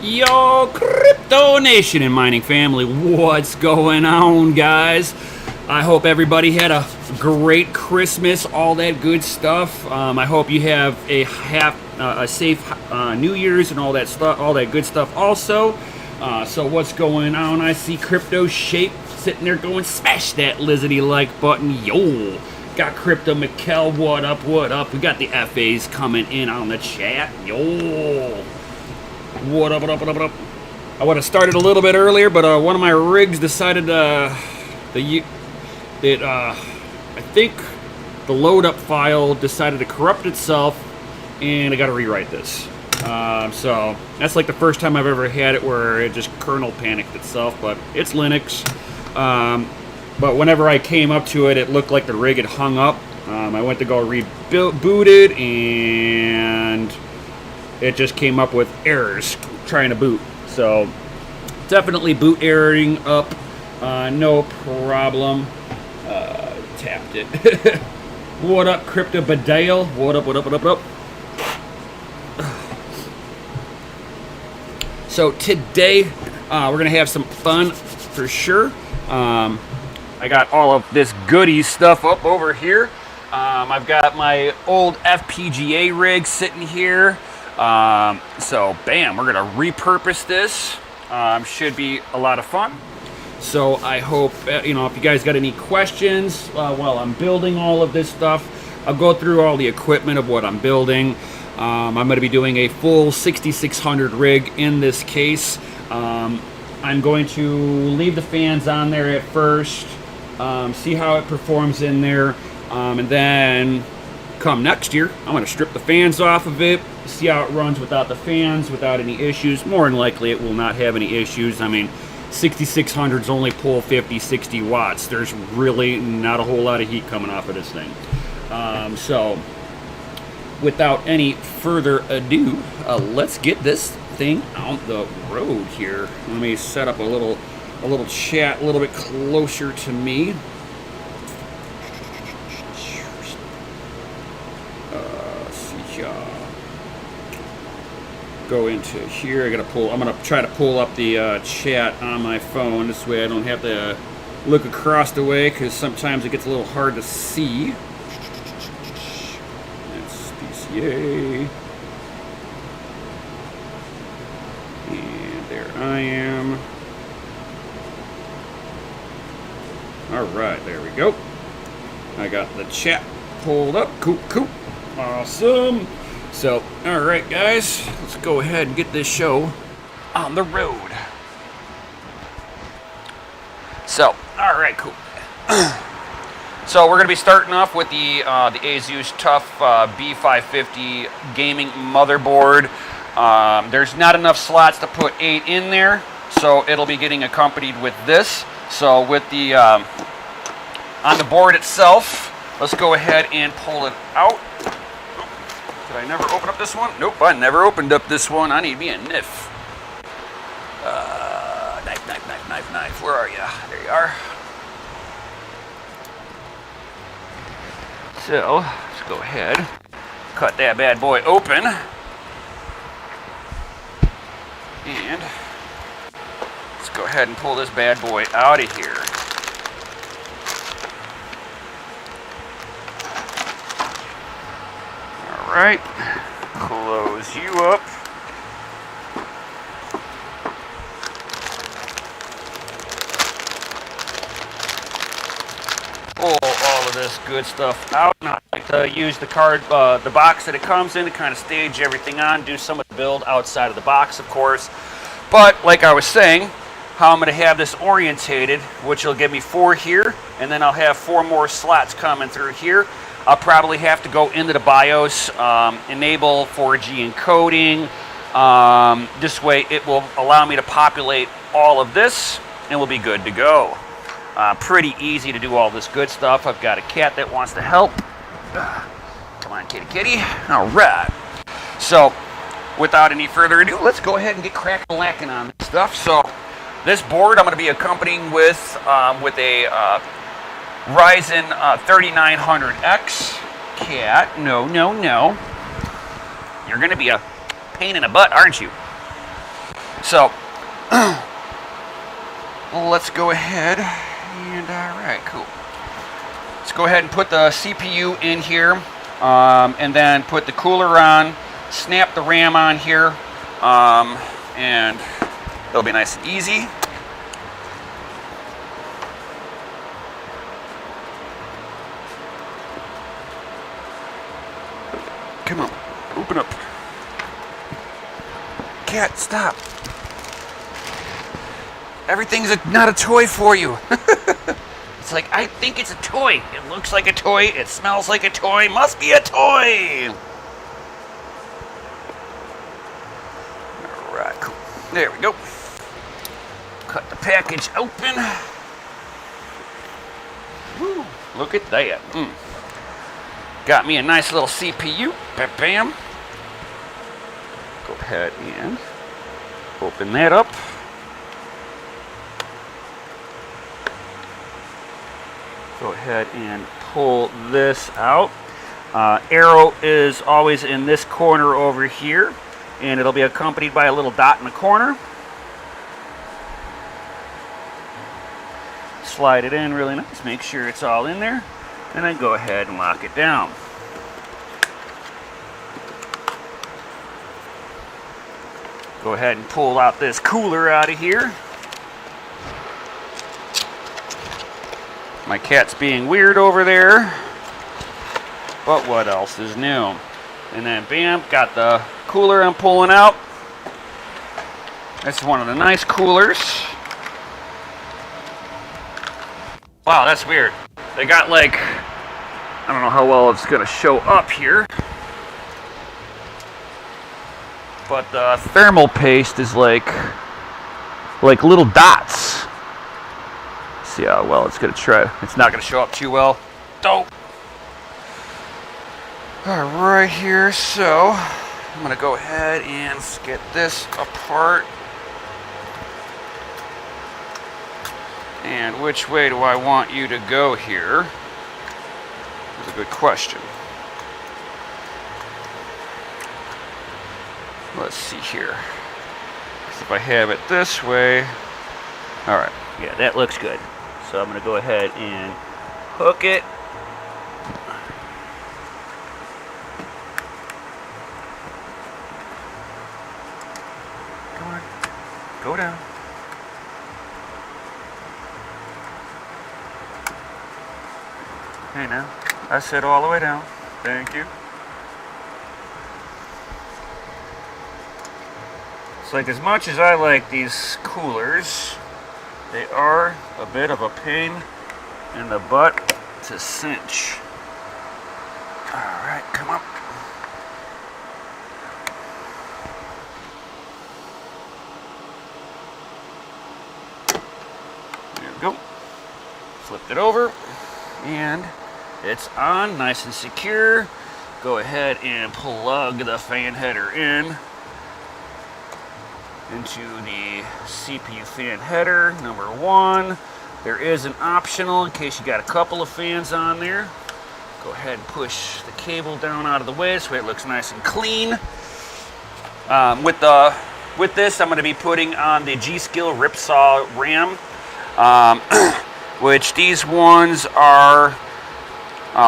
Yo, Crypto Nation and mining family, what's going on, guys? I hope everybody had a great Christmas, all that good stuff. I hope you have a safe New Year's and all that stuff, all that good stuff. Also, so what's going on? I see Crypto Shape sitting there going, smash that lizardy like button, yo. Got Crypto McKell, what up, what up? We got the FAs coming in on the chat, yo. What up, what up, what up, what up? I would have started a little bit earlier, but one of my rigs decided I think the load up file decided to corrupt itself, and I got to rewrite this. So that's like the first time I've ever had it where it just kernel panicked itself, but it's Linux. But whenever I came up to it, it looked like the rig had hung up. I went to go reboot it, and it just came up with errors trying to boot. So definitely boot erroring up, no problem. Tapped it. What up, Crypto Badale? What up, what up, what up, what up? So today we're gonna have some fun for sure. I got all of this goodie stuff up over here. I've got my old FPGA rig sitting here. So bam, we're gonna repurpose this. Should be a lot of fun. So I hope if you guys got any questions while I'm building all of this stuff, I'll go through all the equipment of what I'm building. I'm going to be doing a full 6600 rig in this case. I'm going to leave the fans on there at first, see how it performs in there, and then come next year, I'm going to strip the fans off of it, see how it runs without the fans, without any issues. More than likely, it will not have any issues. I mean, 6600s only pull 50, 60 watts. There's really not a whole lot of heat coming off of this thing. So, without any further ado, let's get this thing on the road here. Let me set up a little chat a little bit closer to me. Go into here. I'm gonna try to pull up the chat on my phone. This way I don't have to look across the way, because sometimes it gets a little hard to see. That's PCA. And there I am. Alright, there we go. I got the chat pulled up. Cool, cool. Awesome. So, alright guys, let's go ahead and get this show on the road. So, alright, cool. So we're going to be starting off with the Asus TUF B550 gaming motherboard. There's not enough slots to put 8 in there, so it'll be getting accompanied with this. So with the, on the board itself, let's go ahead and pull it out. Did I never open up this one? Nope, I never opened up this one. I need me a knife. Knife. Where are you? There you are. So, let's go ahead. Cut that bad boy open. And let's go ahead and pull this bad boy out of here. Alright, close you up. Pull all of this good stuff out. And I like to use the box that it comes in to kind of stage everything on, do some of the build outside of the box, of course. But like I was saying, how I'm going to have this orientated, which will give me 4 here, and then I'll have 4 more slots coming through here. I'll probably have to go into the BIOS, enable 4G encoding. This way it will allow me to populate all of this, and we'll be good to go. Pretty easy to do all this good stuff. I've got a cat that wants to help. Come on, kitty kitty. All right. So, without any further ado, let's go ahead and get cracking lacking on this stuff. So, this board I'm going to be accompanying with a Ryzen 3900X. Cat, no. You're going to be a pain in the butt, aren't you? So let's go ahead and all right, cool. Let's go ahead and put the CPU in here, and then put the cooler on, snap the RAM on here, and it'll be nice and easy. Come on, open up. Cat, stop. Everything's not a toy for you. It's like, I think it's a toy. It looks like a toy. It smells like a toy. Must be a toy. All right, cool. There we go. Cut the package open. Woo, look at that. Got me a nice little CPU. Bam, bam. Go ahead and open that up. Go ahead and pull this out. Arrow is always in this corner over here, and it'll be accompanied by a little dot in the corner. Slide it in really nice, make sure it's all in there, and then go ahead and lock it down. Go ahead and pull out this cooler out of here. My cat's being weird over there, but what else is new? And then bam, got the cooler I'm pulling out. This is one of the nice coolers. Wow, that's weird. They got like, I don't know how well it's gonna show up here, but the thermal paste is like little dots. See how well it's gonna try. It's not gonna show up too well. Dope. All right here, so I'm gonna go ahead and get this apart. And which way do I want you to go here? That's a good question. Let's see here. If I have it this way, all right, yeah, that looks good. So I'm going to go ahead and hook it. Come on, go down. Hey now, I said all the way down. Thank you. It's like, as much as I like these coolers, they are a bit of a pain in the butt to cinch. All right, come on. There we go. Flipped it over, and it's on, nice and secure. Go ahead and plug the fan header into the CPU fan header, number 1. There is an optional in case you got a couple of fans on there. Go ahead and push the cable down out of the way so it looks nice and clean. With this, I'm going to be putting on the G-Skill Ripsaw RAM, which these ones are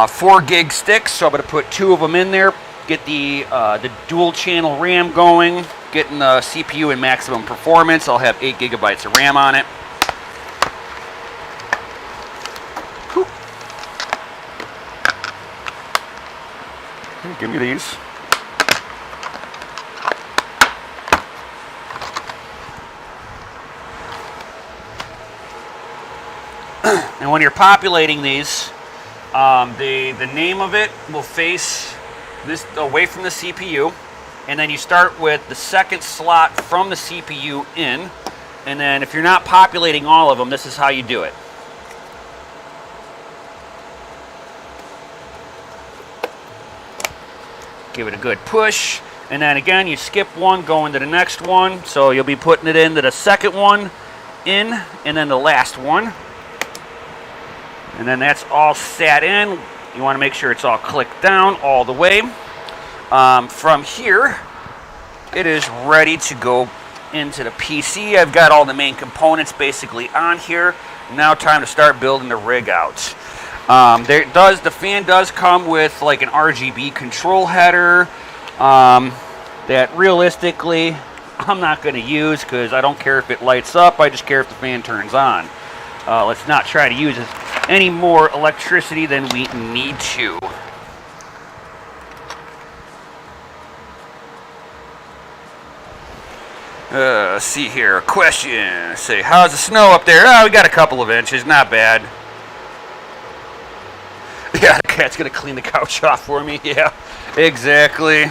4 gig sticks, so I'm going to put 2 of them in there, get the dual channel RAM going, getting the CPU in maximum performance. I'll have 8 gigabytes of RAM on it. Whew. Here, give me these. And when you're populating these, the name of it will face this away from the CPU, and then you start with the second slot from the CPU in, and then if you're not populating all of them, this is how you do it. Give it a good push, and then again you skip one, go into the next one, so you'll be putting it into the second one in, and then the last one. And then that's all sat in. You want to make sure it's all clicked down all the way. From here, it is ready to go into the PC. I've got all the main components basically on here. Now time to start building the rig out. The fan does come with like an RGB control header that realistically I'm not going to use because I don't care if it lights up. I just care if the fan turns on. Let's not try to use any more electricity than we need to. Let's see here. Question. Say, how's the snow up there? Oh, we got a couple of inches. Not bad. Yeah, the cat's going to clean the couch off for me. Yeah, exactly.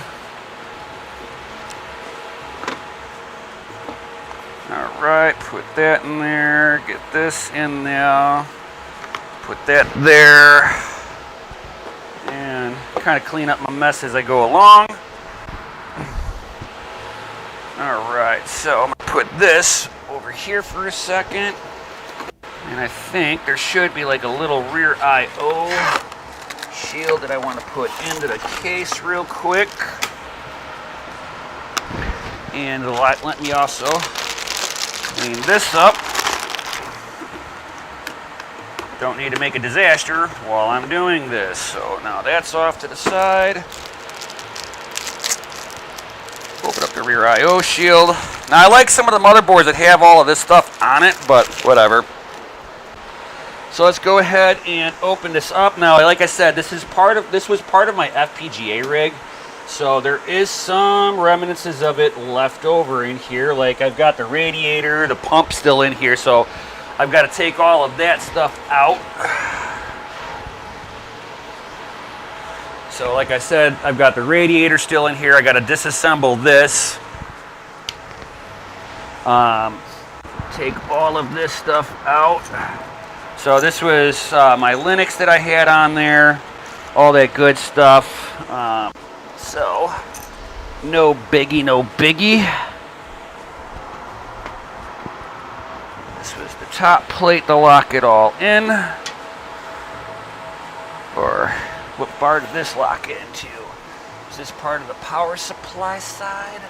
All right, put that in there. Get this in there. Put that there. And kind of clean up my mess as I go along. Alright, so I'm going to put this over here for a second. And I think there should be like a little rear I/O shield that I want to put into the case real quick. And let me also clean this up. Don't need to make a disaster while I'm doing this. So now that's off to the side. Open up the rear I/O shield. Now I like some of the motherboards that have all of this stuff on it, but whatever. So let's go ahead and open this up. Now, like I said, this was part of my FPGA rig. So there is some remnants of it left over in here. Like I've got the radiator, the pump still in here, so I've got to take all of that stuff out. So like I said, I've got the radiator still in here. I got to disassemble this. Take all of this stuff out. So this was my Linux that I had on there. All that good stuff. So no biggie, no biggie. This was the top plate to lock it all in. Or what bar did this lock into? Is this part of the power supply side?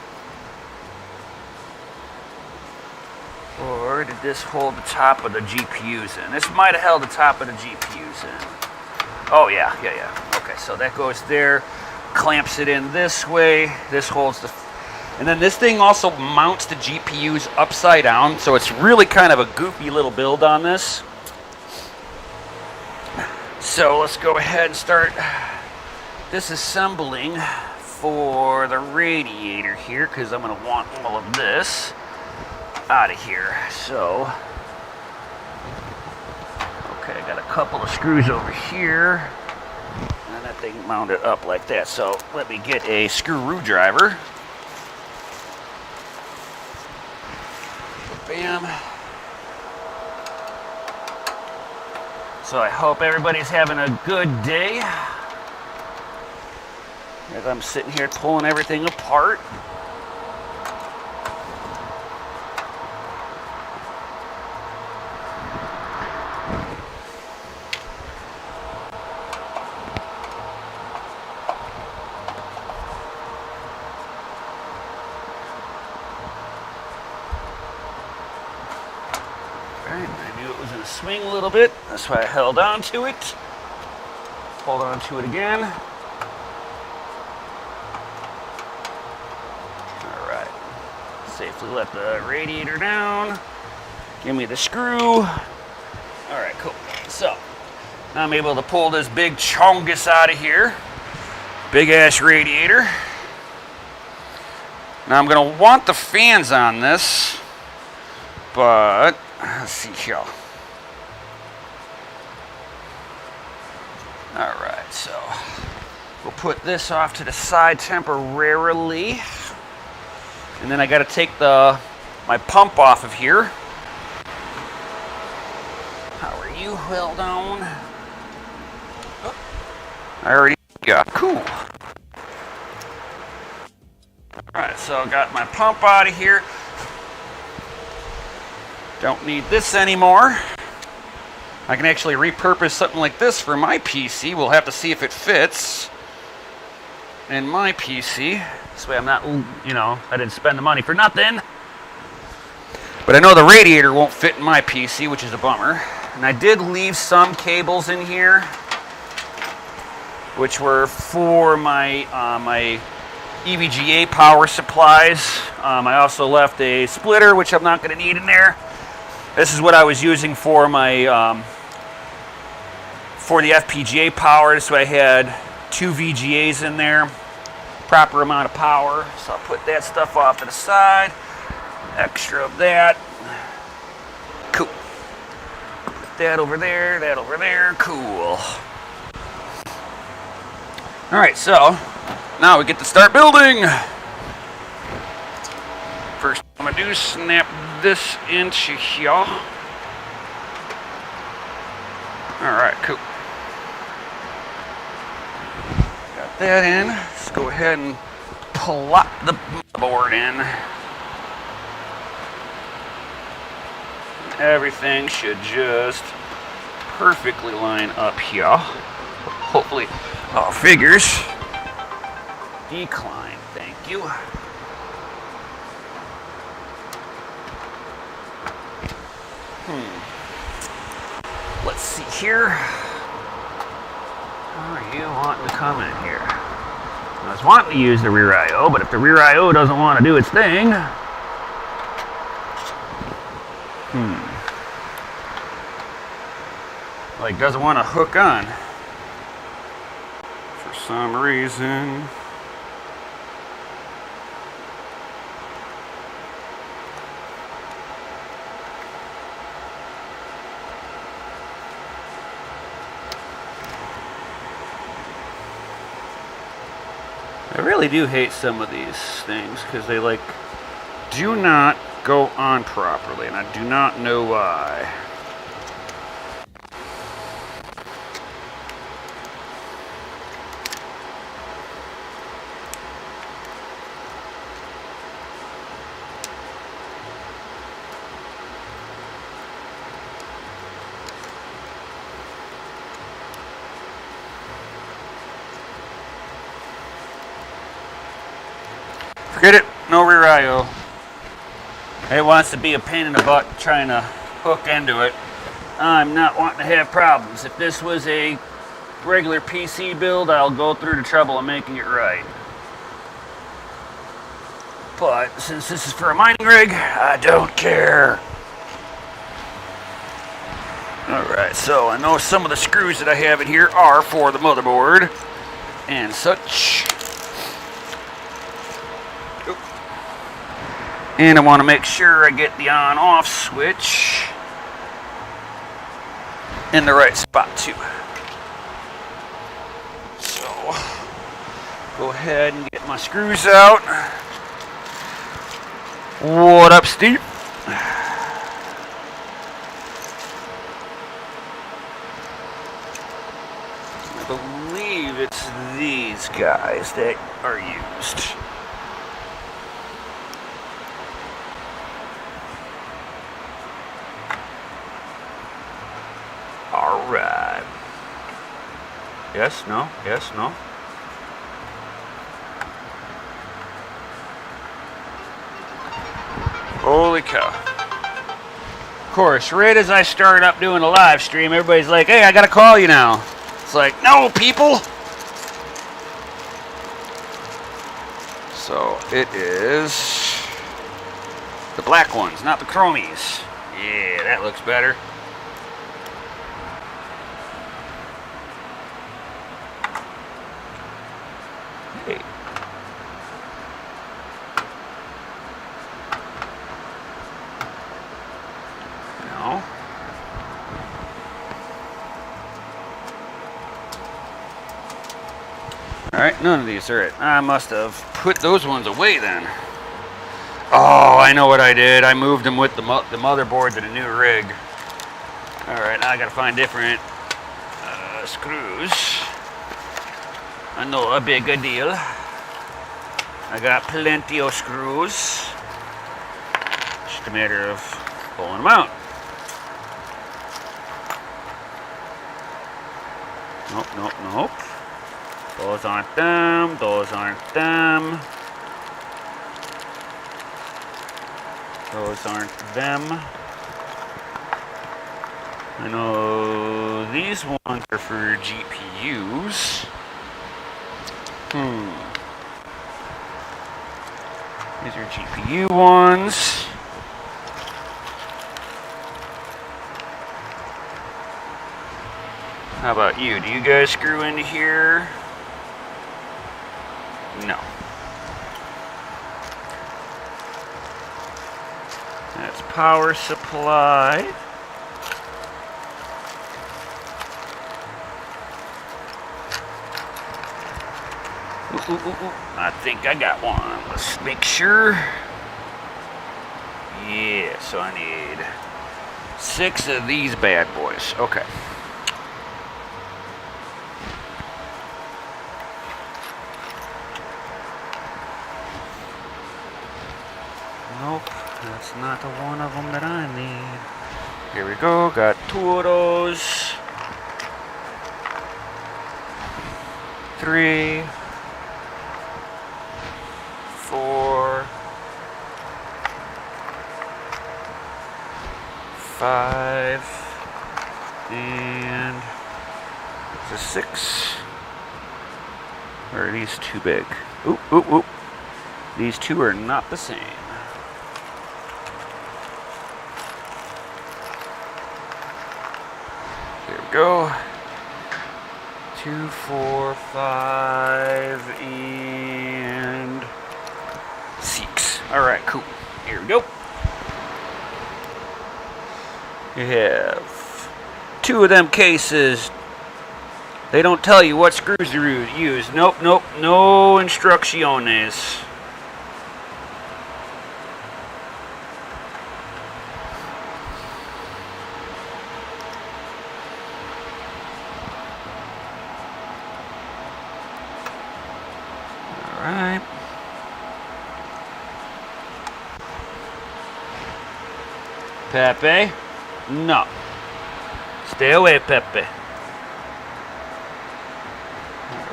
Or did this hold the top of the GPUs in? This might have held the top of the GPUs in. Oh yeah. Okay, so that goes there, clamps it in this way. This holds the... And then this thing also mounts the GPUs upside down, so it's really kind of a goofy little build on this. So let's go ahead and start disassembling for the radiator here, because I'm going to want all of this out of here. So, okay, I got a couple of screws over here, and that thing mounted up like that. So let me get a screwdriver. Bam. So I hope everybody's having a good day as I'm sitting here pulling everything apart. Swing a little bit. That's why I held on to it. Hold on to it again. All right. Safely let the radiator down. Give me the screw. All right, cool. So now I'm able to pull this big chongus out of here. Big ass radiator. Now I'm gonna want the fans on this, but let's see here. Alright, so we'll put this off to the side temporarily. And then I got to take my pump off of here. How are you held on? Oh, I already got cool. Alright, so I got my pump out of here. Don't need this anymore. I can actually repurpose something like this for my PC. We'll have to see if it fits in my PC. This way I'm not, I didn't spend the money for nothing. But I know the radiator won't fit in my PC, which is a bummer. And I did leave some cables in here, which were for my my EVGA power supplies. I also left a splitter, which I'm not going to need in there. This is what I was using for my for the FPGA power. So I had 2 VGAs in there, proper amount of power. So I'll put that stuff off to the side. Extra of that. Cool. Put that over there, cool. Alright, so now we get to start building. First I'm going to do is snap this into here. Alright, cool. Got that in. Let's go ahead and plop the board in. Everything should just perfectly line up here. Hopefully, all figures. Decline, thank you. Let's see here. How are you wanting to come in here? I was wanting to use the rear I/O, but if the rear I/O doesn't want to do its thing, like doesn't want to hook on for some reason. I really do hate some of these things because they like do not go on properly, and I do not know why. Forget it, no rear I/O. It wants to be a pain in the butt trying to hook into it. I'm not wanting to have problems. If this was a regular PC build, I'll go through the trouble of making it right. But since this is for a mining rig, I don't care. Alright, so I know some of the screws that I have in here are for the motherboard and such. And I want to make sure I get the on-off switch in the right spot too. So, go ahead and get my screws out. What up, Steve? I believe it's these guys that are used. Alright. Yes, no, yes, no. Holy cow. Of course, right as I start up doing a live stream, everybody's like, hey, I gotta call you now. It's like, no, people. So, it is the black ones, not the chromies. Yeah, that looks better. Hey. No. Alright, none of these are it. I must have put those ones away then. Oh, I know what I did. I moved them with the motherboard to the new rig. Alright, now I gotta find different screws. I know a big deal. I got plenty of screws. Just a matter of pulling them out. Nope, nope, nope. Those aren't them. Those aren't them. Those aren't them. I know these ones are for GPUs. These are GPU ones. How about you? Do you guys screw into here? No. That's power supply. Ooh. I think I got one. Let's make sure. Yeah, so I need 6 of these bad boys. Okay. Nope, that's not the one of them that I need. Here we go, got 2 of those. 3, 4, 5, and it's a 6. Or are these too big? Oop. These 2 are not the same. Here we go. 2, 4, 5, and 6. Alright, cool. Here we go. You have 2 of them cases. They don't tell you what screws to use. Nope. No instrucciones. Alright. Pepe? No. Stay away, Pepe.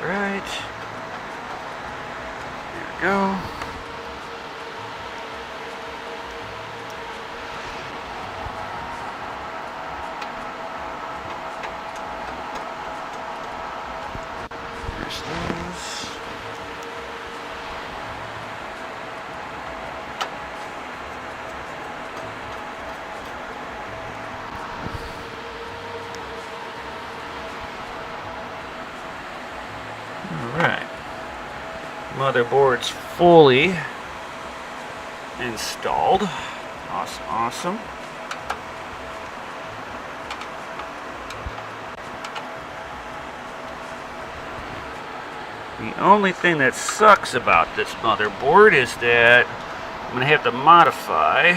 Alright. There we go. There's those. Alright. Motherboard's fully installed. Awesome. The only thing that sucks about this motherboard is that I'm going to have to modify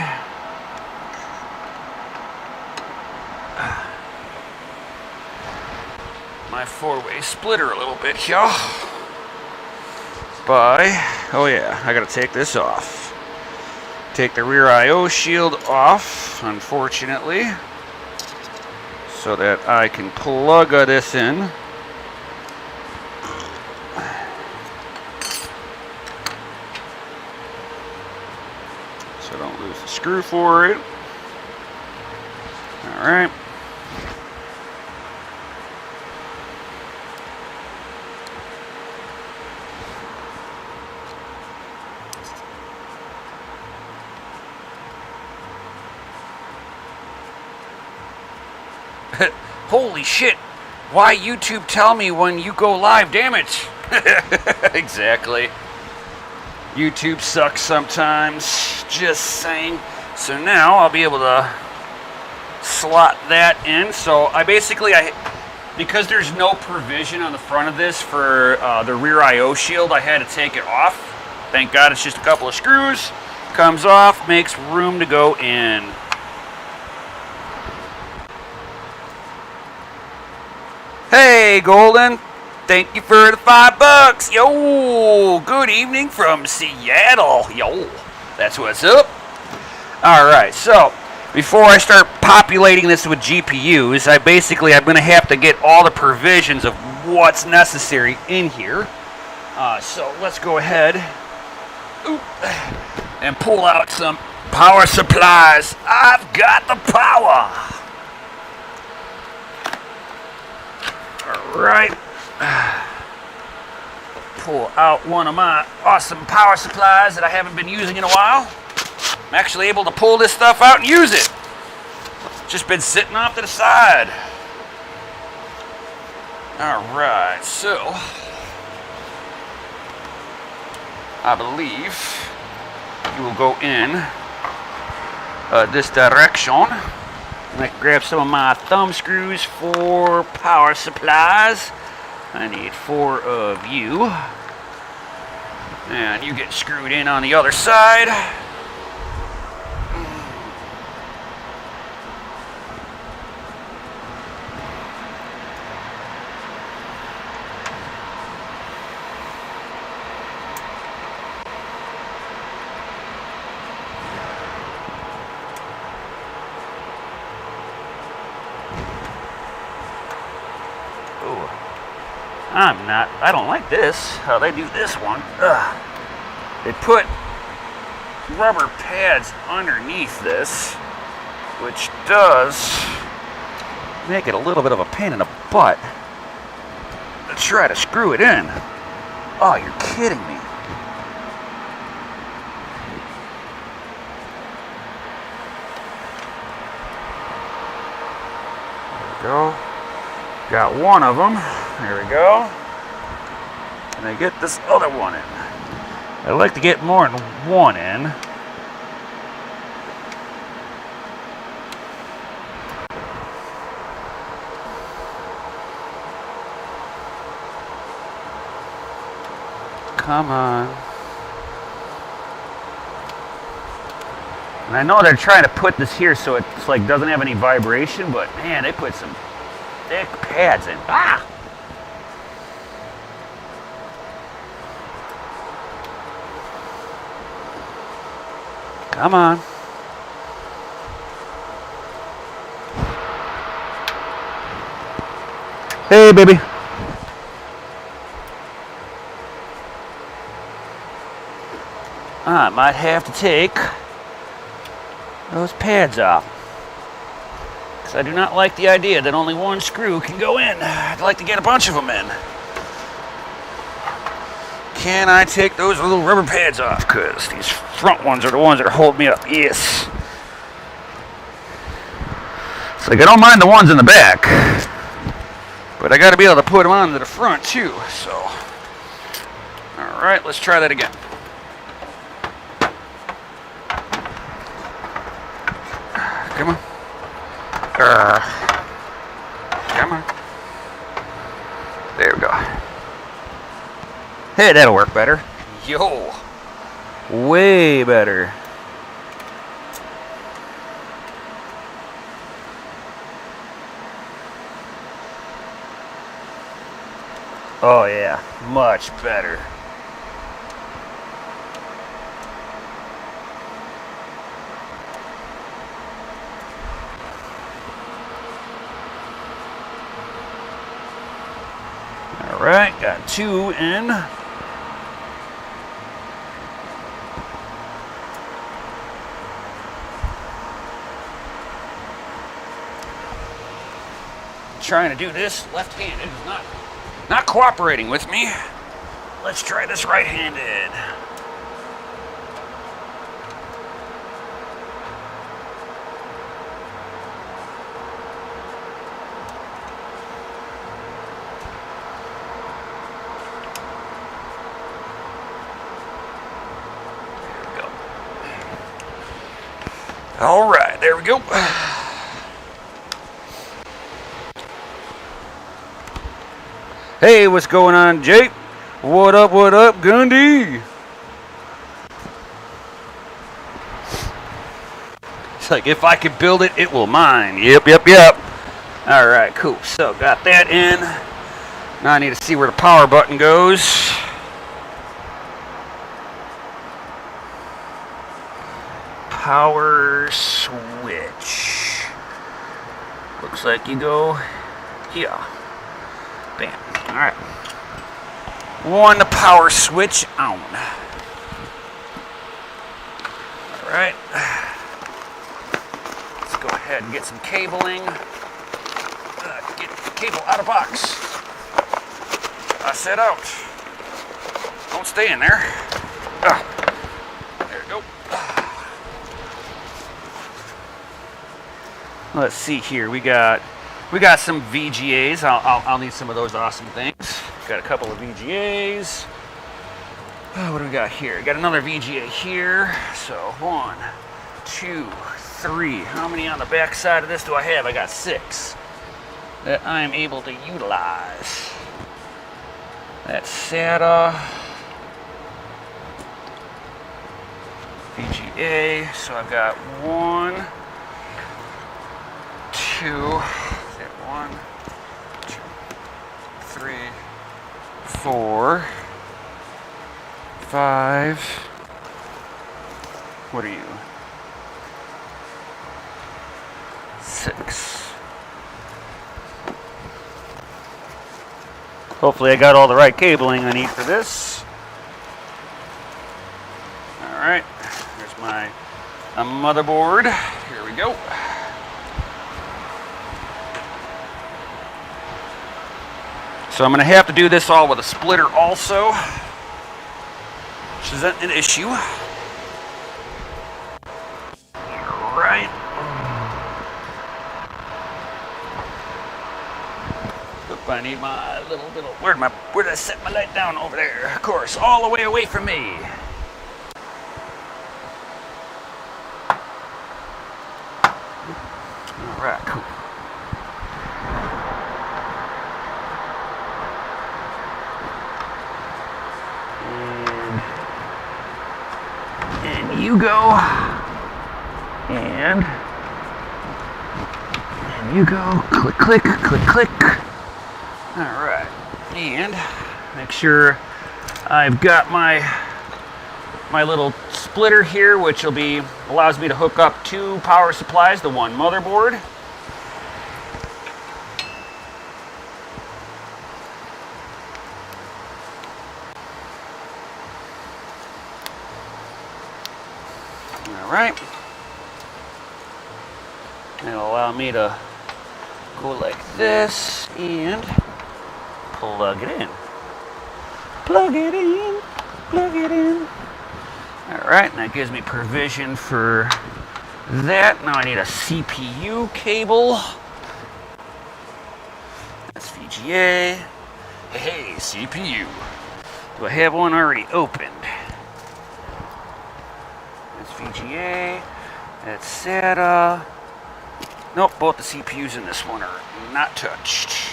my 4-way splitter a little bit, y'all. Oh yeah, I gotta take this off. Take the rear I/O shield off, unfortunately, so that I can plug this in. So I don't lose the screw for it. Alright. Holy shit! Why YouTube tell me when you go live, damn it! Exactly. YouTube sucks sometimes, just saying. So now I'll be able to slot that in. So because there's no provision on the front of this for the rear I/O shield, I had to take it off. Thank God it's just a couple of screws. Comes off, makes room to go in. Hey, Golden. Thank you for the $5. Yo, good evening from Seattle. Yo, that's what's up. All right, so before I start populating this with GPUs, I'm going to have to get all the provisions of what's necessary in here. So let's go ahead and pull out some Power supplies. I've got the power. All right. Pull out one of my awesome power supplies that I haven't been using in a while. I'm actually able to pull this stuff out and use it. Just been sitting off to the side. All right, so I believe you will go in this direction. And I can grab some of my thumb screws for power supplies. I need 4 of you. And you get screwed in on the other side. I don't like this, how they do this one. Ugh. They put rubber pads underneath this, which does make it a little bit of a pain in the butt to try to screw it in. Oh, you're kidding me. There we go. Got one of them. There we go. And I get this other one in. I like to get more than one in. Come on. And I know they're trying to put this here so it's like doesn't have any vibration, but man, they put some thick pads in. Ah! Come on. Hey, baby. I might have to take those pads off. Because I do not like the idea that only one screw can go in. I'd like to get a bunch of them in. Can I take those little rubber pads off? Because these front ones are the ones that hold me up. Yes. It's like I don't mind the ones in the back, but I got to be able to put them on to the front too. So, all right, let's try that again. Come on. Come on. There we go. Hey, that'll work better. Yo. Way better. Oh yeah, much better. All right, got 2 in. Trying to do this left-handed is not cooperating with me. Let's try this right-handed. There we go. All right, there we go. Hey, what's going on, Jake? What up, Gundy? It's like, if I can build it, it will mine. Yep. All right, cool. So, got that in. Now I need to see where the power button goes. Power switch. Looks like you go here. Bam. All right. One power switch on. All right. ahead and get some cabling. Get the cable out of box. I set out. Don't stay in there. There we go. Let's see here. We got some VGAs. I'll need some of those awesome things. Got a couple of VGAs. What do we got here? Got another VGA here. So 1, 2, 3. How many on the back side of this do I have? I got 6 that I am able to utilize. That's SATA. VGA. So I've got 1, 2. 1, 2, 3, 4, 5. What are you? 6. Hopefully I got all the right cabling I need for this. Alright, here's my motherboard. Here we go. So I'm going to have to do this all with a splitter also, which isn't an issue. Right. Oop, I need my little, where did I set my light down? Over there, of course, all the way away from me. All right, cool. You go, and you go, click, click, click, click. All right, and make sure I've got my little splitter here, which allows me to hook up 2 power supplies to 1 motherboard. Alright, it'll allow me to go like this and plug it in. Plug it in, plug it in. Alright, and that gives me provision for that. Now I need a CPU cable. That's VGA. Hey, CPU. Do I have one already opened? VGA, that's SATA. Nope, both the CPUs in this one are not touched.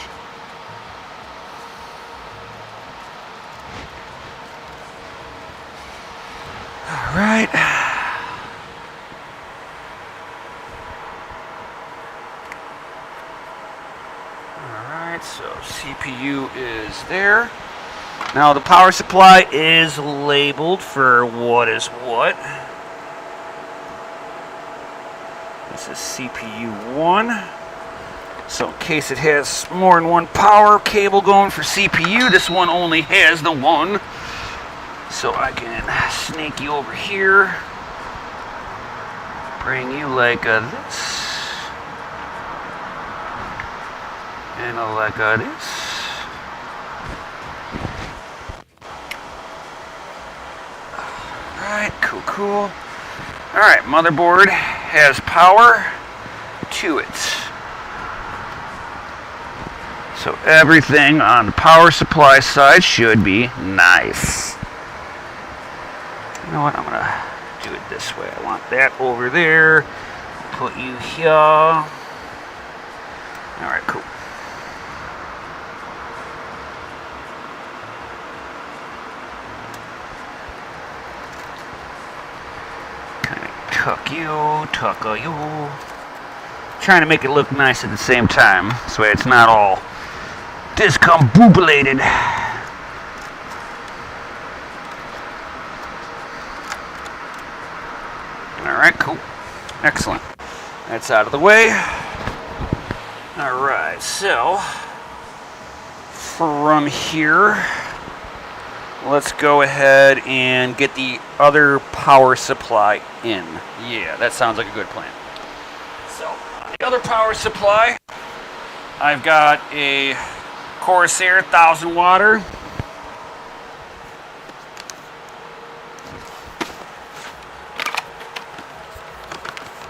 All right. All right, so CPU is there. Now the power supply is labeled for what is what. This is CPU 1. So in case it has more than one power cable going for CPU, this one only has the one. So I can snake you over here, bring you like this, and like this. Alright, cool. Alright, motherboard has power to it. So everything on the power supply side should be nice. You know what, I'm going to do it this way. I want that over there. Put you here. Alright, cool. Tuck you. Trying to make it look nice at the same time, so it's not all discombobulated. Alright, cool. Excellent. That's out of the way. Alright, so from here, let's go ahead and get the other power supply in. Yeah, that sounds like a good plan. So, other power supply. I've got a Corsair 1000 watt.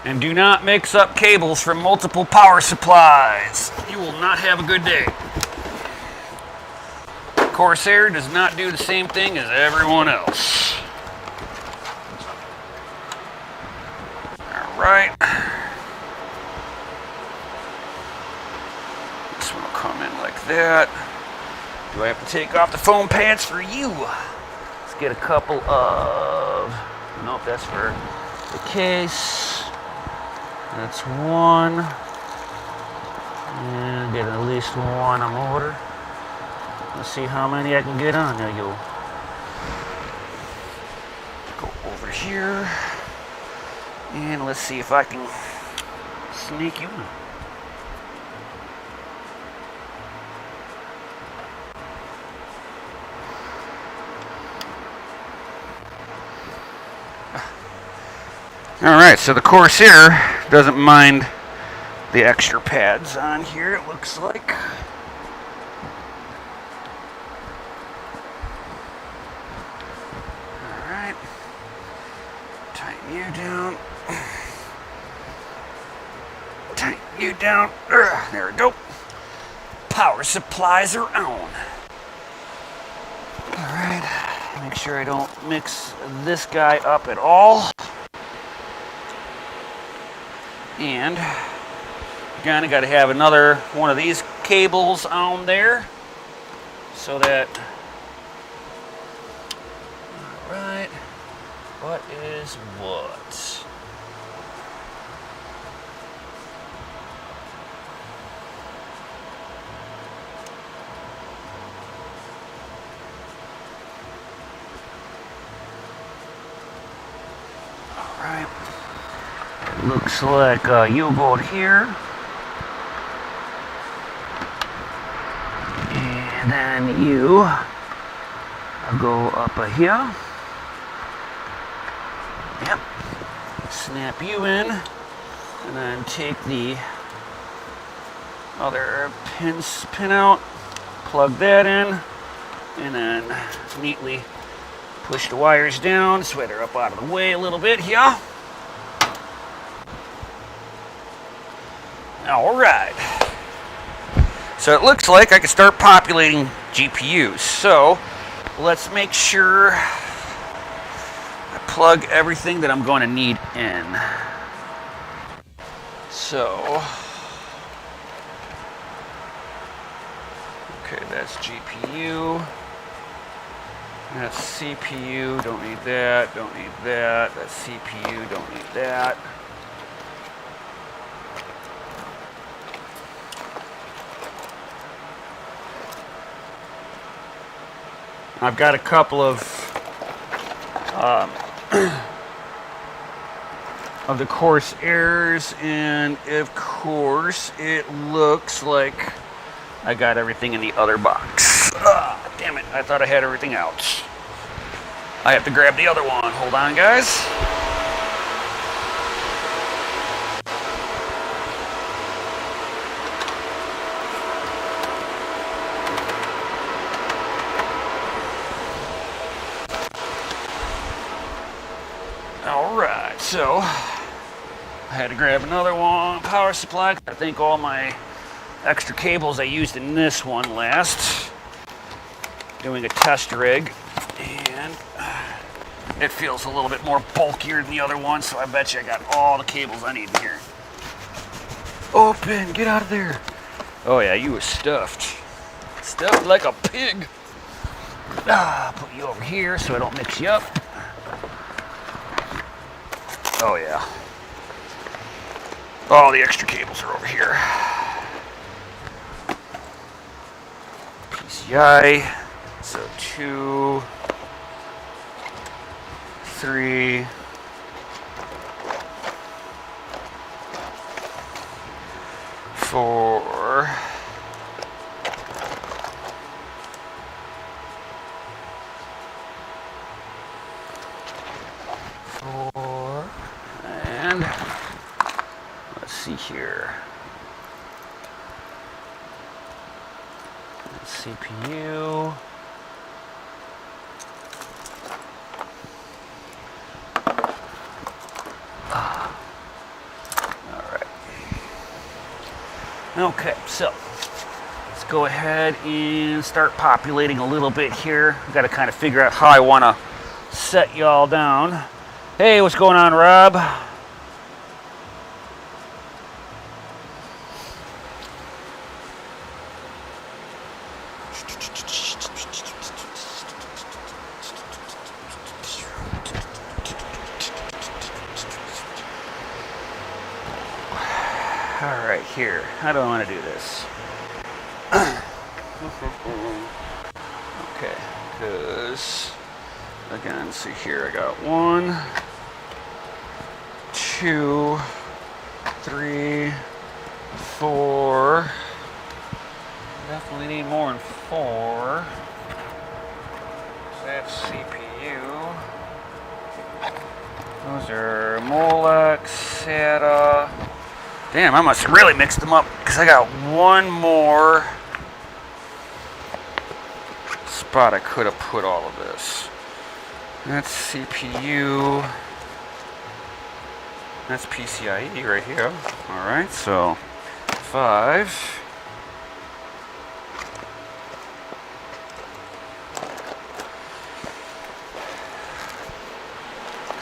And do not mix up cables from multiple power supplies. You will not have a good day. Corsair does not do the same thing as everyone else. All right. This one will come in like that. Do I have to take off the foam pads for you? Let's get a couple of... Nope, that's for the case. That's one. And get at least one a motor. Let's see how many I can get on. There you go. Go over here. And let's see if I can sneak you in. Alright, so the Corsair doesn't mind the extra pads on here, it looks like. Alright. Tighten you down. Tighten you down. There we go. Power supplies are on. Alright. Make sure I don't mix this guy up at all. And you kind of got to have another one of these cables on there so that, all right, what is what? All right. Looks like a U-boat here. And then you go up here. Yep. Snap you in. And then take the other pin out. Plug that in. And then neatly push the wires down so they're up out of the way a little bit here. All right. So it looks like I can start populating GPUs. So let's make sure I plug everything that I'm going to need in. So, okay, that's GPU. That's CPU, don't need that, don't need that. That's CPU, don't need that. I've got a couple of the Corsairs, and of course it looks like I got everything in the other box. Damn it, I thought I had everything out. I have to grab the other one. Hold on, guys. Alright, so I had to grab another one, power supply. I think all my extra cables I used in this one last. Doing a test rig, and it feels a little bit more bulkier than the other one, so I bet you I got all the cables I need in here. Open, get out of there. Oh yeah, you were stuffed. Stuffed like a pig. Put you over here so I don't mix you up. Oh yeah. All the extra cables are over here. PCI. So 2, 3, 4, 4, and let's see here. CPU. Alright. Okay, so let's go ahead and start populating a little bit here. I've got to kind of figure out how I want to set y'all down. Hey, what's going on, Rob? All right, here. How do I want to do this? Okay, because again, see here, I got 1, 2, 3, 4. Definitely need more than 4. So that's CPU. Those are Molex, SATA. Damn, I must have really mixed them up because I got one more spot I could have put all of this. That's CPU. That's PCIe right here. All right, so 5.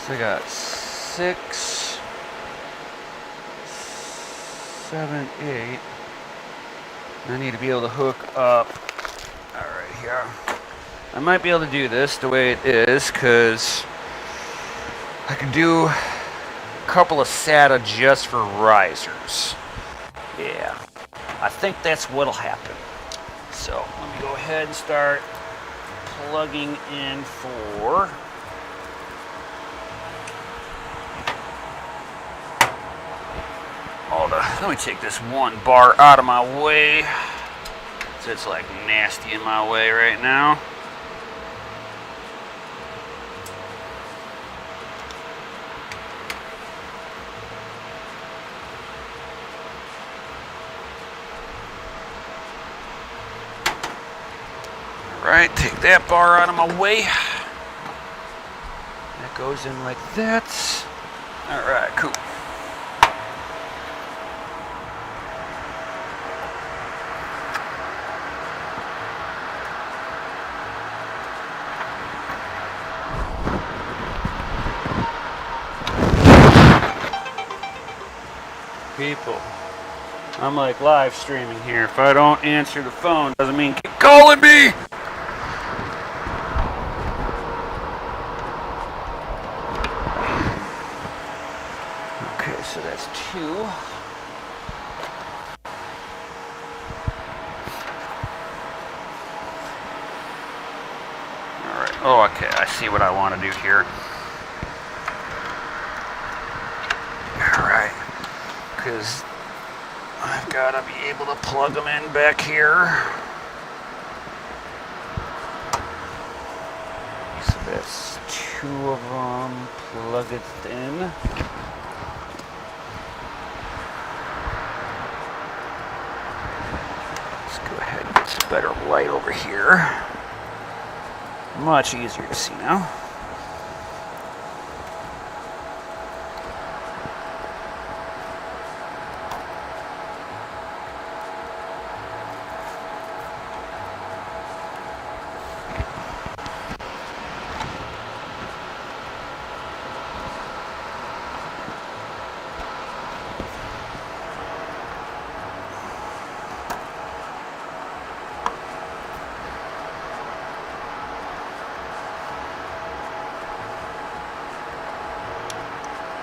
So I got 6, 7, 8. I need to be able to hook up. All right, here. I might be able to do this the way it is because I can do a couple of SATA just for risers. Yeah, I think that's what'll happen. So let me go ahead and start plugging in for. Let me take this one bar out of my way. So it's like nasty in my way right now. All right, take that bar out of my way. That goes in like that. All right, cool. People, I'm like live streaming here. If I don't answer the phone, doesn't mean keep calling me. Okay, so that's 2. All right. Oh, okay. I see what I want to do here. All right. Because I've got to be able to plug them in back here. So that's 2 of them. Plug it in. Let's go ahead and get some better light over here. Much easier to see now.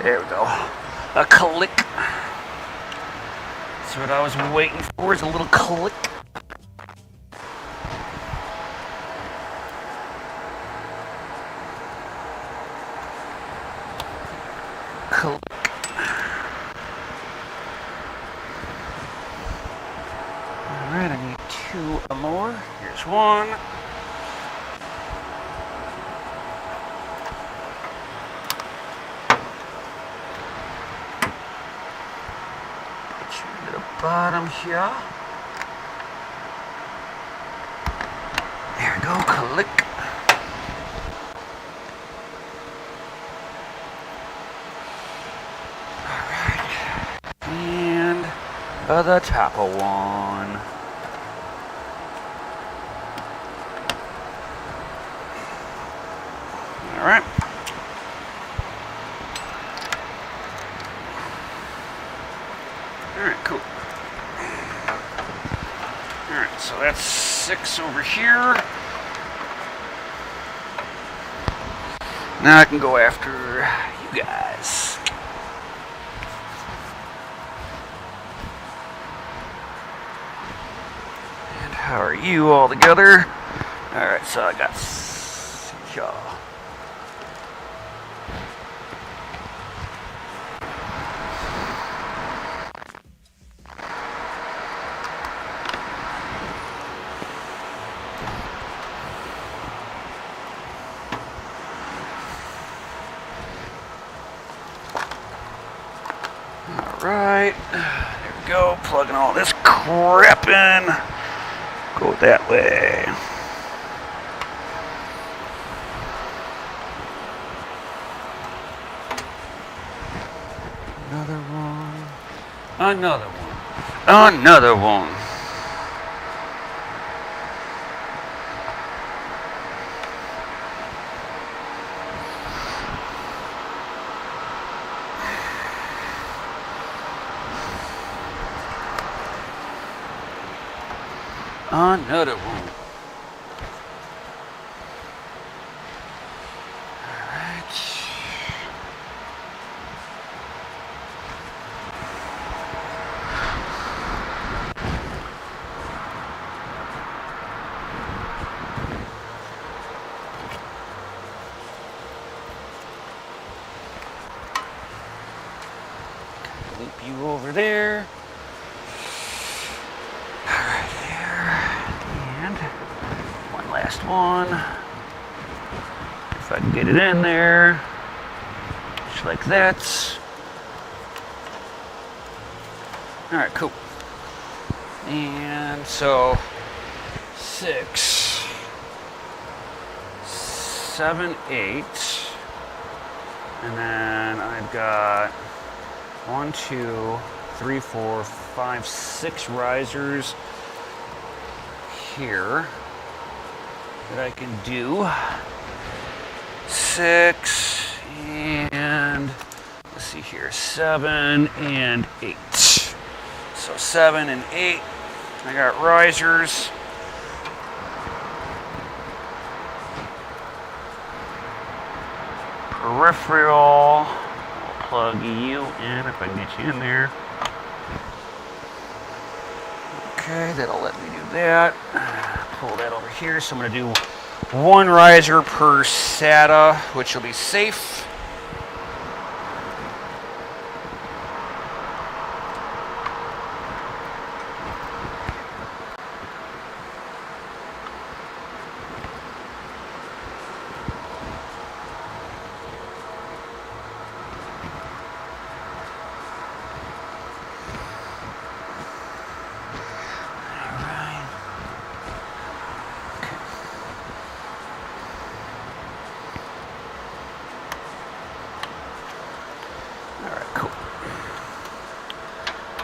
There we go. A click. That's what I was waiting for, is a little click. Click. Alright, I need 2 more. Here's 1. Bottom here. go, click. Alright. And the top of one. Alright. Alright, cool. Alright, so that's 6 over here. Now I can go after you guys. And how are you all together? Alright, so I got y'all. Alright, there we go, plugging all this crap in. Go that way. Another one. Another one. Another one. Another one. Alright. Loop you over there. Last one. If I can get it in there, just like that. All right, cool. And so 6, 7, 8, and then I've got 1, 2, 3, 4, 5, 6 risers here that I can do. 6 and let's see here, 7 and 8. So 7 and 8. I got risers. Peripheral. I'll plug you in if I can get you in there. Okay, that'll let me do that. Pull that over here. So I'm going to do 1 riser per SATA, which will be safe.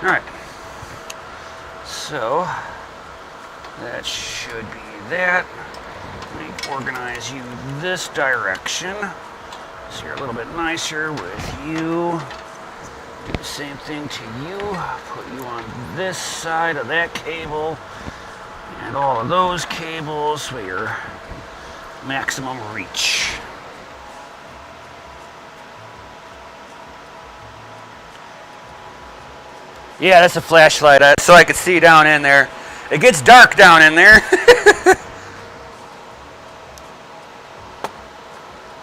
Alright, so that should be that. Let me organize you this direction so you're a little bit nicer with you. Do the same thing to you. Put you on this side of that cable and all of those cables for your maximum reach. Yeah, that's a flashlight, so I could see down in there. It gets dark down in there.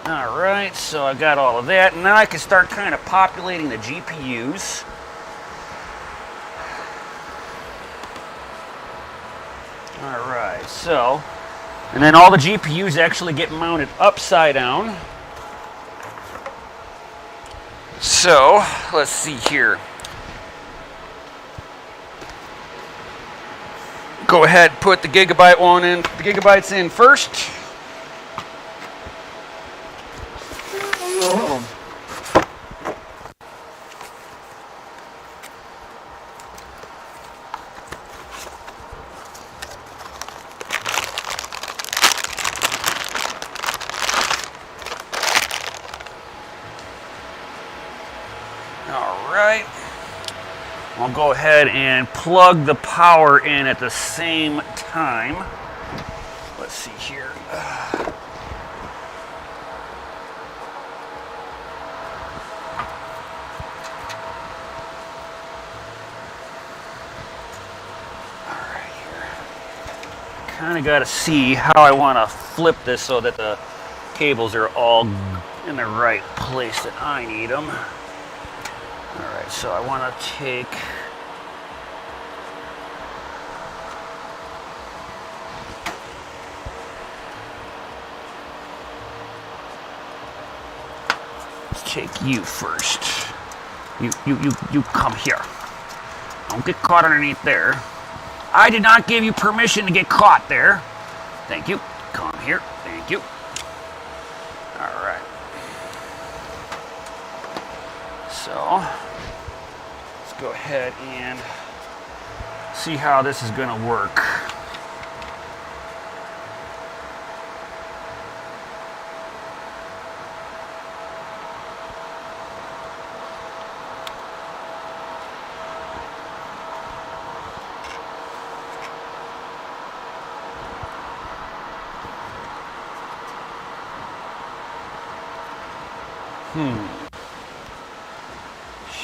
Alright, so I got all of that. And now I can start kind of populating the GPUs. Alright, so, and then all the GPUs actually get mounted upside down. So, let's see here. go ahead and put the gigabytes in first. Alright, I'll go ahead and plug the power in at the same time. Let's see here. Alright, here. Kind of got to see how I want to flip this so that the cables are all in the right place that I need them. Alright, so I want to take you first. You come here. Don't get caught underneath there. I did not give you permission to get caught there. Thank you. Come here. Thank you. Alright. So, let's go ahead and see how this is going to work.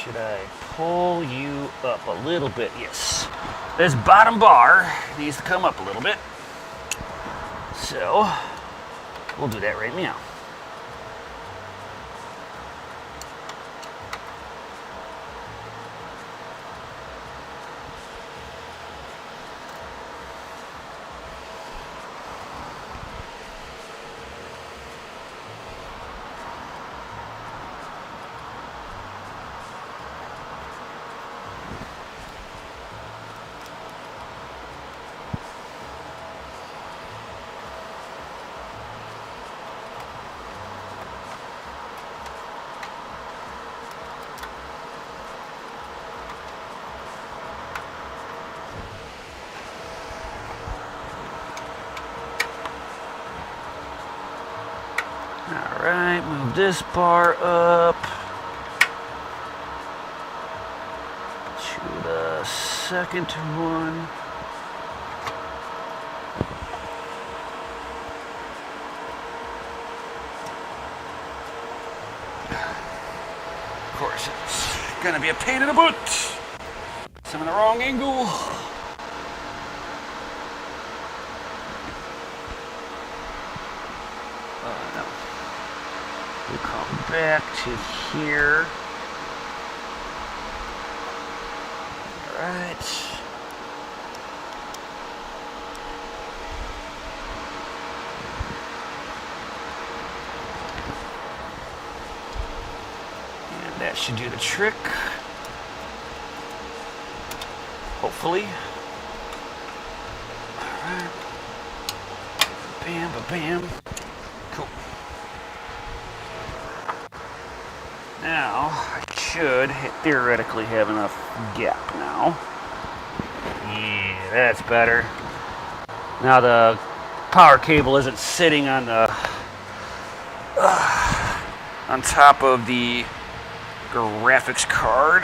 Should I pull you up a little bit? Yes. This bottom bar needs to come up a little bit. So, we'll do that right now. Alright, move this bar up to the second one. Of course, it's gonna be a pain in the butt. I'm in the wrong angle. No. We'll come back to here. All right. And that should do the trick. Hopefully. All right. Bam, ba-bam. Cool. Now, I should theoretically have enough gap now. Yeah, that's better. Now the power cable isn't sitting on the on top of the graphics card.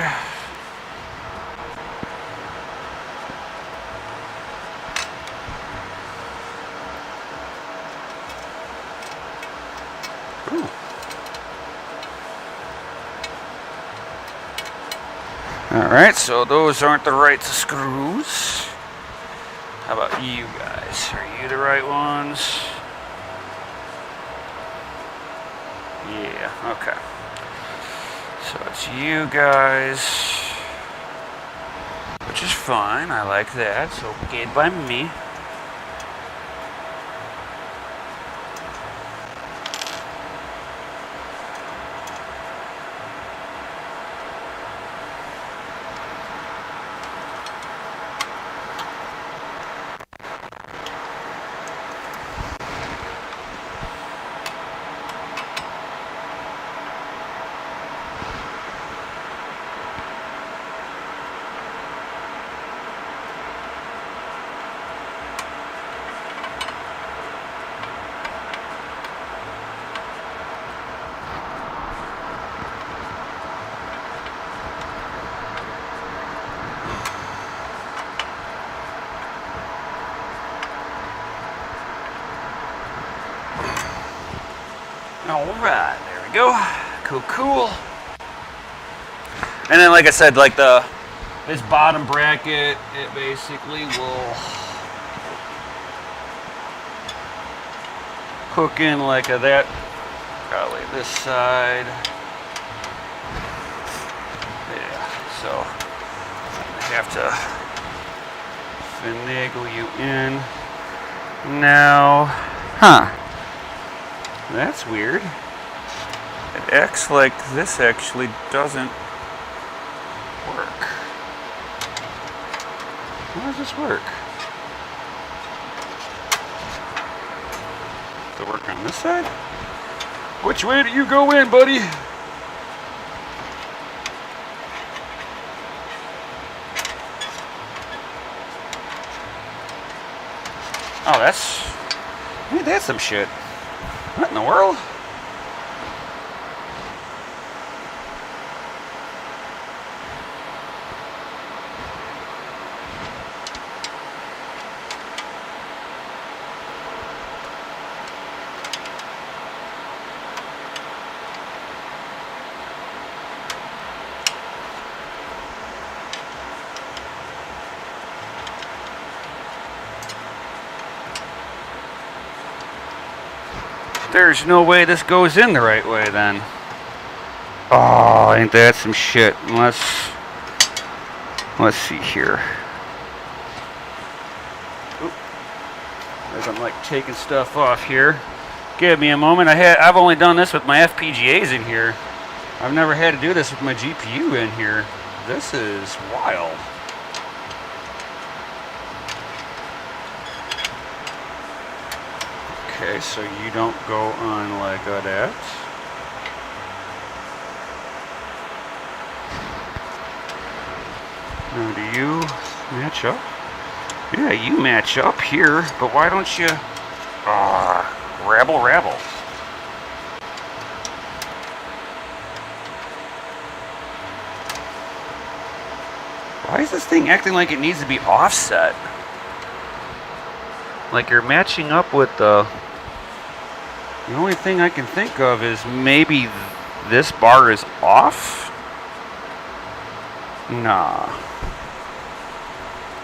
Alright, so those aren't the right screws. How about you guys? Are you the right ones? Yeah, okay. So it's you guys, which is fine. I like that. So okay by me. Alright, there we go. Cool. And then, like I said, like this bottom bracket, it basically will hook in like that, probably this side. Yeah, so I have to finagle you in. Now, that's weird. It acts like this actually doesn't work. How does this work? Does it work on this side? Which way do you go in, buddy? Oh, that's some shit. What in the world? There's no way this goes in the right way then. Oh, ain't that some shit. Let's see here. Oop. As I'm like taking stuff off here. Give me a moment. I've only done this with my FPGAs in here. I've never had to do this with my GPU in here. This is wild. Okay, so you don't go on like that. Now, do you match up? Yeah, you match up here, but why don't you... rabble. Why is this thing acting like it needs to be offset? Like you're matching up with the... The only thing I can think of is maybe this bar is off? Nah.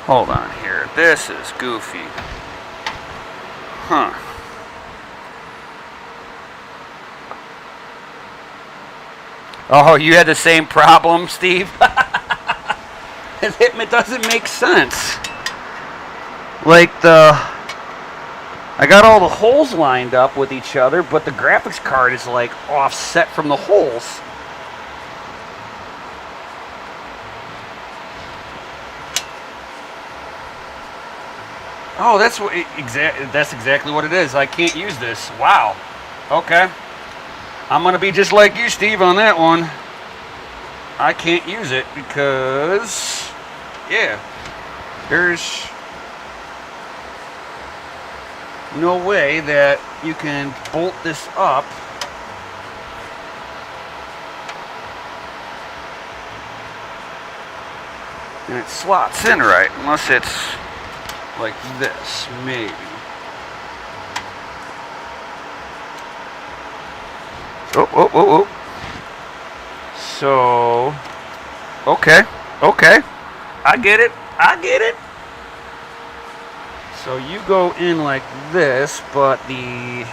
Hold on here. This is goofy. Huh. Oh, you had the same problem, Steve? It doesn't make sense. Like I got all the holes lined up with each other, but the graphics card is like offset from the holes. Oh, that's exactly what it is. I can't use this. Wow. Okay. I'm gonna be just like you, Steve, on that one. I can't use it because, yeah, there's no way that you can bolt this up and it slots in right, unless it's like this, maybe. Oh. So, okay. I get it. So you go in like this, but the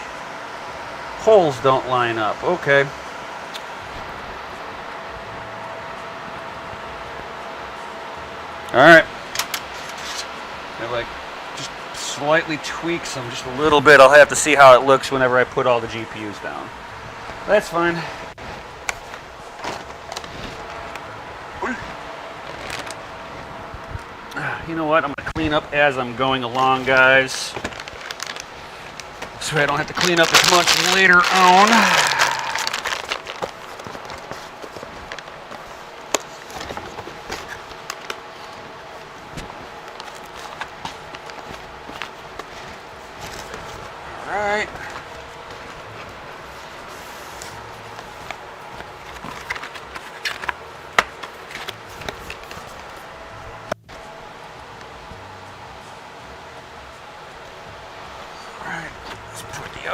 holes don't line up. Okay. Alright. I like just slightly tweak some just a little bit. I'll have to see how it looks whenever I put all the GPUs down. That's fine. You know what? I'm going to clean up as I'm going along, guys. So I don't have to clean up as much later on. Alright.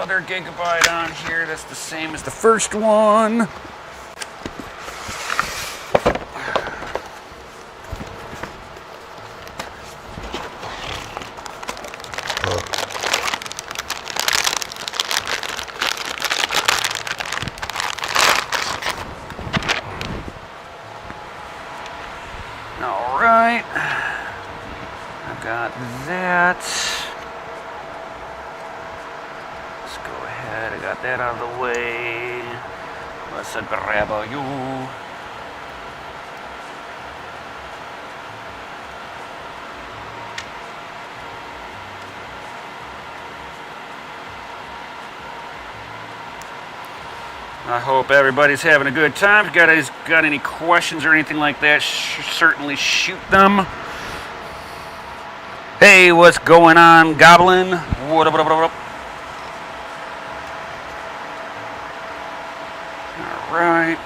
other gigabyte on here that's the same as the first one. All right, I've got that. Let's go ahead, I got that out of the way. Let's grab you. I hope everybody's having a good time. If you guys got any questions or anything like that, certainly shoot them. Hey, what's going on, Goblin? What up, what up, what up? All right.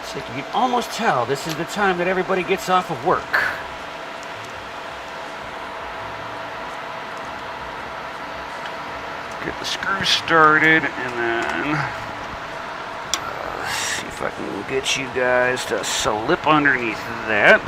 So you can almost tell this is the time that everybody gets off of work. Get the screws started, and then see if I can get you guys to slip underneath that.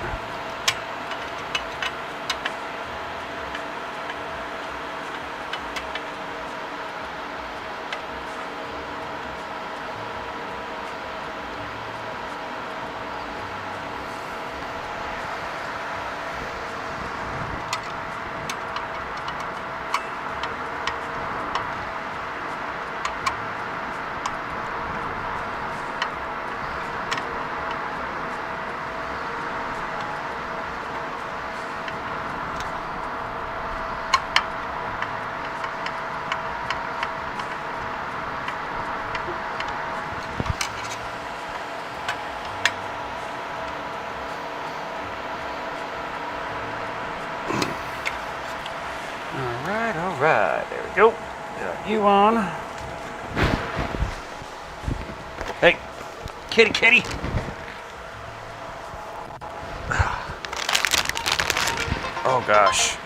Alright, there we go. Got you on. Hey, kitty, kitty. Oh gosh.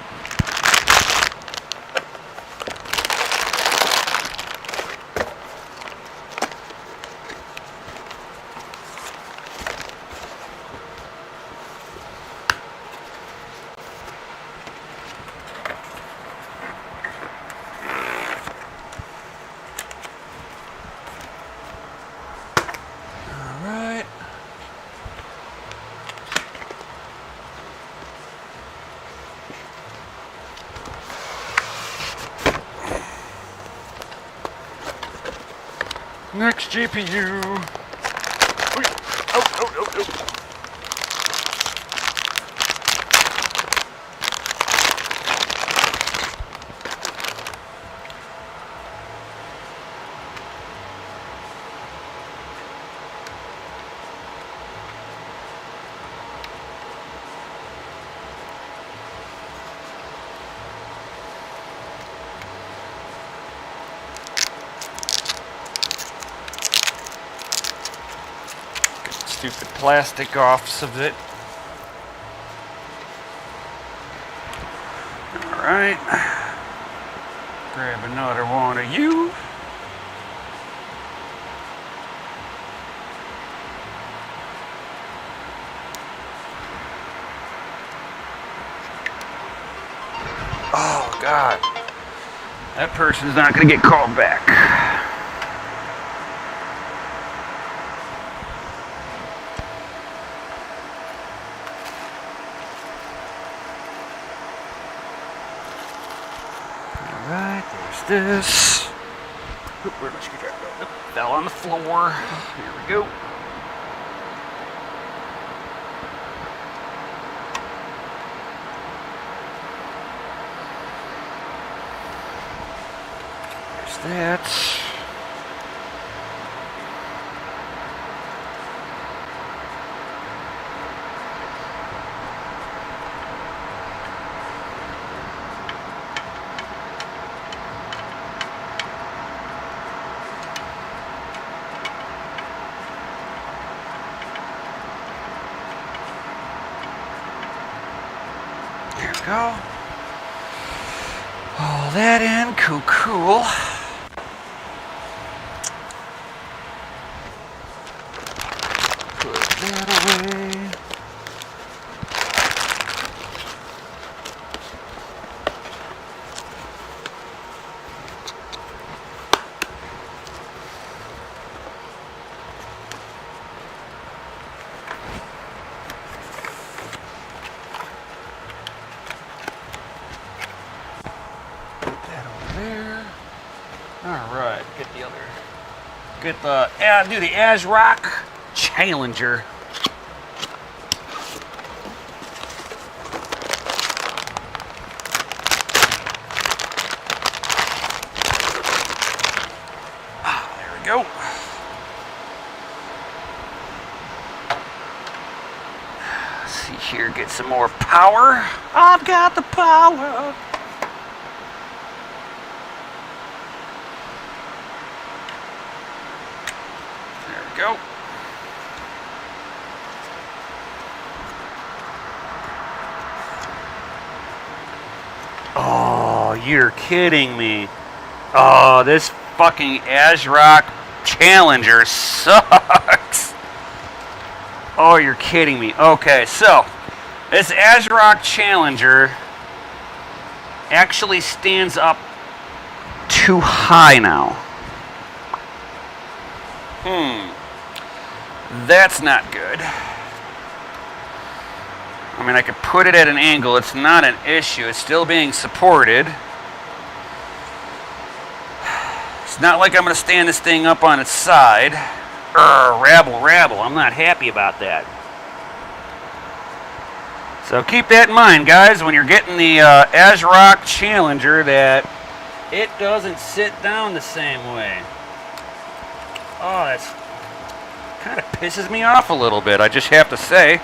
Next GPU. Oh. Stupid plastic offs of it. Alright. Grab another one of you. Oh God. That person's not gonna get called back. Alright, there's this. Oop, where'd my screwdriver go? Oop, fell on the floor. Here we go. There's that. go. All that in, cool. Put that away. Do the ASRock Challenger. There we go. Let's see here, get some more power. I've got the power. Go. Oh, you're kidding me. Oh, this fucking ASRock Challenger sucks. Oh, you're kidding me. Okay, so this ASRock Challenger actually stands up too high now. That's not good. I mean, I could put it at an angle. It's not an issue. It's still being supported. It's not like I'm going to stand this thing up on its side. Rabble. I'm not happy about that. So keep that in mind, guys, when you're getting the ASRock Challenger, that it doesn't sit down the same way. Oh, that's kind of pisses me off a little bit, I just have to say.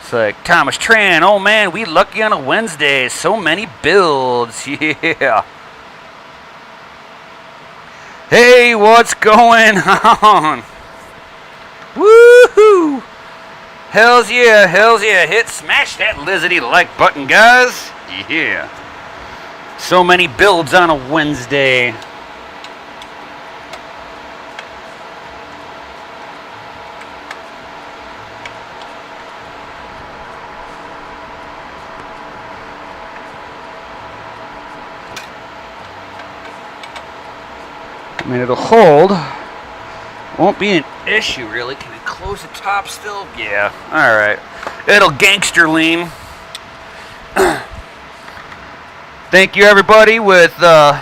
It's like, Thomas Tran, oh man, we lucky on a Wednesday. So many builds, yeah. Hey, what's going on? Woohoo! Hells yeah. Smash that lizardy like button, guys. Yeah. So many builds on a Wednesday. I mean, it'll hold. Won't be an issue, really. Can it close the top still? Yeah. All right. It'll gangster lean. Thank you, everybody, with the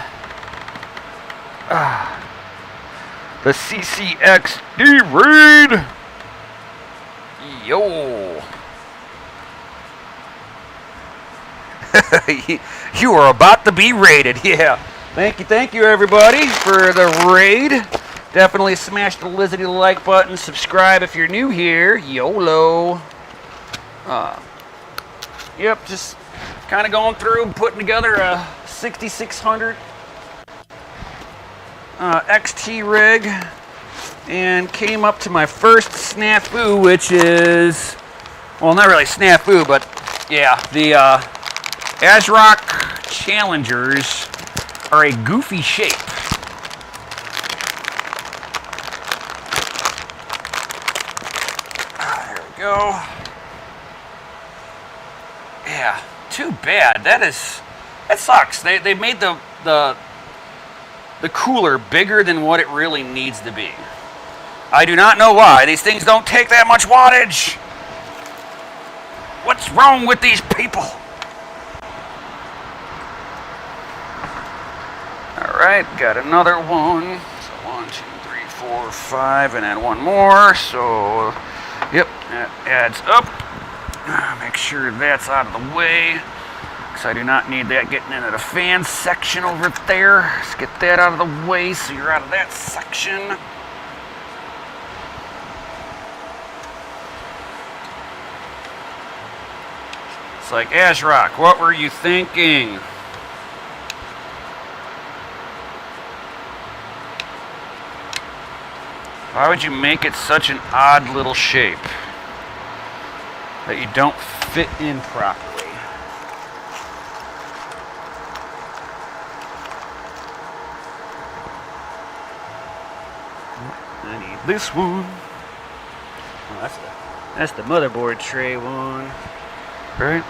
CCXD raid. Yo. You are about to be raided. Yeah. Thank you, everybody, for the raid. Definitely smash the lizardy like button. Subscribe if you're new here. YOLO. Yep, just kind of going through and putting together a 6600 XT rig, and came up to my first snafu, which is, well, not really snafu, but yeah, the ASRock Challengers are a goofy shape. There we go. Yeah, too bad. That sucks. They made the cooler bigger than what it really needs to be. I do not know why. These things don't take that much wattage. What's wrong with these people? Alright, got another one. So 1, 2, 3, 4, 5, and then one more. So, yep, that adds up. Make sure that's out of the way, because I do not need that getting into the fan section over there. Let's get that out of the way so you're out of that section. It's like, Ashrock, what were you thinking? Why would you make it such an odd little shape that you don't fit in properly? I need this one. Oh, that's the motherboard tray one, right?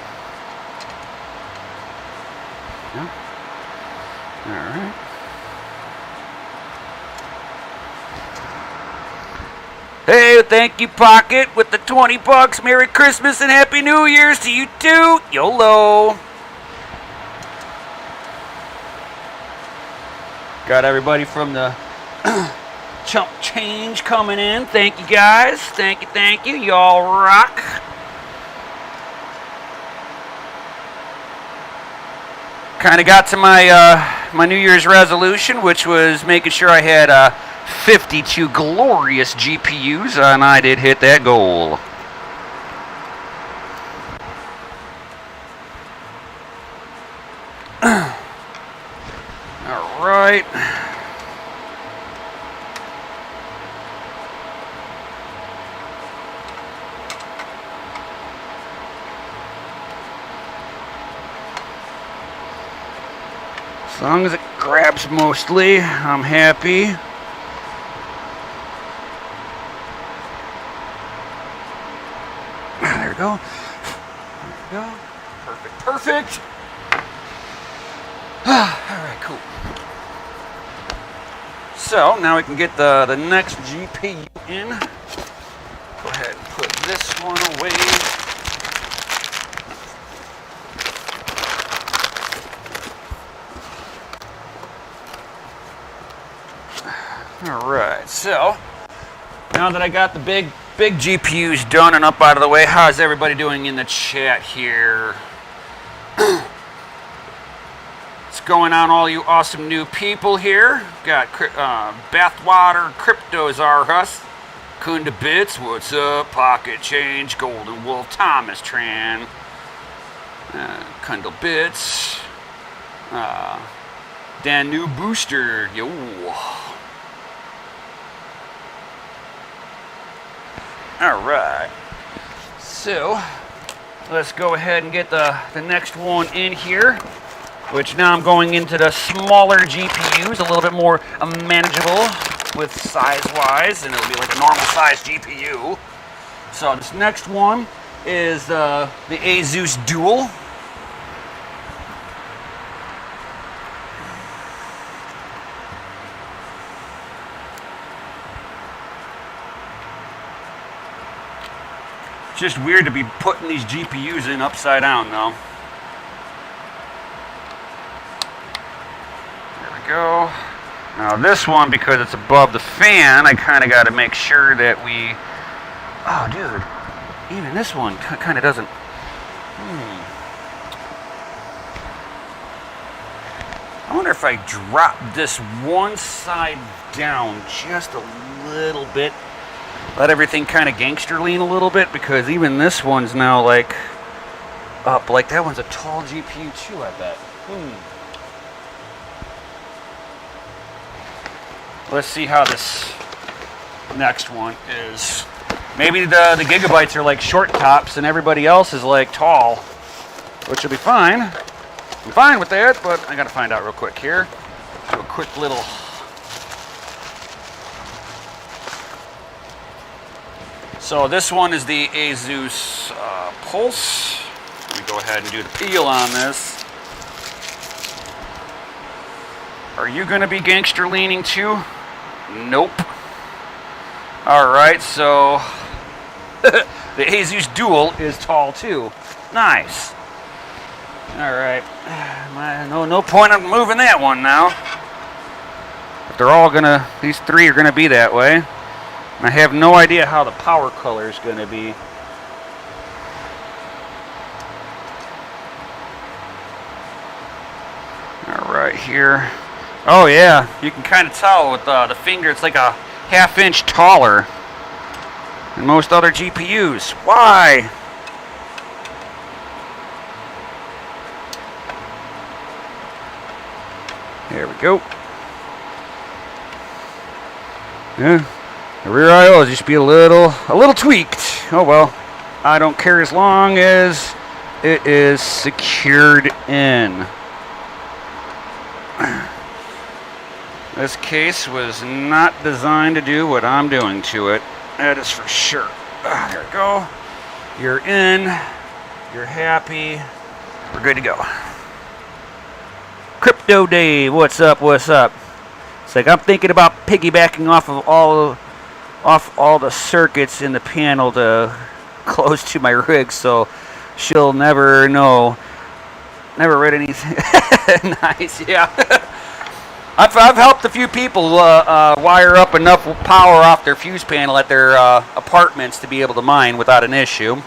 Yeah. All right. Hey, thank you, Pocket, with the $20. Merry Christmas and Happy New Year's to you too. YOLO. Got everybody from the Chump Change coming in. Thank you, guys. Thank you. Y'all rock. Kind of got to my my New Year's resolution, which was making sure I had 52 glorious GPUs, and I did hit that goal. All right. As long as it grabs mostly, I'm happy. There we go. There we go. Perfect. Alright, cool. So, now we can get the next GPU in. Go ahead and put this one away. Alright, so now that I got the big GPUs done and up out of the way, how's everybody doing in the chat here? What's going on, all you awesome new people here? Got Bathwater, Cryptozarhus, Kunda Bits, what's up? Pocket Change, Golden Wolf, Thomas Tran, Kundal Bits, Dan New Booster, yo. Alright, so let's go ahead and get the next one in here, which now I'm going into the smaller GPUs, a little bit more manageable with size-wise, and it'll be like a normal size GPU. So this next one is the Asus Dual. It's just weird to be putting these GPUs in upside down, though. There we go. Now this one, because it's above the fan, I kind of got to make sure that we... Oh, dude. Even this one kind of doesn't... I wonder if I drop this one side down just a little bit. Let everything kind of gangster lean a little bit, because even this one's now like up. Like that one's a tall GPU too, I bet. Let's see how this next one is. Maybe the gigabytes are like short tops and everybody else is like tall, which will be fine. I'm fine with that, but I gotta find out real quick here. Do a quick little... So this one is the Asus Pulse. Let me go ahead and do the peel on this. Are you going to be gangster leaning too? Nope. Alright, so the Asus Dual is tall too. Nice. Alright. No point in moving that one now. But they're all gonna, these three are gonna be that way. I have no idea how the power color is going to be. All right, here. Oh yeah, you can kind of tell with the finger. It's like a half-inch taller than most other GPUs. Why? There we go. Yeah, the rear I/O just be a little tweaked. Oh well, I don't care as long as it is secured in. This case was not designed to do what I'm doing to it. That is for sure. There we go. You're in. You're happy. We're good to go. Crypto Dave, what's up? What's up? It's like I'm thinking about piggybacking off of all the circuits in the panel to close to my rig, so she'll never know. Never read anything. Nice, yeah. I've helped a few people wire up enough power off their fuse panel at their apartments to be able to mine without an issue.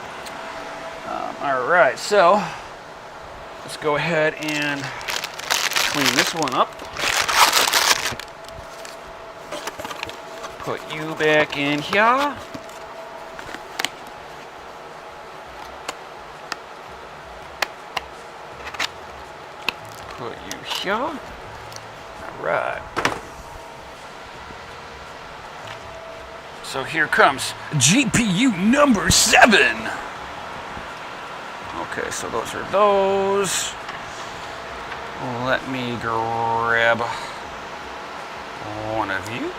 All right, so let's go ahead and clean this one up. Put you back in here. Put you here. All right. So here comes GPU number 7. Okay, so those are those. Let me grab one of you.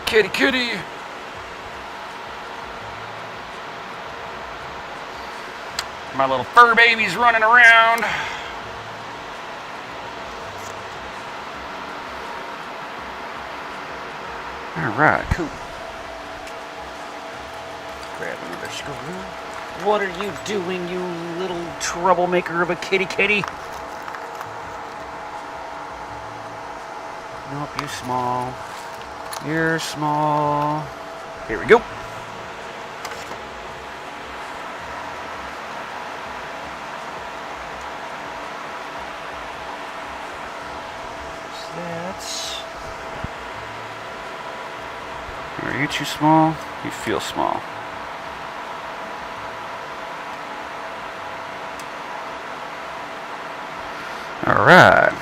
Kitty, kitty. My little fur baby's running around. All right, cool. Grab another screw. What are you doing, you little troublemaker of a kitty kitty? Nope, you small. You're small. Here we go. That's... Are you too small? You feel small. All right.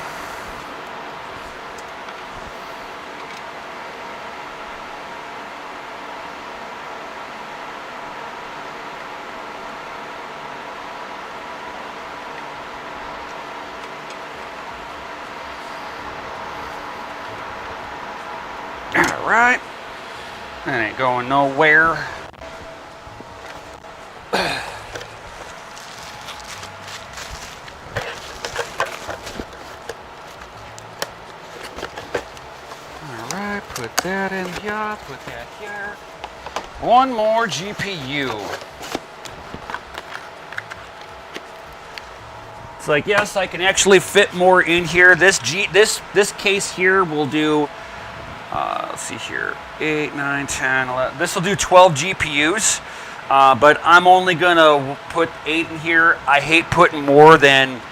All right. That ain't going nowhere. Put that in here, put that here. One more GPU. It's like, yes, I can actually fit more in here. This case here will do, let's see here, 8, 9, 10, 11. This will do 12 GPUs, but I'm only going to put 8 in here. I hate putting more than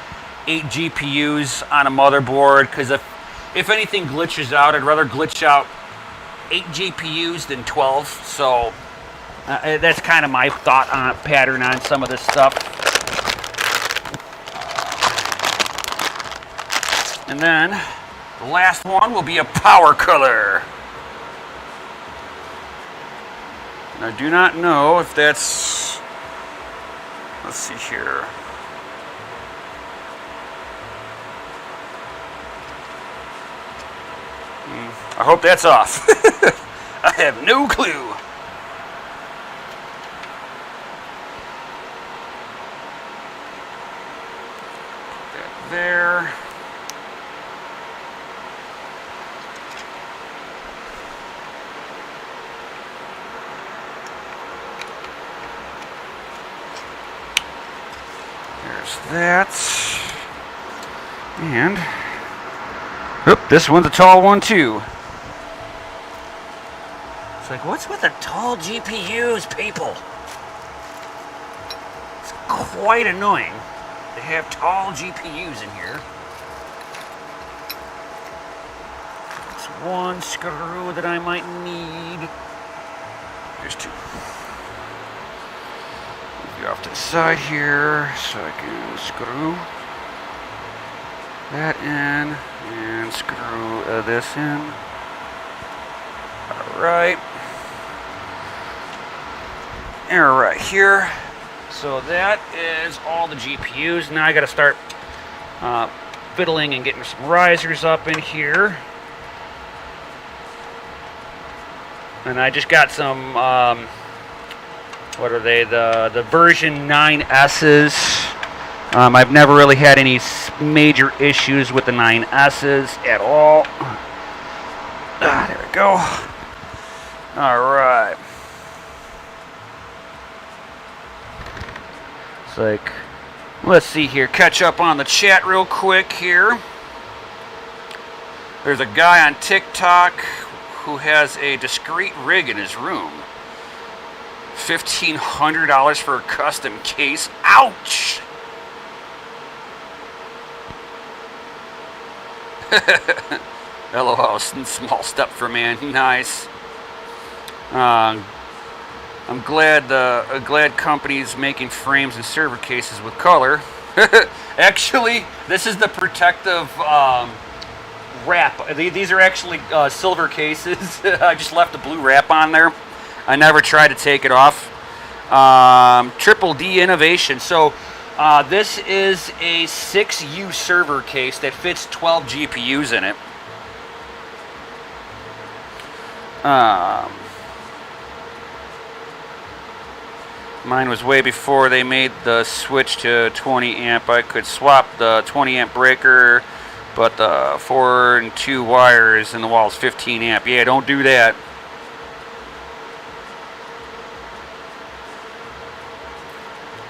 8 GPUs on a motherboard, because if anything glitches out, I'd rather glitch out 8 GPUs than 12. So that's kind of my thought on pattern on some of this stuff. And then the last one will be a power color. And I do not know if that's, let's see here. I hope that's off. I have no clue. Put that there. There's that. And, oop, this one's a tall one too. It's like, what's with the tall GPUs, people? It's quite annoying. They have tall GPUs in here. There's one screw that I might need. There's 2. you off to the side here so I can screw that in and screw this in. Alright. And right here. So that is all the GPUs. Now I got to start fiddling and getting some risers up in here. And I just got some, what are they, the version 9S's. I've never really had any major issues with the 9S's at all. There we go. Alright. It's like, let's see here, catch up on the chat real quick here. There's a guy on TikTok who has a discrete rig in his room. $1,500 for a custom case. Ouch! LOL, small step for man. Nice. I'm glad companies making frames and server cases with color. Actually, this is the protective wrap. These are actually silver cases. I just left the blue wrap on there. I never tried to take it off. Triple D Innovation. So this is a 6U server case that fits 12 GPUs in it. Mine was way before they made the switch to 20 amp. I could swap the 20 amp breaker, but the 4 and 2 wires in the wall is 15 amp. Yeah, don't do that.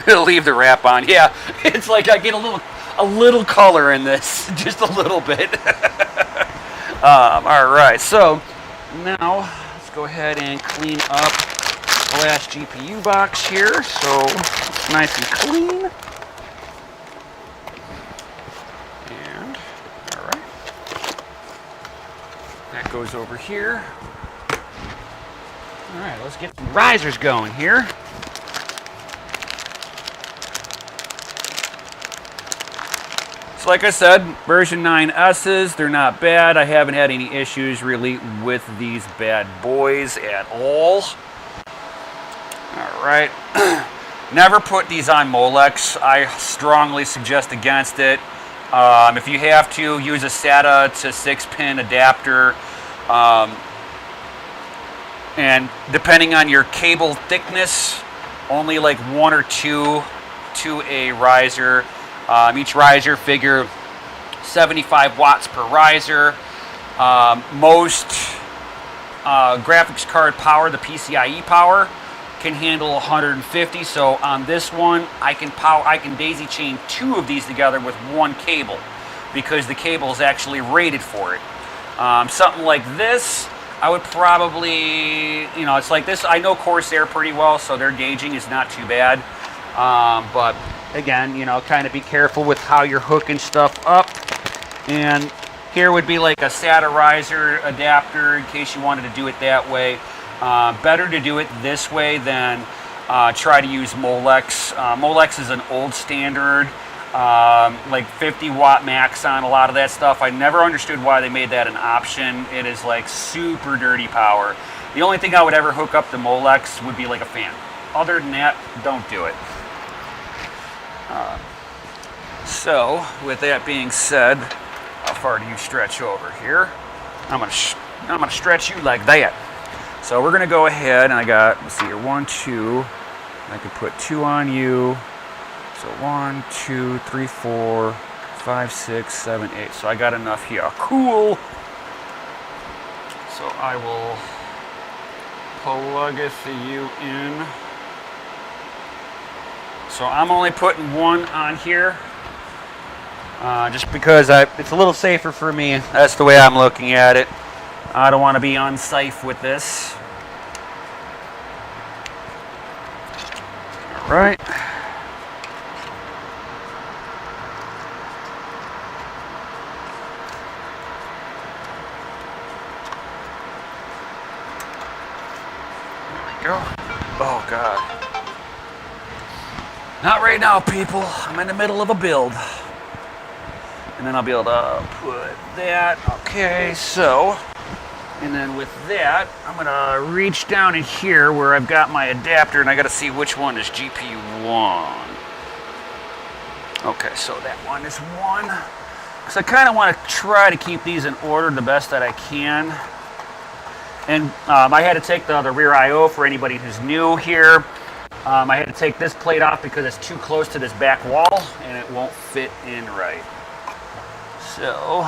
Leave the wrap on. Yeah, it's like I get a little color in this, just a little bit. All right, so now let's go ahead and clean up the last GPU box here, so it's nice and clean. And all right, that goes over here. All right, let's get some risers going here. So like I said, version 9S's, they're not bad. I haven't had any issues really with these bad boys at all. All right. Never put these on Molex. I strongly suggest against it. If you have to, use a SATA to 6-pin adapter. And depending on your cable thickness, only like 1 or 2 to a riser. Each riser figure 75 watts per riser. Most graphics card power, the PCIe power, can handle 150. So on this one, I can daisy chain 2 of these together with 1 cable because the cable is actually rated for it. Something like this, I would probably, it's like this. I know Corsair pretty well, so their gauging is not too bad. But again, kind of be careful with how you're hooking stuff up. And here would be like a SATA riser adapter in case you wanted to do it that way. Better to do it this way than try to use Molex. Molex is an old standard, like 50 watt max on a lot of that stuff. I never understood why they made that an option. It is like super dirty power. The only thing I would ever hook up to Molex would be like a fan. Other than that, don't do it. So, with that being said, how far do you stretch over here? I'm gonna stretch you like that. So we're gonna go ahead, and I got, let's see here, 1, 2. I could put 2 on you. So 1, 2, 3, 4, 5, 6, 7, 8. So I got enough here. Cool. So I will plug it for you in. So I'm only putting 1 on here, just because it's a little safer for me. That's the way I'm looking at it. I don't want to be unsafe with this. All right. There we go. Oh, God. Not right now, people. I'm in the middle of a build. And then I'll be able to put that. Okay, so, and then with that, I'm gonna reach down in here where I've got my adapter, and I gotta see which one is GPU 1. Okay, so that one is 1. So I kind of want to try to keep these in order the best that I can. And I had to take the rear I/O for anybody who's new here. I had to take this plate off because it's too close to this back wall and it won't fit in right. So,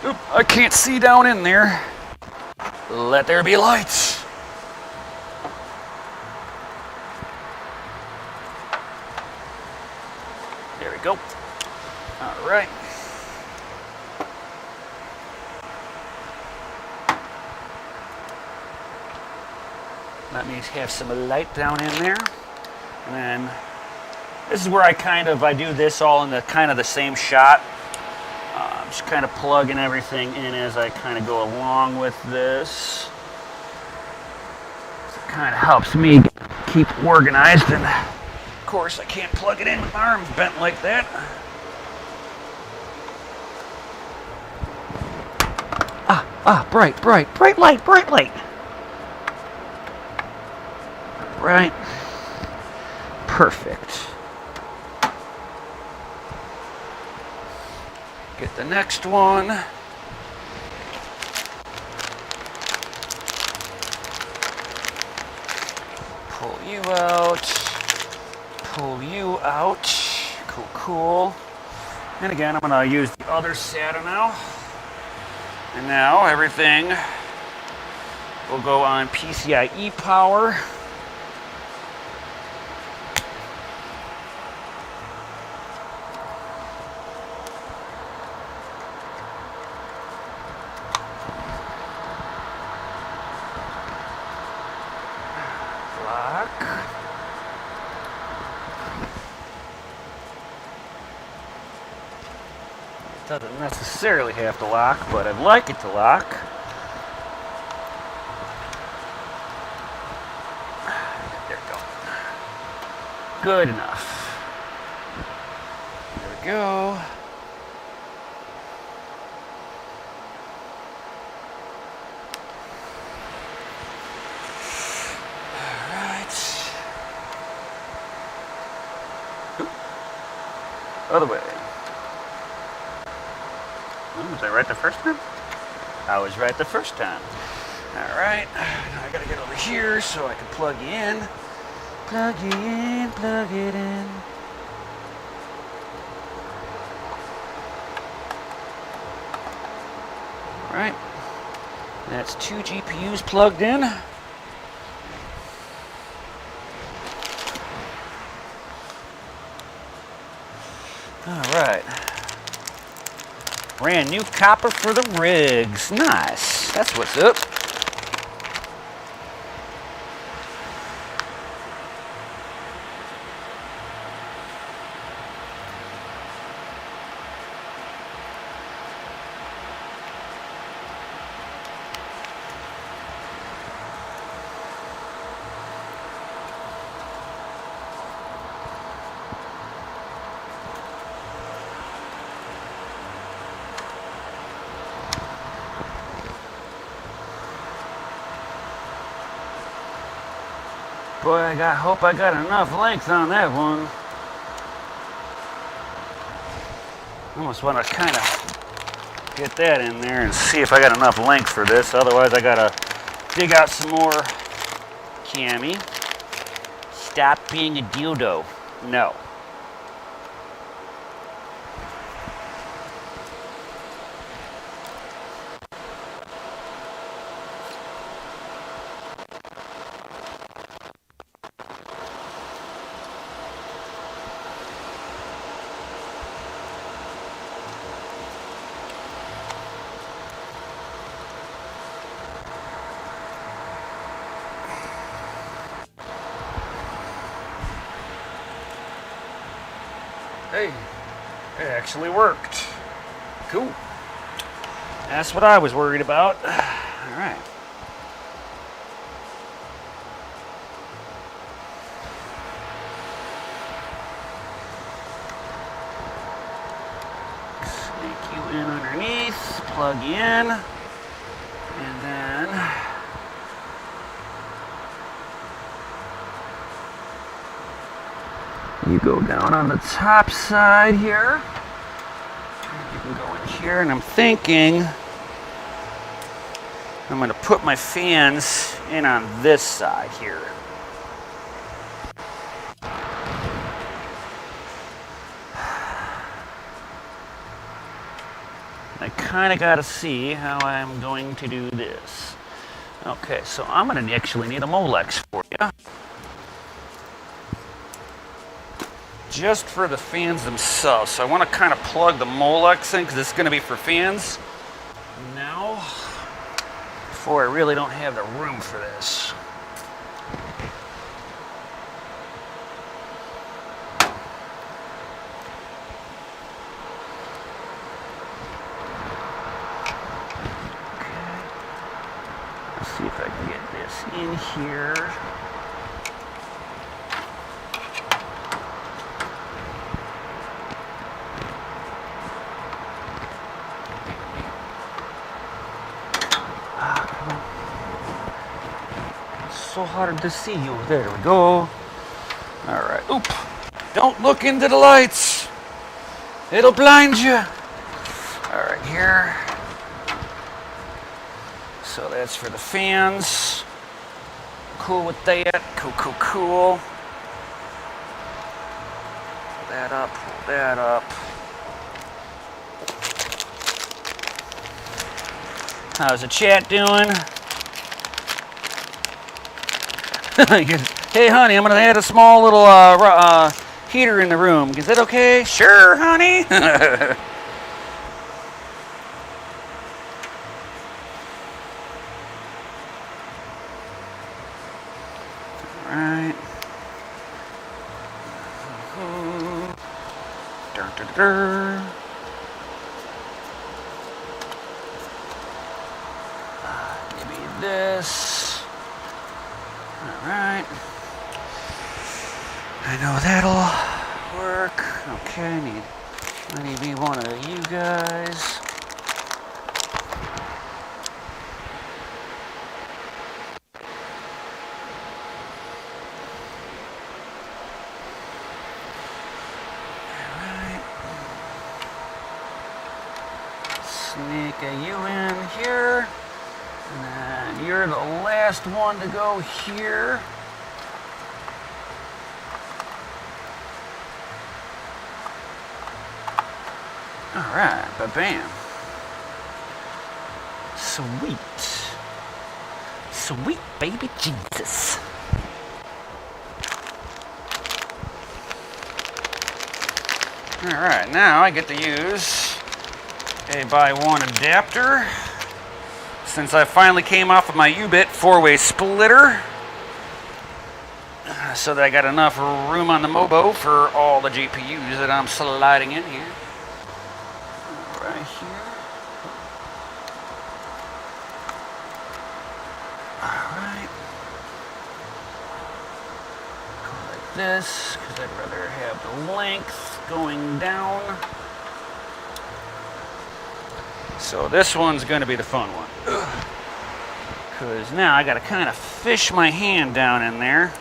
oop, I can't see down in there. Let there be lights. There we go. All right. Let me have some light down in there. And then this is where I do this all in the kind of the same shot. Just kind of plugging everything in as I kind of go along with this. So it kind of helps me keep organized, and of course I can't plug it in with my arms bent like that. Bright light. Right. Perfect. Get the next one. Pull you out. Pull you out. Cool. And again, I'm going to use the other SATA now. And now everything will go on PCIe power. Doesn't necessarily have to lock, but I'd like it to lock. There we go. Good enough. There we go. All right. Other way. Was I right the first time? I was right the first time. All right, now I gotta get over here so I can plug you in. Plug you in, plug it in. All right, that's 2 GPUs plugged in. All right. Brand new copper for the rigs. Nice. That's what's up. Boy, I hope I got enough length on that one. I almost want to kind of get that in there and see if I got enough length for this. Otherwise, I gotta dig out some more cami. Stop being a dildo. No. Hey, it actually worked. Cool. That's what I was worried about. All right. in underneath, plug in, and then you go down on the top side here. You can go in here, and I'm thinking I'm going to put my fans in on this side here. I kind of got to see how I'm going to do this. Okay, so I'm going to actually need a Molex for you. Just for the fans themselves. So I want to kind of plug the Molex in because this is going to be for fans now, before I really don't have the room for this. See if I can get this in here. It's so hard to see you. There we go. All right. Oop. Don't look into the lights. It'll blind you. All right, here. So that's for the fans. Cool with that. Cool. Pull that up, pull that up. How's the chat doing? Hey, honey, I'm going to add a small little heater in the room. Is that okay? Sure, honey. Right. Give me this. All right. I know that'll work. Okay, I need me one of you guys. Sneak you in here, and then you're the last one to go here. All right, ba-bam. Sweet baby Jesus. All right, now I get to use a by-one adapter, since I finally came off of my U-bit 4-way splitter, so that I got enough room on the Mobo for all the GPUs that I'm sliding in here. Right here. Alright. Go like this, because I'd rather have the length going down. So this one's going to be the fun one. Because now I got to kind of fish my hand down in there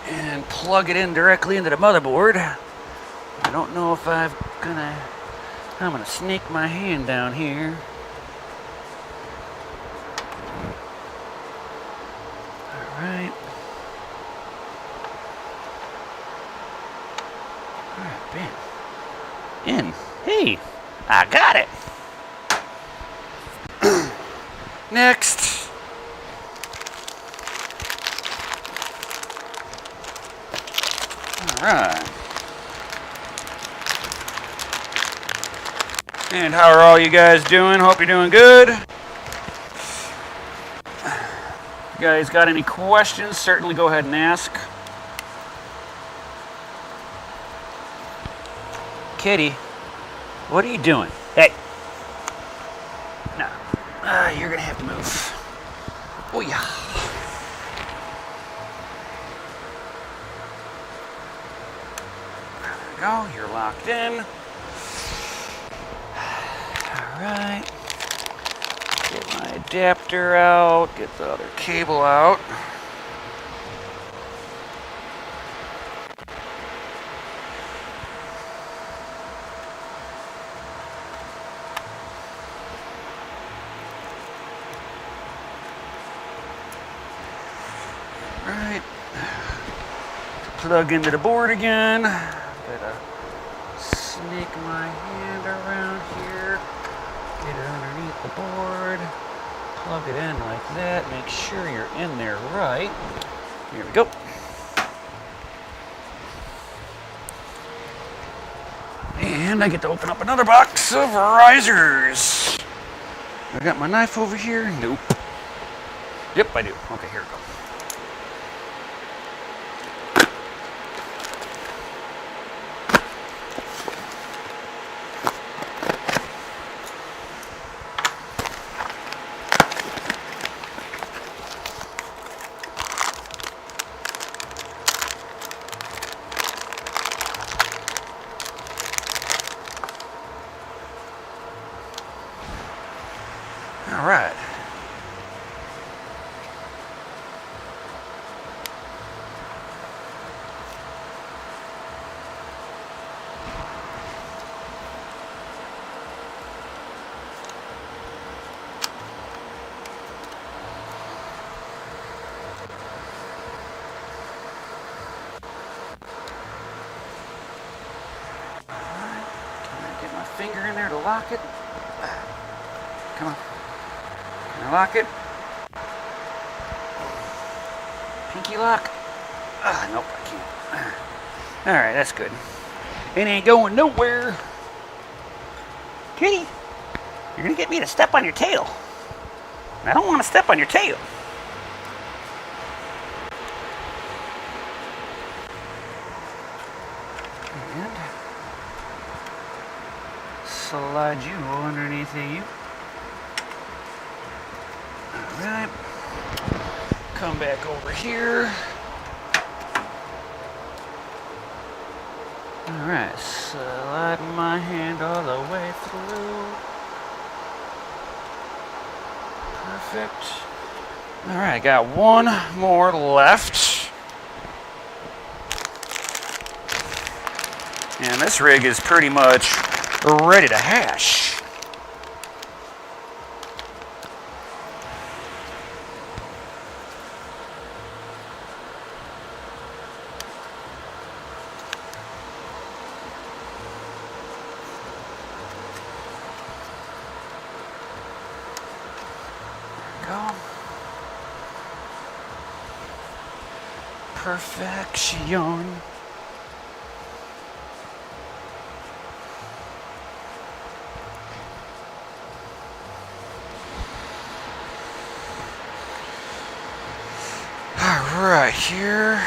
and plug it in directly into the motherboard. I don't know if I'm going to sneak my hand down here. Alright. Alright, bam. In. Hey, I got it. Next. All right. And how are all you guys doing? Hope you're doing good. You guys got any questions? Certainly go ahead and ask. Kitty, what are you doing? Hey. No. You're going to have to move. Oh, yeah. There we go. You're locked in. Alright. Get my adapter out, get the other cable out. Alright. Plug into the board again. Gotta sneak my hand around here. Get it underneath the board. Plug it in like that. Make sure you're in there right. Here we go. And I get to open up another box of risers. I got my knife over here. Nope. Yep, I do. Okay, here we go. All right. Get my finger in there to lock it. Come on. Can I lock it? Pinky lock? Nope, I can't. Alright, that's good. It ain't going nowhere. Kitty, you're gonna get me to step on your tail. I don't want to step on your tail. And slide you underneath of you. Alright. Come back over here. Alright, slide my hand all the way through. Perfect. Alright, got one more left. And this rig is pretty much ready to hash. Go. Perfection. All right, here.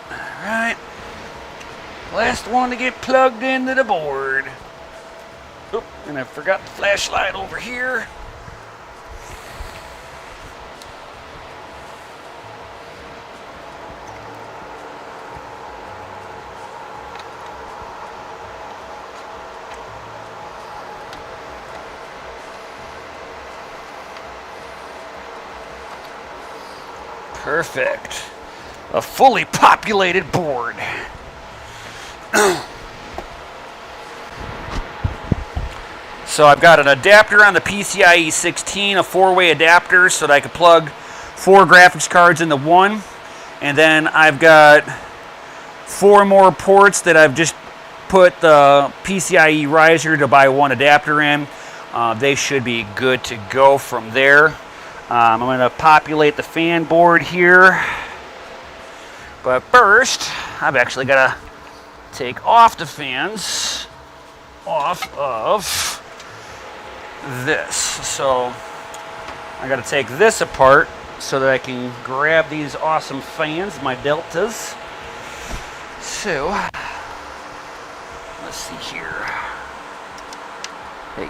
All right. Last one to get plugged into the board. Oop, and I forgot the flashlight over here. Perfect. A fully populated board. So I've got an adapter on the PCIe 16, a 4-way adapter so that I can plug 4 graphics cards into one. And then I've got 4 more ports that I've just put the PCIe riser to buy 1 adapter in. They should be good to go from there. I'm going to populate the fan board here. But first, I've actually got to take off the fans off of this. So I got to take this apart so that I can grab these awesome fans, my deltas. So let's see here. Hey.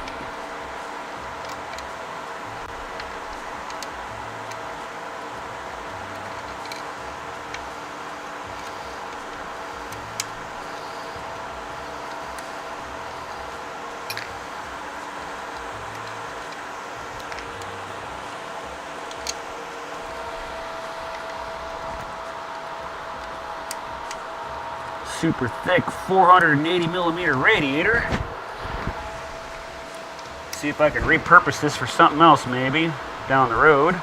super thick 480 millimeter radiator. See if I can repurpose this for something else maybe down the road.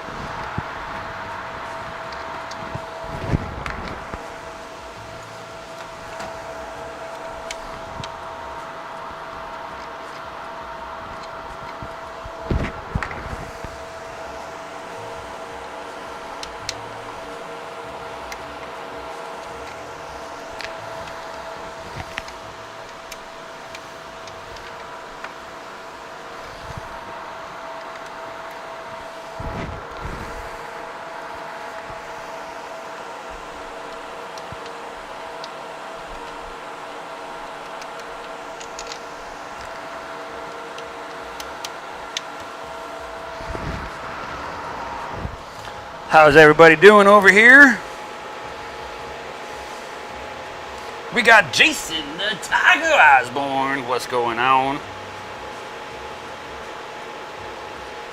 How's everybody doing over here? We got Jason the Tiger Osborne. What's going on?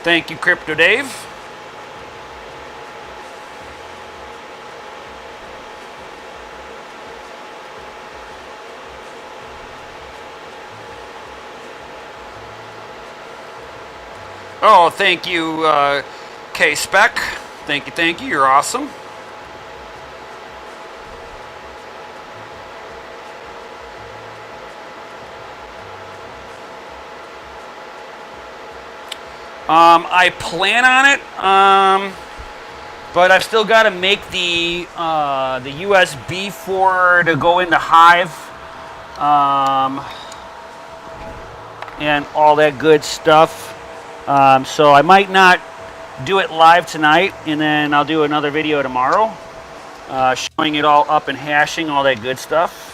Thank you, Crypto Dave. Oh, thank you, K-Spec. Thank you, you're awesome. I plan on it, but I've still got to make the USB for to go into Hive, and all that good stuff. So I might not do it live tonight, and then I'll do another video tomorrow showing it all up and hashing all that good stuff.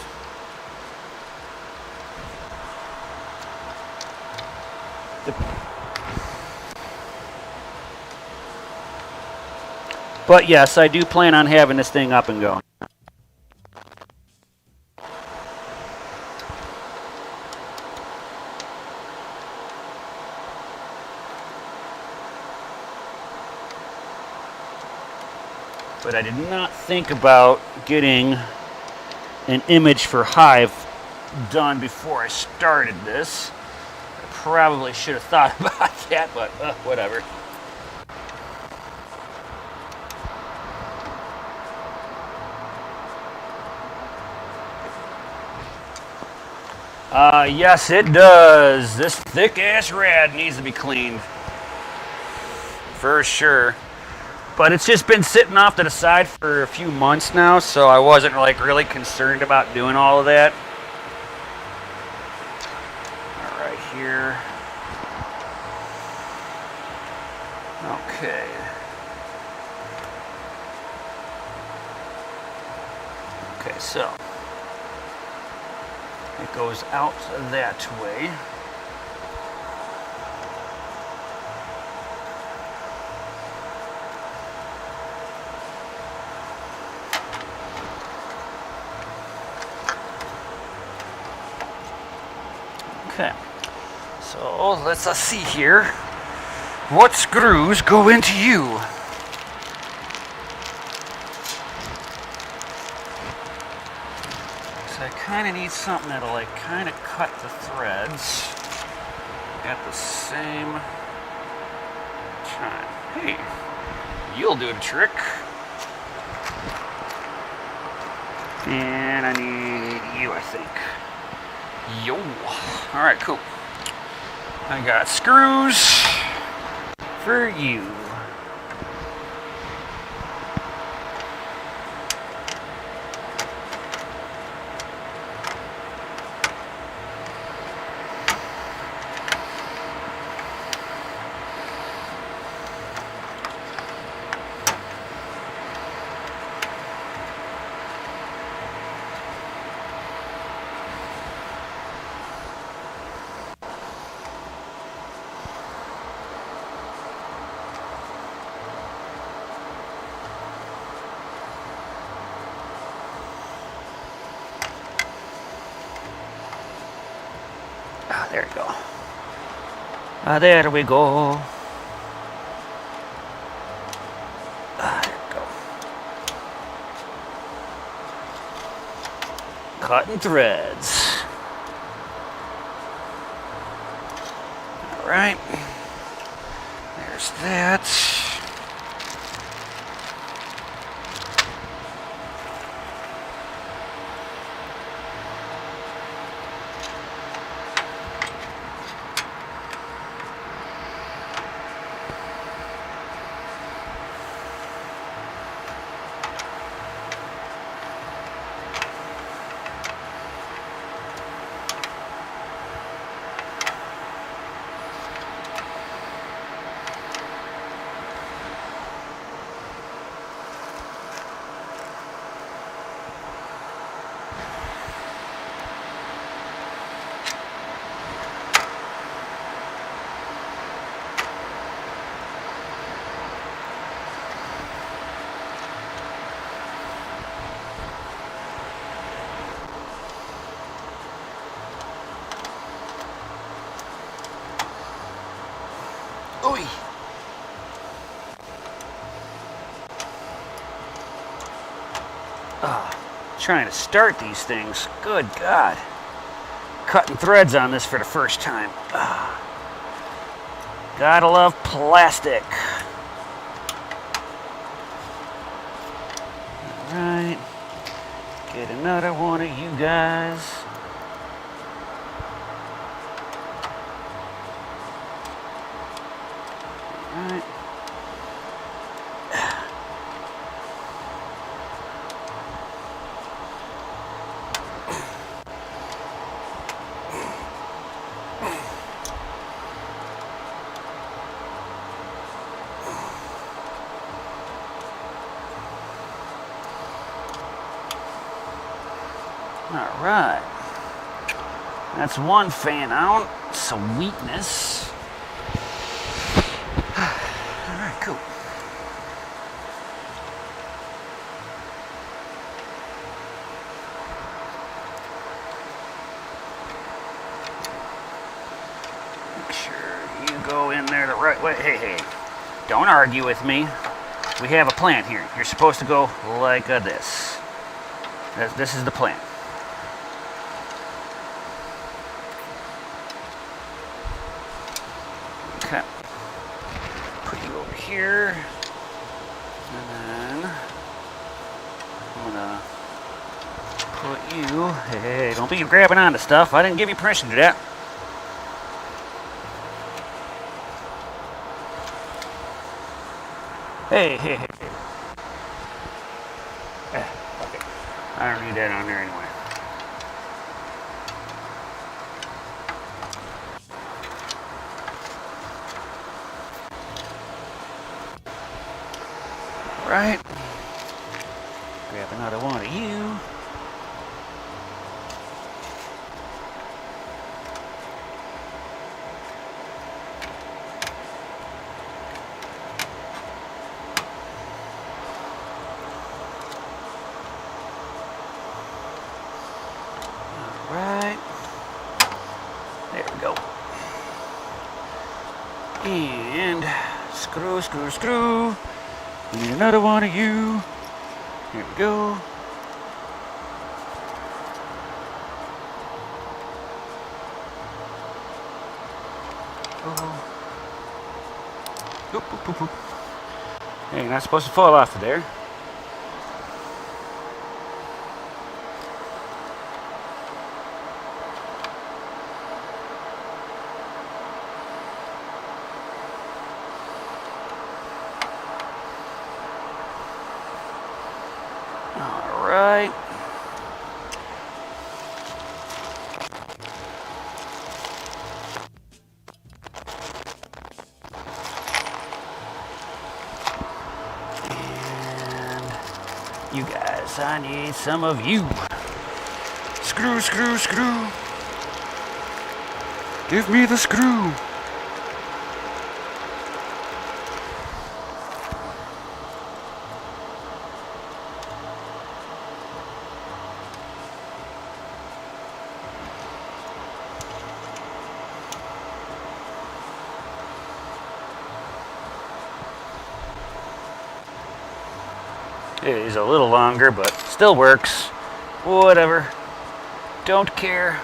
But yes, I do plan on having this thing up and going. But I did not think about getting an image for Hive done before I started this. I probably should have thought about that, but whatever. Yes, it does. This thick-ass rad needs to be cleaned. For sure. But it's just been sitting off to the side for a few months now, so I wasn't like really concerned about doing all of that. All right, here. Okay. Okay, so it goes out that way. Okay, so let's see here. What screws go into you? So I kind of need something that'll like kind of cut the threads at the same time. Hey, you'll do the trick. And I need you, I think. Yo. All right, cool. I got screws for you. There we go. There we go. There we go. cutting threads. All right, there's that. Oy. Trying to start these things. Good God. Cutting threads on this for the first time. Gotta love plastic. Alright. Get another one of you guys. Alright. All right, that's one fan out. Sweetness. All right, cool. Make sure you go in there the right way. Hey, don't argue with me. We have a plan here. You're supposed to go like this. This is the plan. Okay. Put you over here. And then I'm gonna put you. Hey, don't be grabbing onto stuff. I didn't give you permission to do that. Hey. Okay. I don't need that on there anyway. Right. Grab another one of you. All right. There we go. And screw. We need another one of you. Here we go. Oop. Hey, you're not supposed to fall off of there. Right. And you guys, I need some of you. Screw. Give me the screw. It is a little longer, but still works. Whatever. Don't care.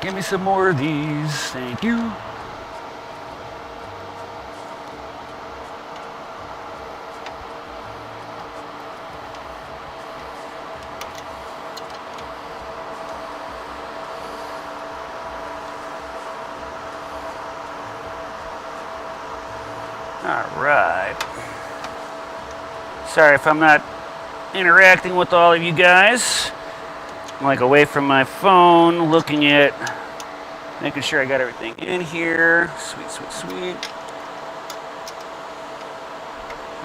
Give me some more of these. Thank you. Alright. Sorry if I'm not interacting with all of you guys. I'm like away from my phone, looking at, making sure I got everything in here. Sweet, sweet, sweet.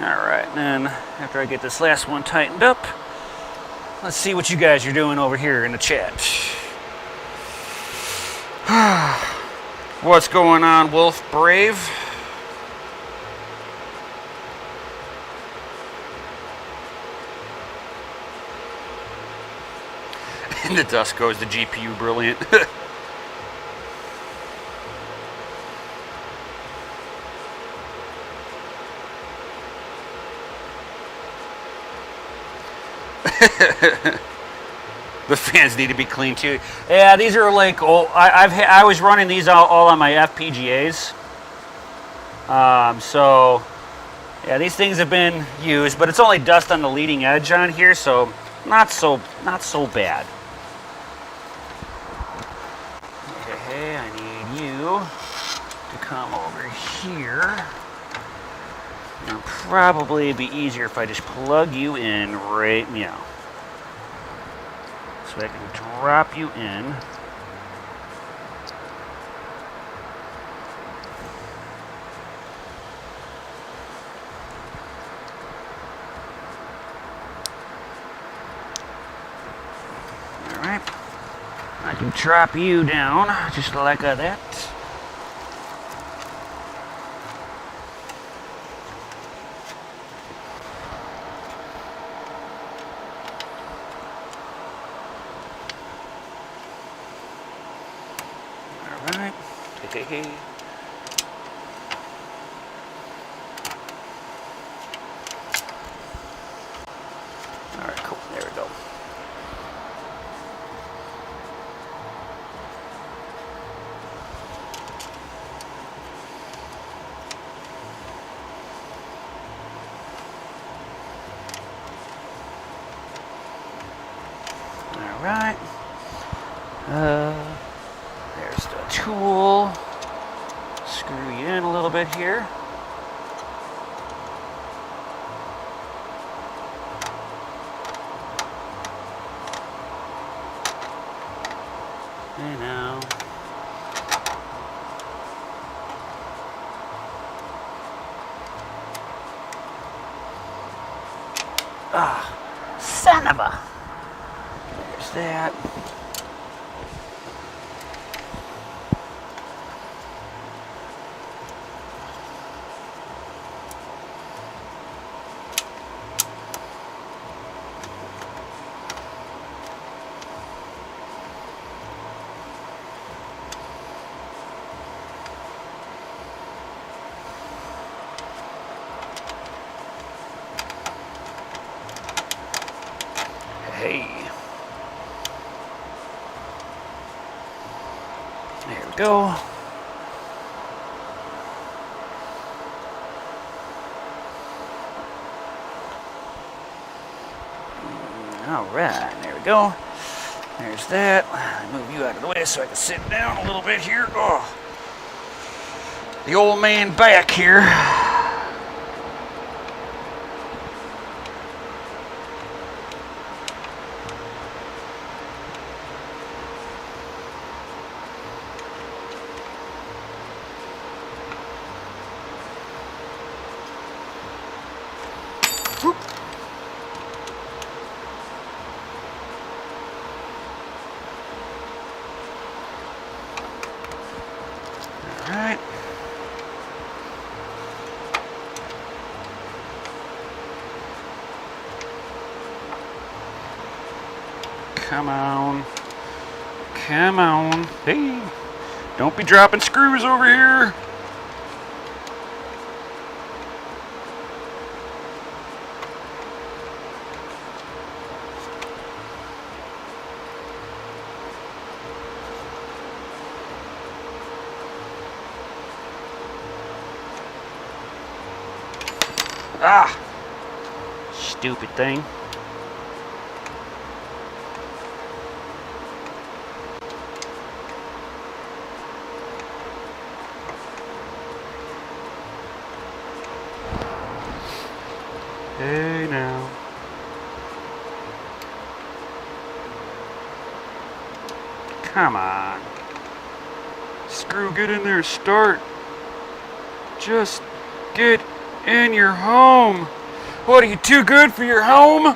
Alright, and then after I get this last one tightened up, let's see what you guys are doing over here in the chat. What's going on, Wolf Brave? In the dust goes the GPU, brilliant. The fans need to be clean too. Yeah, these are like old. I was running these all on my FPGAs. So yeah, these things have been used, but it's only dust on the leading edge on here, so not so bad. Okay, I need you to come over here. It'll probably be easier if I just plug you in right now. So I can drop you in. Alright. I can drop you down just like that. Alright. Okay. Alright, cool. There we go. Alright. There's the tool. Screw you in a little bit here. And now. Ah, son of a. There's that. Hey. There we go. All right, there we go. There's that. Move you out of the way so I can sit down a little bit here. Oh, the old man back here. Whoop. All right. Come on. Come on. Hey, don't be dropping screws over here. Ah! Stupid thing. Hey now. Come on. Screw, get in there, start. Just get in your home. What, are you too good for your home?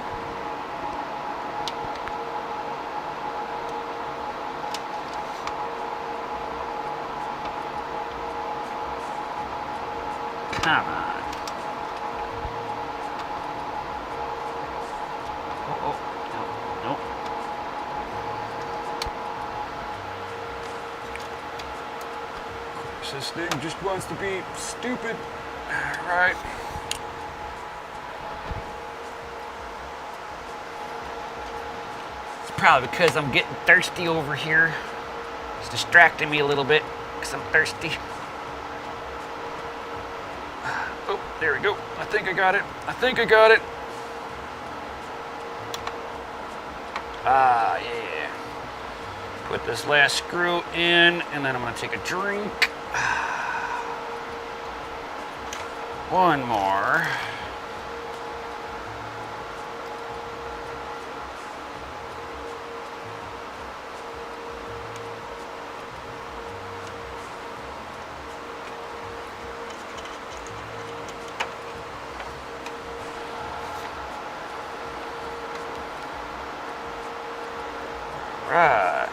Come on. Oh, no, no. This thing just wants to be stupid. All right. It's probably because I'm getting thirsty over here. It's distracting me a little bit because I'm thirsty. Oh, there we go. I think I got it. I think I got it. Ah, yeah. Put this last screw in, and then I'm going to take a drink. One more. Right.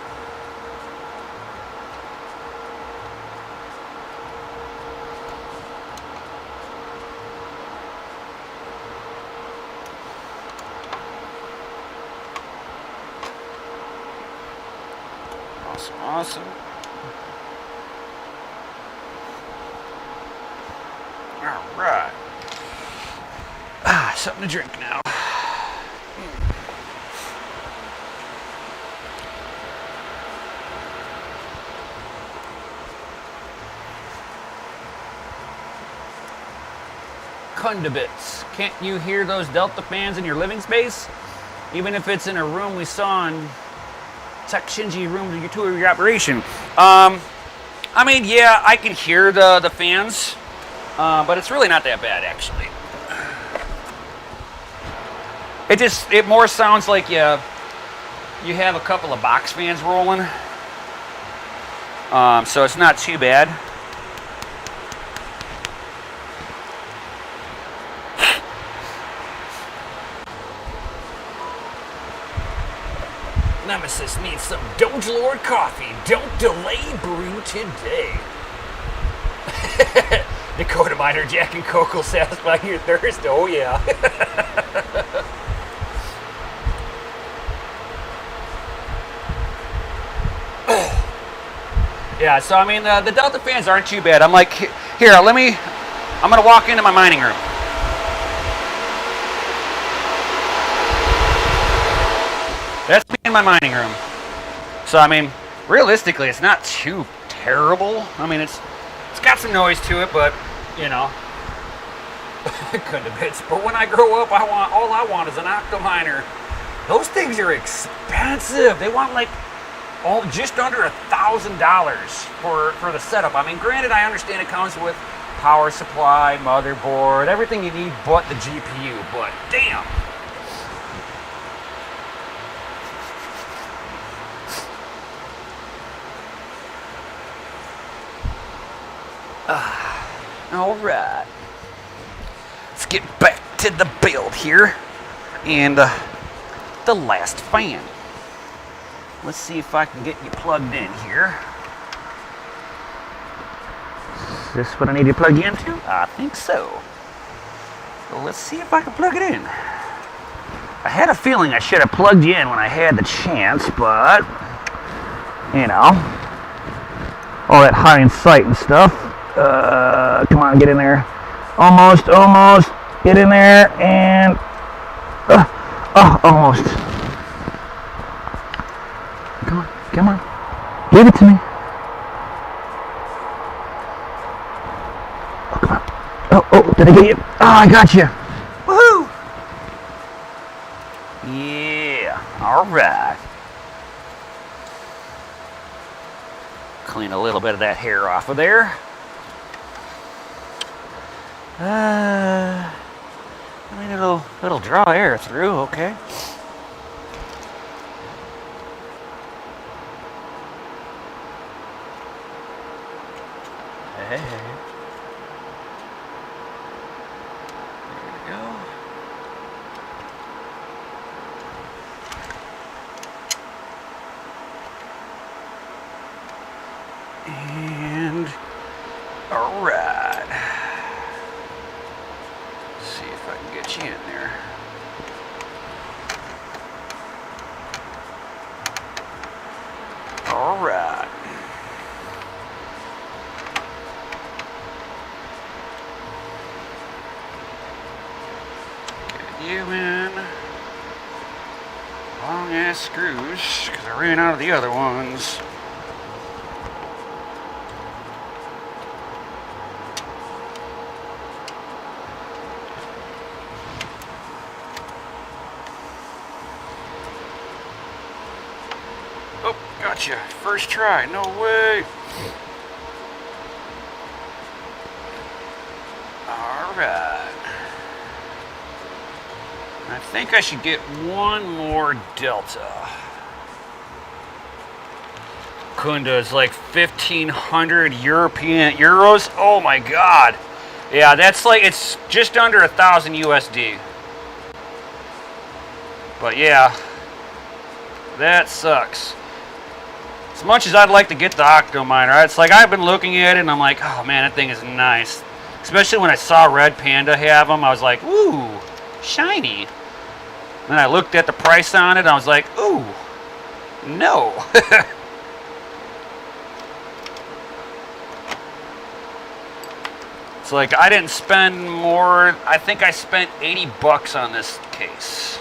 Awesome. All right. Ah, something to drink now. Gpus. Can't you hear those Delta fans in your living space? Even if it's in a room we saw in Tech Shinji room to your operation. I mean, yeah, I can hear the fans, but it's really not that bad, actually. It more sounds like you have a couple of box fans rolling, so it's not too bad. Nemesis needs some Doge Lord coffee. Don't delay brew today. Dakota Miner, Jack and Coke will satisfy your thirst. Oh, yeah. Yeah, so I mean, the Delta fans aren't too bad. I'm like, here, I'm going to walk into my mining room. That's me in my mining room. So, I mean, realistically, it's not too terrible. I mean, it's got some noise to it, but, you know, Gpus. But when I grow up, all I want is an octominer. Those things are expensive. They want like just under $1,000 for the setup. I mean, granted, I understand it comes with power supply, motherboard, everything you need but the GPU. But damn. All right, let's get back to the build here, and the last fan. Let's see if I can get you plugged in here. Is this what I need to plug you into? I think so. So let's see if I can plug it in. I had a feeling I should have plugged you in when I had the chance, but you know, all that hindsight and stuff. Come on, get in there. Almost. Get in there and almost. Come on. Give it to me. Oh, come on. Oh. Did I get you? Oh, I got you. Woohoo! Yeah, all right. Clean a little bit of that hair off of there. I mean, it'll draw air through, okay. Hey. There we go. And all right. Let's see if I can get you in there. All right. Get you in. Long ass screws, because I ran out of the other ones. Oh, gotcha. First try. No way. All right. I think I should get one more Delta. Kunda is like 1,500 European euros. Oh my God. Yeah, that's like, it's just under 1,000 USD. But yeah, that sucks. As much as I'd like to get the Octo Miner, it's like I've been looking at it and I'm like, oh man, that thing is nice. Especially when I saw Red Panda have them, I was like, ooh, shiny. Then I looked at the price on it and I was like, ooh, no. It's like I didn't spend more, I think I spent 80 bucks on this case.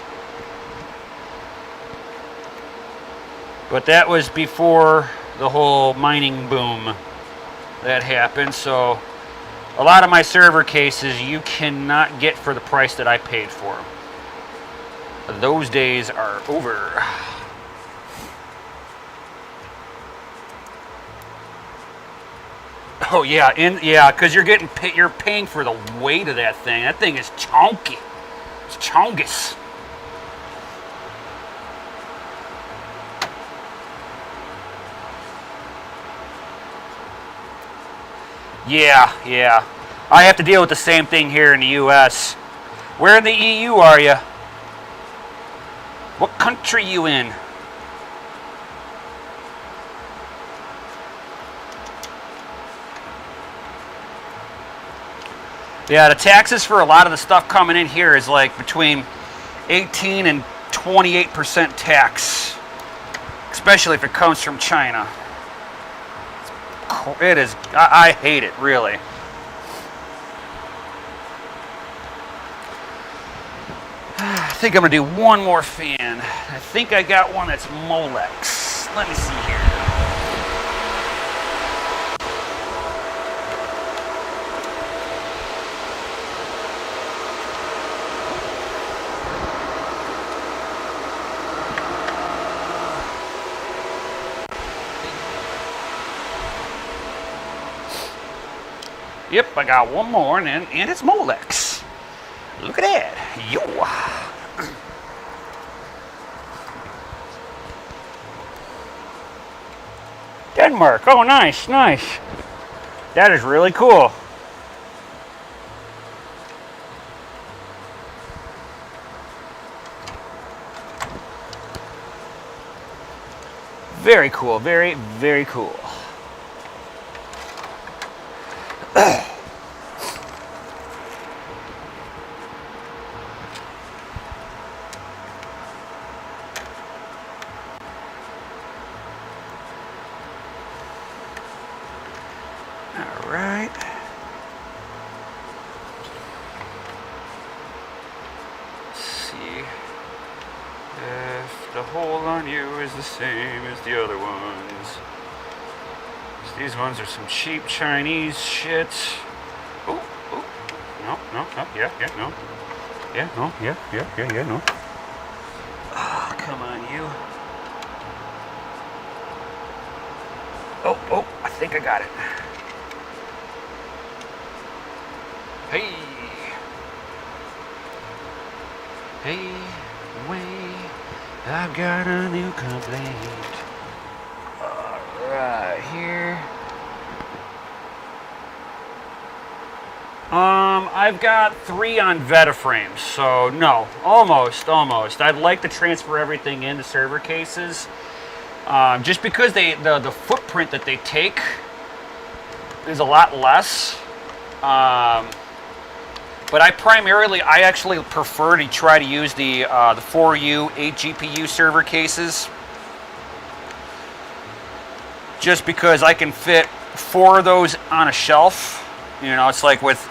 But that was before the whole mining boom that happened, so a lot of my server cases you cannot get for the price that I paid for them. Those days are over. Oh yeah, yeah, because you're paying for the weight of that thing. That thing is chunky. It's chongus. Yeah. I have to deal with the same thing here in the U.S. Where in the EU are you? What country you in? Yeah, the taxes for a lot of the stuff coming in here is like between 18 and 28% tax, especially if it comes from China. It is, I hate it, really. I think I'm going to do one more fan. I think I got one that's Molex. Let me see here. Yep, I got one more, and it's Molex. Look at that. Yo. Denmark. Oh, nice. That is really cool. Very cool. Very, very cool. Alright. Let's see if the hole on you is the same as the other ones. These ones are some cheap Chinese shit. Oh, yeah, no. Yeah, no, yeah, no. Oh, come on, you. Oh, I think I got it. Hey. Hey, way, I've got a new complaint. Alright, here. I've got 3 on Veta frames, so no, almost. I'd like to transfer everything into server cases, just because the footprint that they take is a lot less. But I actually prefer to try to use the 4U 8 GPU server cases, just because I can fit 4 of those on a shelf. You know, it's like with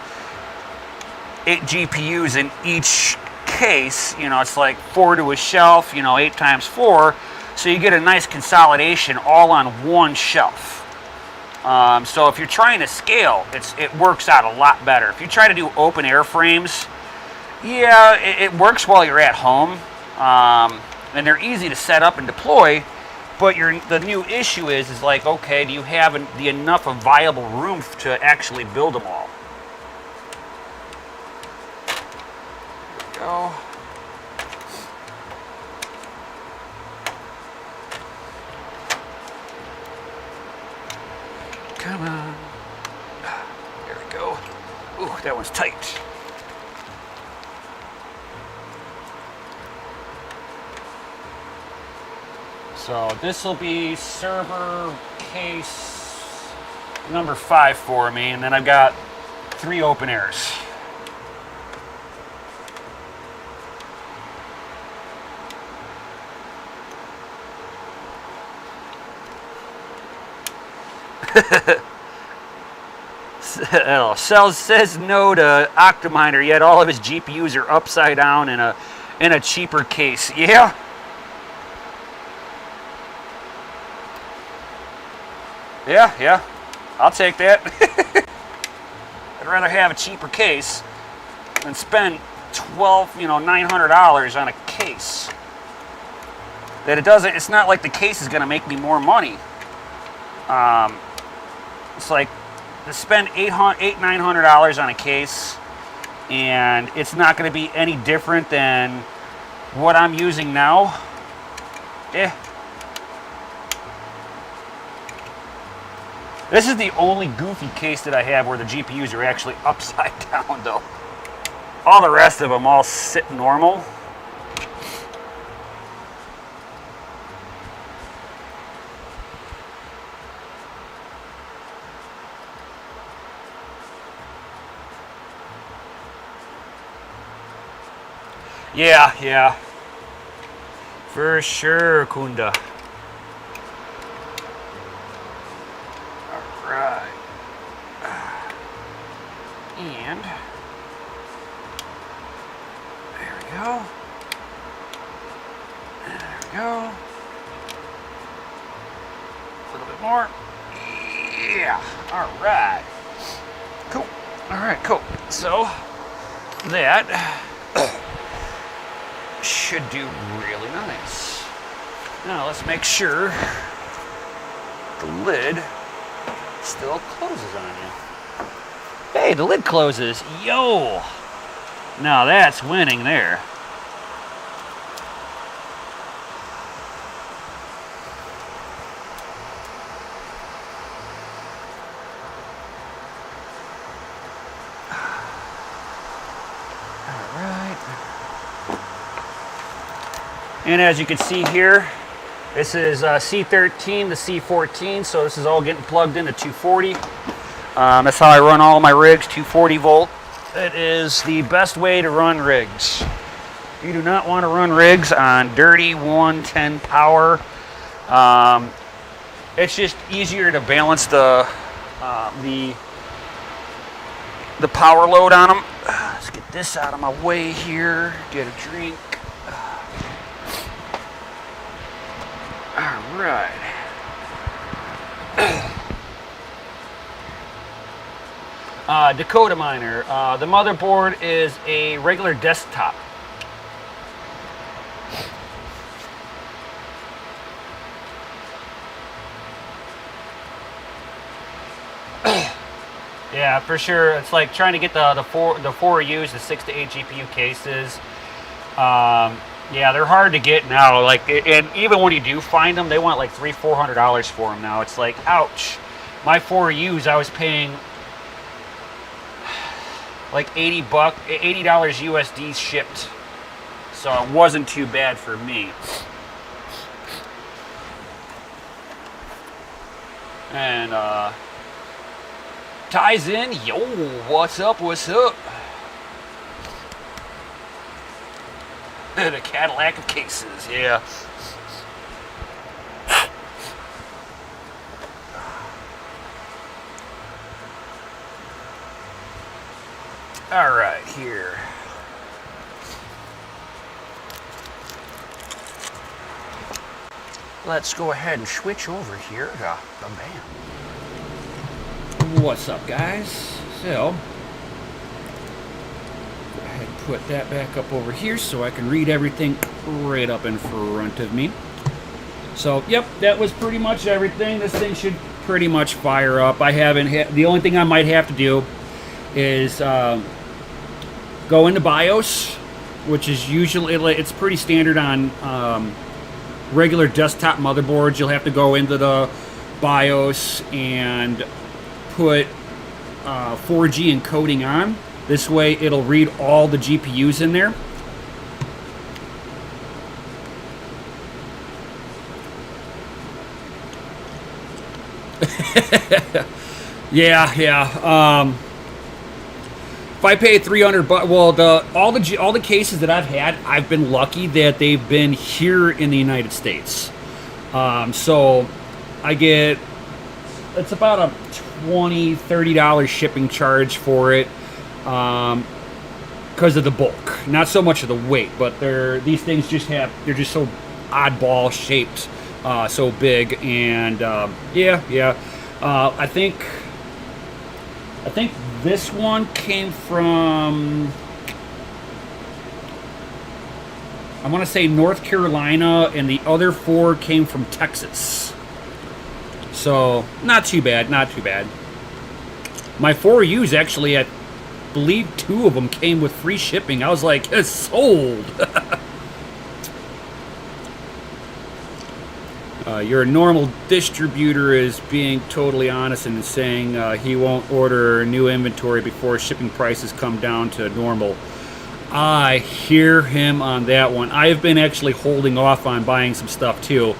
8 GPUs in each case, you know, it's like 4 to a shelf, you know, 8 times 4. So you get a nice consolidation all on one shelf. So if you're trying to scale, it works out a lot better. If you try to do open air frames, yeah, it works while you're at home. And they're easy to set up and deploy. But the new issue is like, okay, do you have enough of viable room to actually build them all? There we go. Come on. There we go. Ooh, that one's tight. So this will be server case number 5 for me, and then I've got 3 open airs. Says no to Octominer, yet all of his GPUs are upside down in a cheaper case. Yeah. Yeah, I'll take that. I'd rather have a cheaper case than spend $900 on a case. It's not like the case is going to make me more money. It's like to spend $900 on a case, and it's not going to be any different than what I'm using now. This is the only goofy case that I have where the GPUs are actually upside down, though. All the rest of them all sit normal. Yeah. For sure, Kunda. Alright. And there we go. There we go. A little bit more. Yeah. Alright. Cool. Alright, cool. So that should do really nice. Now let's make sure the lid still closes on you. Hey, the lid closes. Yo! Now that's winning there. And as you can see here, this is C13 to C14, so this is all getting plugged into 240. That's how I run all my rigs, 240 volt. It is the best way to run rigs. You do not want to run rigs on dirty 110 power. It's just easier to balance the power load on them. Let's get this out of my way here, get a drink. All right. Dakota miner. The motherboard is a regular desktop. Yeah, for sure. It's like trying to get the four U's, the 6 to 8 GPU cases. Yeah, they're hard to get now. Like, and even when you do find them, they want like $300-400 for them now. It's like, ouch. My 4U's, I was paying like $80 USD shipped, so it wasn't too bad for me. And ties in, yo, what's up? What's up? The Cadillac of cases, yeah. All right, here. Let's go ahead and switch over here to the band. What's up, guys? So, go ahead and put that back up over here so I can read everything right up in front of me. So, yep, that was pretty much everything. This thing should pretty much fire up. I haven't the only thing I might have to do is go into BIOS, which is usually, it's pretty standard on regular desktop motherboards. You'll have to go into the BIOS and put 4G encoding on. This way it'll read all the GPUs in there. Yeah. If I pay $300, well, all the cases that I've had, I've been lucky that they've been here in the United States. So I get, it's about a $20-30 shipping charge for it, because of the bulk, not so much of the weight, but these things they're just so oddball shaped, so big, and yeah. I think this one came from, I want to say North Carolina, and the other 4 came from Texas. So, not too bad, not too bad. My 4U's actually, I believe 2 of them came with free shipping. I was like, it's sold. Your normal distributor is being totally honest and saying he won't order new inventory before shipping prices come down to normal. I hear him on that one. I've been actually holding off on buying some stuff too,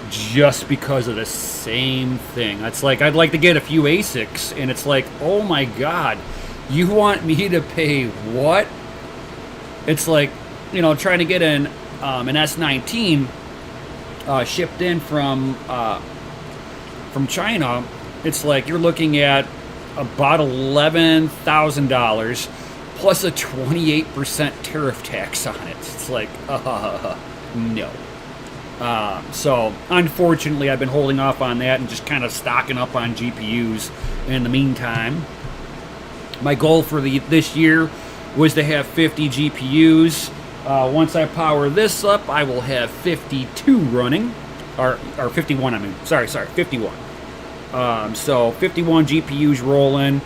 just because of the same thing. It's like, I'd like to get a few ASICs, and it's like, oh my god, you want me to pay what? It's like, you know, trying to get an S19 shipped in from China. It's like you're looking at about $11,000 plus a 28% tariff tax on it. It's like, no. So unfortunately, I've been holding off on that and just kind of stocking up on GPUs in the meantime. My goal for this year was to have 50 GPUs. Once I power this up, I will have 52 running, or 51. I mean, sorry, 51. So 51 GPUs rolling,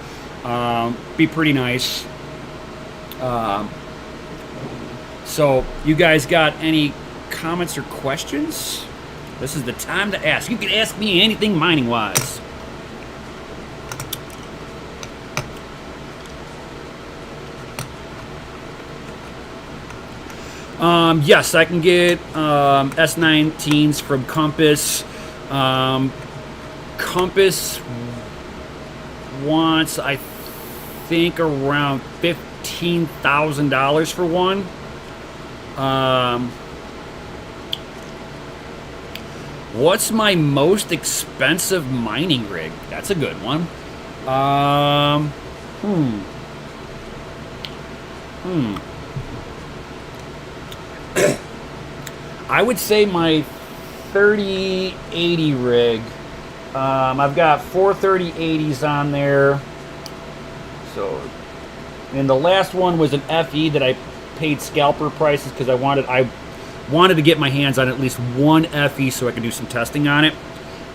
be pretty nice. So you guys got any comments or questions? This is the time to ask. You can ask me anything mining wise. Yes, I can get S19s from Compass. Compass wants, I think, around $15,000 for one. What's my most expensive mining rig? That's a good one. I would say my 3080 rig. I've got 4 3080s on there. So, and the last one was an FE that I paid scalper prices because I wanted to get my hands on at least one FE so I could do some testing on it.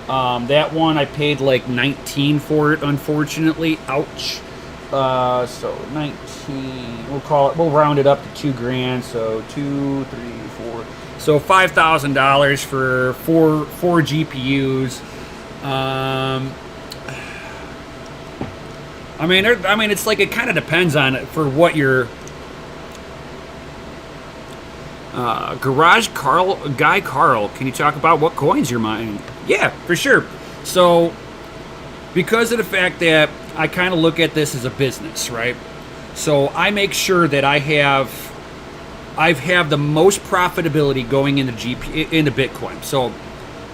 That one I paid like 19 for it, unfortunately. Ouch. So 19. We'll round it up to 2 grand. So 2, 3, 4. So $5,000 for four GPUs. I mean, it's like it kind of depends on it for what your Garage Carl. Can you talk about what coins you're mining? Yeah, for sure. So, because of the fact that I kind of look at this as a business, right? So I make sure that I have the most profitability going into into Bitcoin. So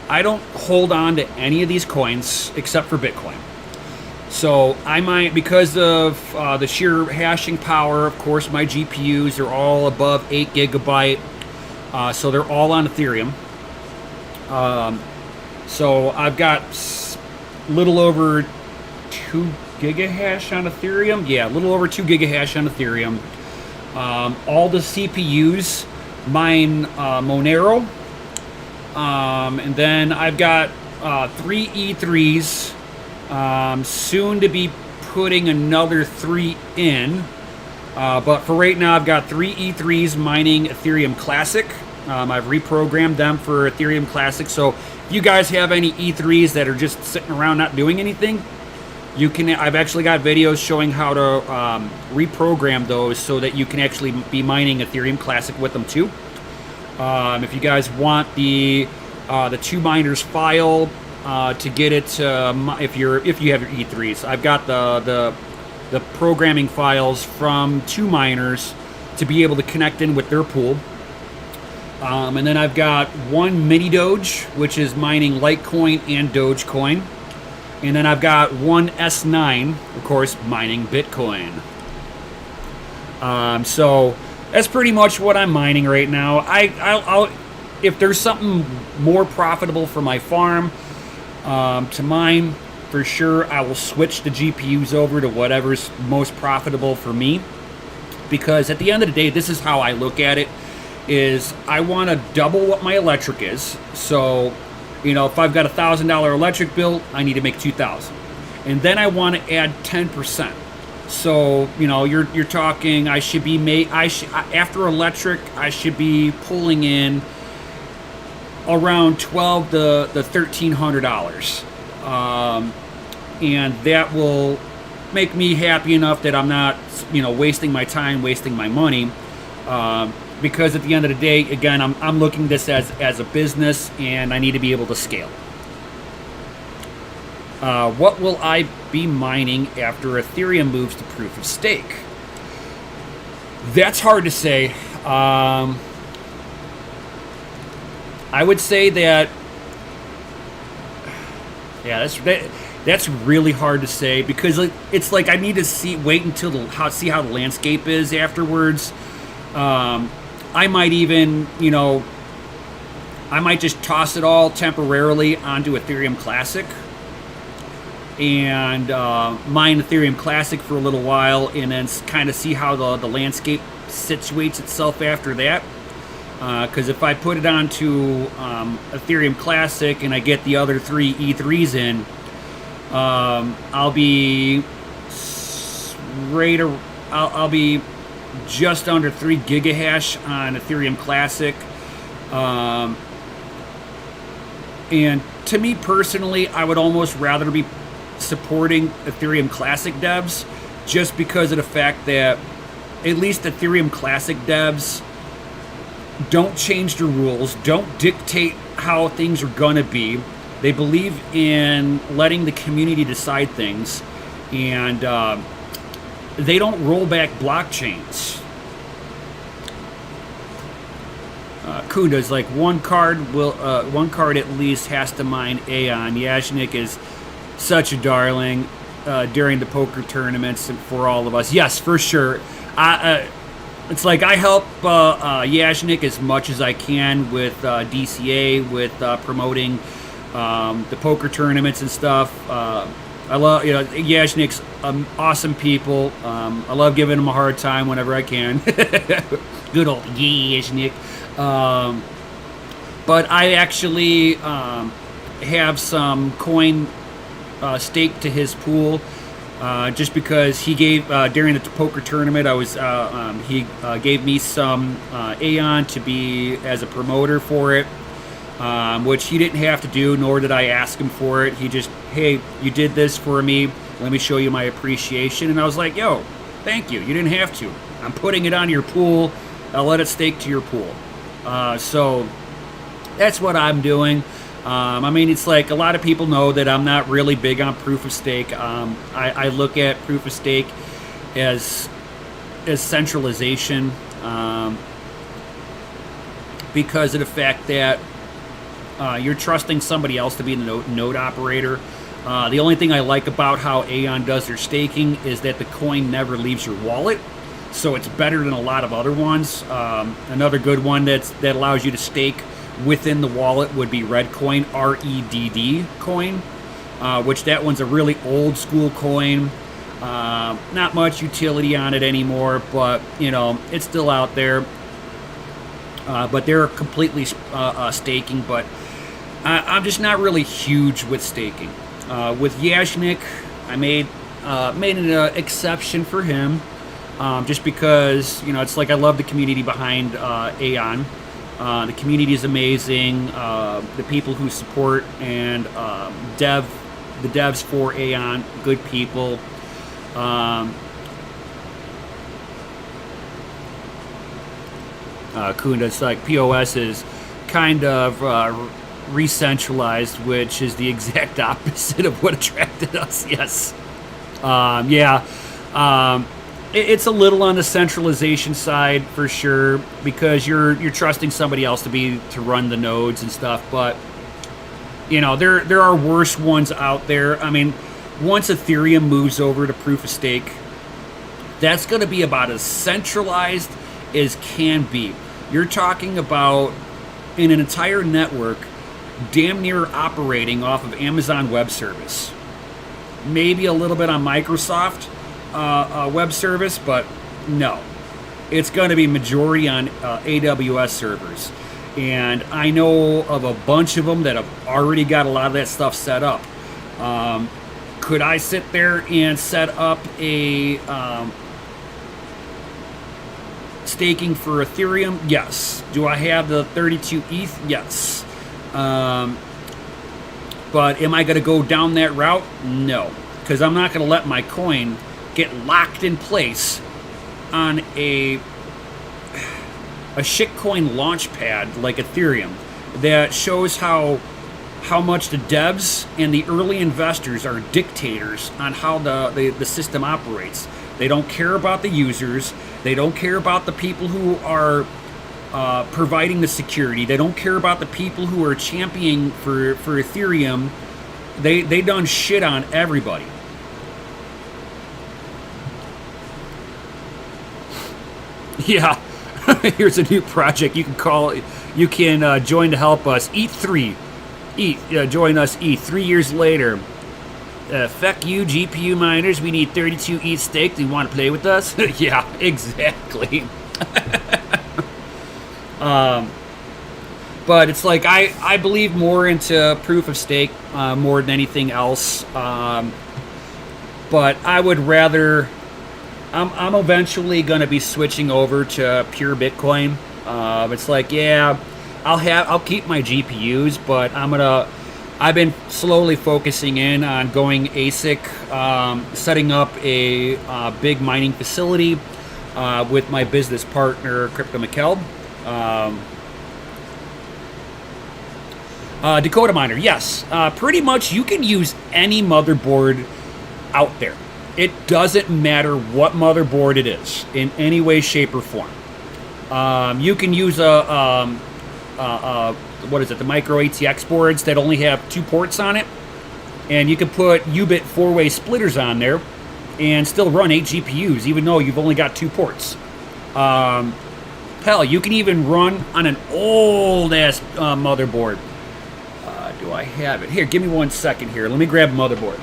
I don't hold on to any of these coins except for Bitcoin. So I might, because of the sheer hashing power, of course, my GPUs are all above 8 gigabyte. So they're all on Ethereum. So I've got little over 2 gigahash on Ethereum. Yeah, a little over 2 gigahash on Ethereum. All the CPUs mine Monero. And then I've got 3 E3s. Soon to be putting another 3 in. But for right now, I've got 3 E3s mining Ethereum Classic. I've reprogrammed them for Ethereum Classic. So if you guys have any E3s that are just sitting around not doing anything, you can. I've actually got videos showing how to reprogram those so that you can actually be mining Ethereum Classic with them too. If you guys want the 2 miners file to get it, if you have your E3s, I've got the programming files from 2 miners to be able to connect in with their pool. And then I've got 1 mini Doge, which is mining Litecoin and Dogecoin. And then I've got 1 S9, of course, mining Bitcoin. So that's pretty much what I'm mining right now. I'll if there's something more profitable for my farm to mine, for sure, I will switch the GPUs over to whatever's most profitable for me. Because at the end of the day, this is how I look at it, is I want to double what my electric is. So, you know, if I've got $1,000 electric bill, I need to make $2,000. And then I want to add 10%. So, you know, you're talking, I should be after electric, I should be pulling in around $1,200 to $1,300. And that will make me happy enough that I'm not, you know, wasting my time, wasting my money. Because at the end of the day, again, I'm looking at this as a business, and I need to be able to scale. What will I be mining after Ethereum moves to proof of stake? That's hard to say. I would say that, yeah, that's really hard to say, because it's like I need to wait until see how the landscape is afterwards. I might even, you know, I might just toss it all temporarily onto Ethereum Classic and mine Ethereum Classic for a little while, and then kind of see how the landscape situates itself after that. Because if I put it onto Ethereum Classic and I get the other 3 E3s in, I'll be I'll be just under 3 gigahash on Ethereum Classic. And to me personally, I would almost rather be supporting Ethereum Classic devs, just because of the fact that at least Ethereum Classic devs don't change the rules, don't dictate how things are going to be. They believe in letting the community decide things, and they don't roll back blockchains. Kunda's like, one card at least has to mine Aeon. Yashnik is such a darling during the poker tournaments and for all of us. Yes, for sure. It's like I help Yashnik as much as I can with DCA, with promoting the poker tournaments and stuff. I love, Yashnik's awesome people. I love giving him a hard time whenever I can. Good old Yashnik. But I actually have some coin staked to his pool. Just because he gave during the poker tournament, he gave me some Aeon to be as a promoter for it, which he didn't have to do, nor did I ask him for it. He just, hey, you did this for me. Let me show you my appreciation. And I was like, yo, thank you. You didn't have to. I'm putting it on your pool. I'll let it stake to your pool. So that's what I'm doing. I mean, it's like a lot of people know that I'm not really big on proof of stake. I look at proof of stake as centralization because of the fact that you're trusting somebody else to be the node operator. The only thing I like about how Aeon does their staking is that the coin never leaves your wallet, so it's better than a lot of other ones. Another good one that allows you to stake within the wallet would be Redcoin, REDD coin, which that one's a really old school coin. Not much utility on it anymore, but it's still out there. But they're completely staking, but I'm just not really huge with staking. With Yashnik, I made an exception for him, just because it's like I love the community behind Aeon. The community is amazing. The people who support and the devs for Aeon, good people. Kunda's like POS is kind of re-centralized, which is the exact opposite of what attracted us. Yes. It's a little on the centralization side for sure, because you're trusting somebody else to run the nodes and stuff. But there are worse ones out there. I mean, once Ethereum moves over to proof of stake, that's going to be about as centralized as can be. You're talking about in an entire network damn near operating off of Amazon Web Service, maybe a little bit on Microsoft web service, but no, it's going to be majority on AWS servers. And I know of a bunch of them that have already got a lot of that stuff set up. Could I sit there and set up a staking for Ethereum? Yes. Do I have the 32 ETH? Yes. But am I going to go down that route? No, because I'm not going to let my coin get locked in place on a shitcoin launch pad like Ethereum that shows how much the devs and the early investors are dictators on how the system operates. They don't care about the users. They don't care about the people who are providing the security. They don't care about the people who are championing for Ethereum. They done shit on everybody. Yeah, here's a new project you can call. You can join to help us. ETH3. Join us, ETH. 3 years later. Fuck you, GPU miners. We need 32 ETH staked. Do you want to play with us? Yeah, exactly. But it's like I believe more into proof of stake more than anything else. But I would rather. I'm eventually going to be switching over to pure Bitcoin. It's like, yeah, I'll keep my GPUs, but I've been slowly focusing in on going ASIC, setting up a big mining facility with my business partner, Crypto McKelb. Dakota Miner, yes. Pretty much you can use any motherboard out there. It doesn't matter what motherboard it is, in any way, shape, or form. You can use the micro ATX boards that only have 2 ports on it, and you can put U-bit 4-way splitters on there and still run 8 GPUs, even though you've only got 2 ports. Hell, you can even run on an old-ass motherboard. Do I have it? Here, give me 1 second here. Let me grab a motherboard.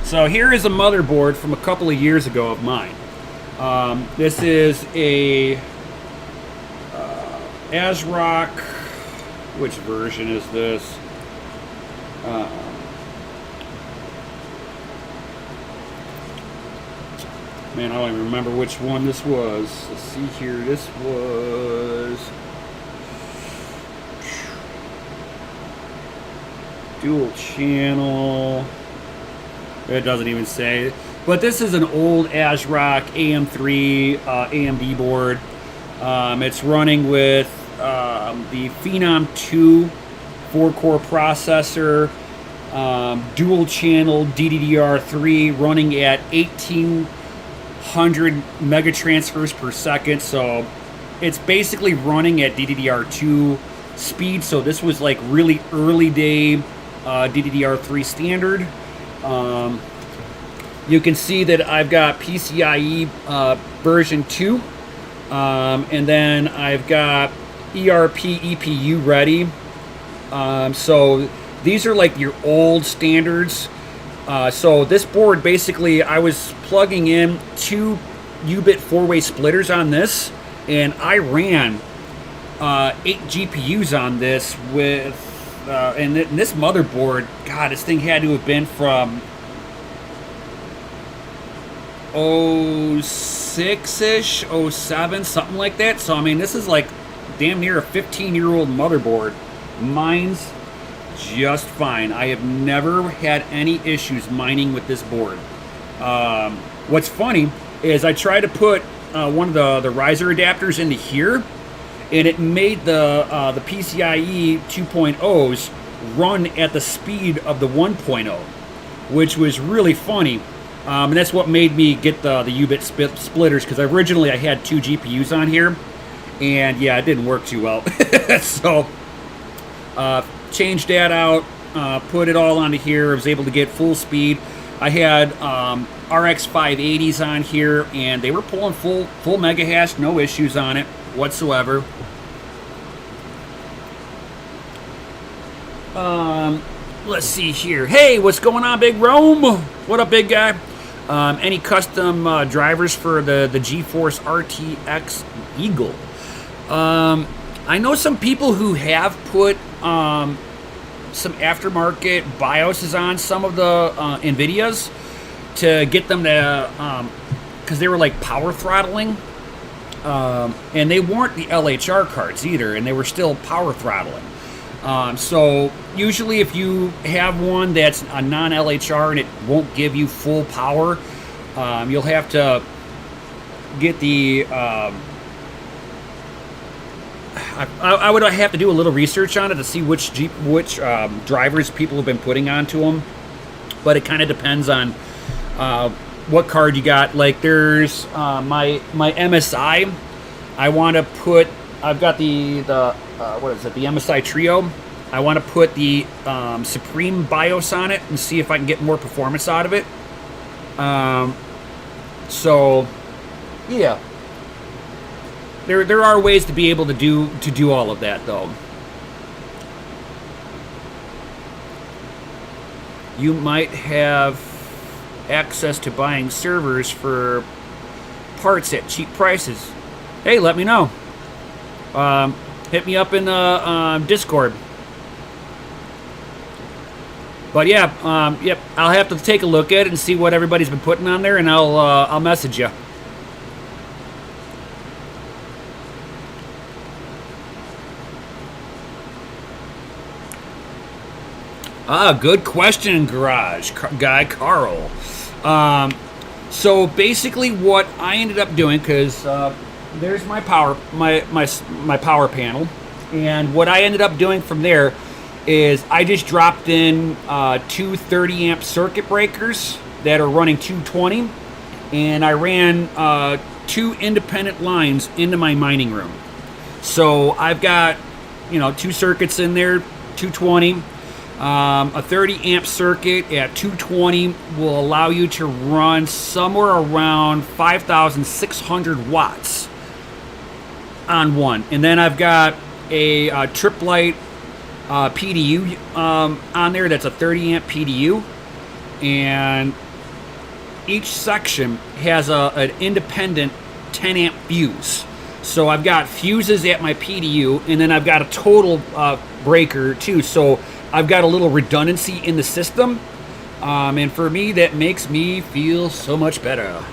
So here is a motherboard from a couple of years ago of mine. This is a ASRock. Which version is this? Man, I don't even remember which one this was. Let's see here. This was dual channel. It doesn't even say. But this is an old ASRock AM3 AMD board. It's running with the Phenom 2 4-core processor, dual channel DDR3 running at 1800 megatransfers per second. So it's basically running at DDR2 speed. So this was like really early day DDR3 standard. You can see that I've got PCIe version 2, and then I've got ERP EPU ready. So these are like your old standards. So this board, basically, I was plugging in 2 U-bit 4-way splitters on this, and I ran 8 GPUs on this with, and this motherboard, God, this thing had to have been from 06-ish, 07, something like that. So, I mean, this is like damn near a 15-year-old motherboard. Mine's just fine. I have never had any issues mining with this board. What's funny is I tried to put one of the riser adapters into here, and it made the PCIe 2.0s run at the speed of the 1.0, which was really funny. And that's what made me get the U-bit splitters, because originally I had 2 GPUs on here, and yeah, it didn't work too well. So changed that out, put it all onto here. I was able to get full speed. I had RX 580s on here, and they were pulling full mega hash, no issues on it whatsoever. Let's see here. Hey, what's going on, Big Rome? What up, big guy? Any custom drivers for the GeForce RTX Eagle? I know some people who have put some aftermarket BIOSes on some of the NVIDIAs to get them to, because they were like power throttling, and they weren't the LHR cards either, and they were still power throttling. So usually if you have one that's a non-LHR and it won't give you full power, you'll have to get the, I would have to do a little research on it to see which drivers people have been putting onto them. But it kind of depends on what card you got. Like there's my MSI. I want to put, I've got the what is it, the MSI Trio. I want to put the Supreme BIOS on it and see if I can get more performance out of it. So yeah, there are ways to be able to do all of that, though. You might have access to buying servers for parts at cheap prices. Hey, let me know. Hit me up in the Discord. But yeah, yep, I'll have to take a look at it and see what everybody's been putting on there, and I'll message you. Good question, garage guy Carl. So basically, what I ended up doing, because there's my power power panel, and what I ended up doing from there is I just dropped in 2 30 amp circuit breakers that are running 220, and I ran 2 independent lines into my mining room. So I've got 2 circuits in there, 220. A 30 amp circuit at 220 will allow you to run somewhere around 5,600 watts on one. And then I've got a Triplite PDU on there that's a 30 amp PDU. And each section has an independent 10 amp fuse. So I've got fuses at my PDU, and then I've got a total breaker too. So I've got a little redundancy in the system. And for me, that makes me feel so much better.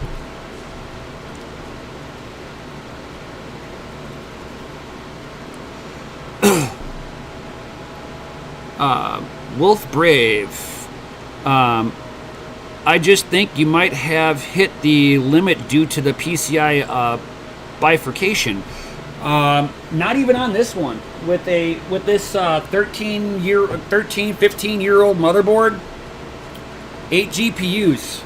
Wolf Brave. I just think you might have hit the limit due to the PCI bifurcation. Not even on this one. With this 15 year old motherboard, 8 GPUs.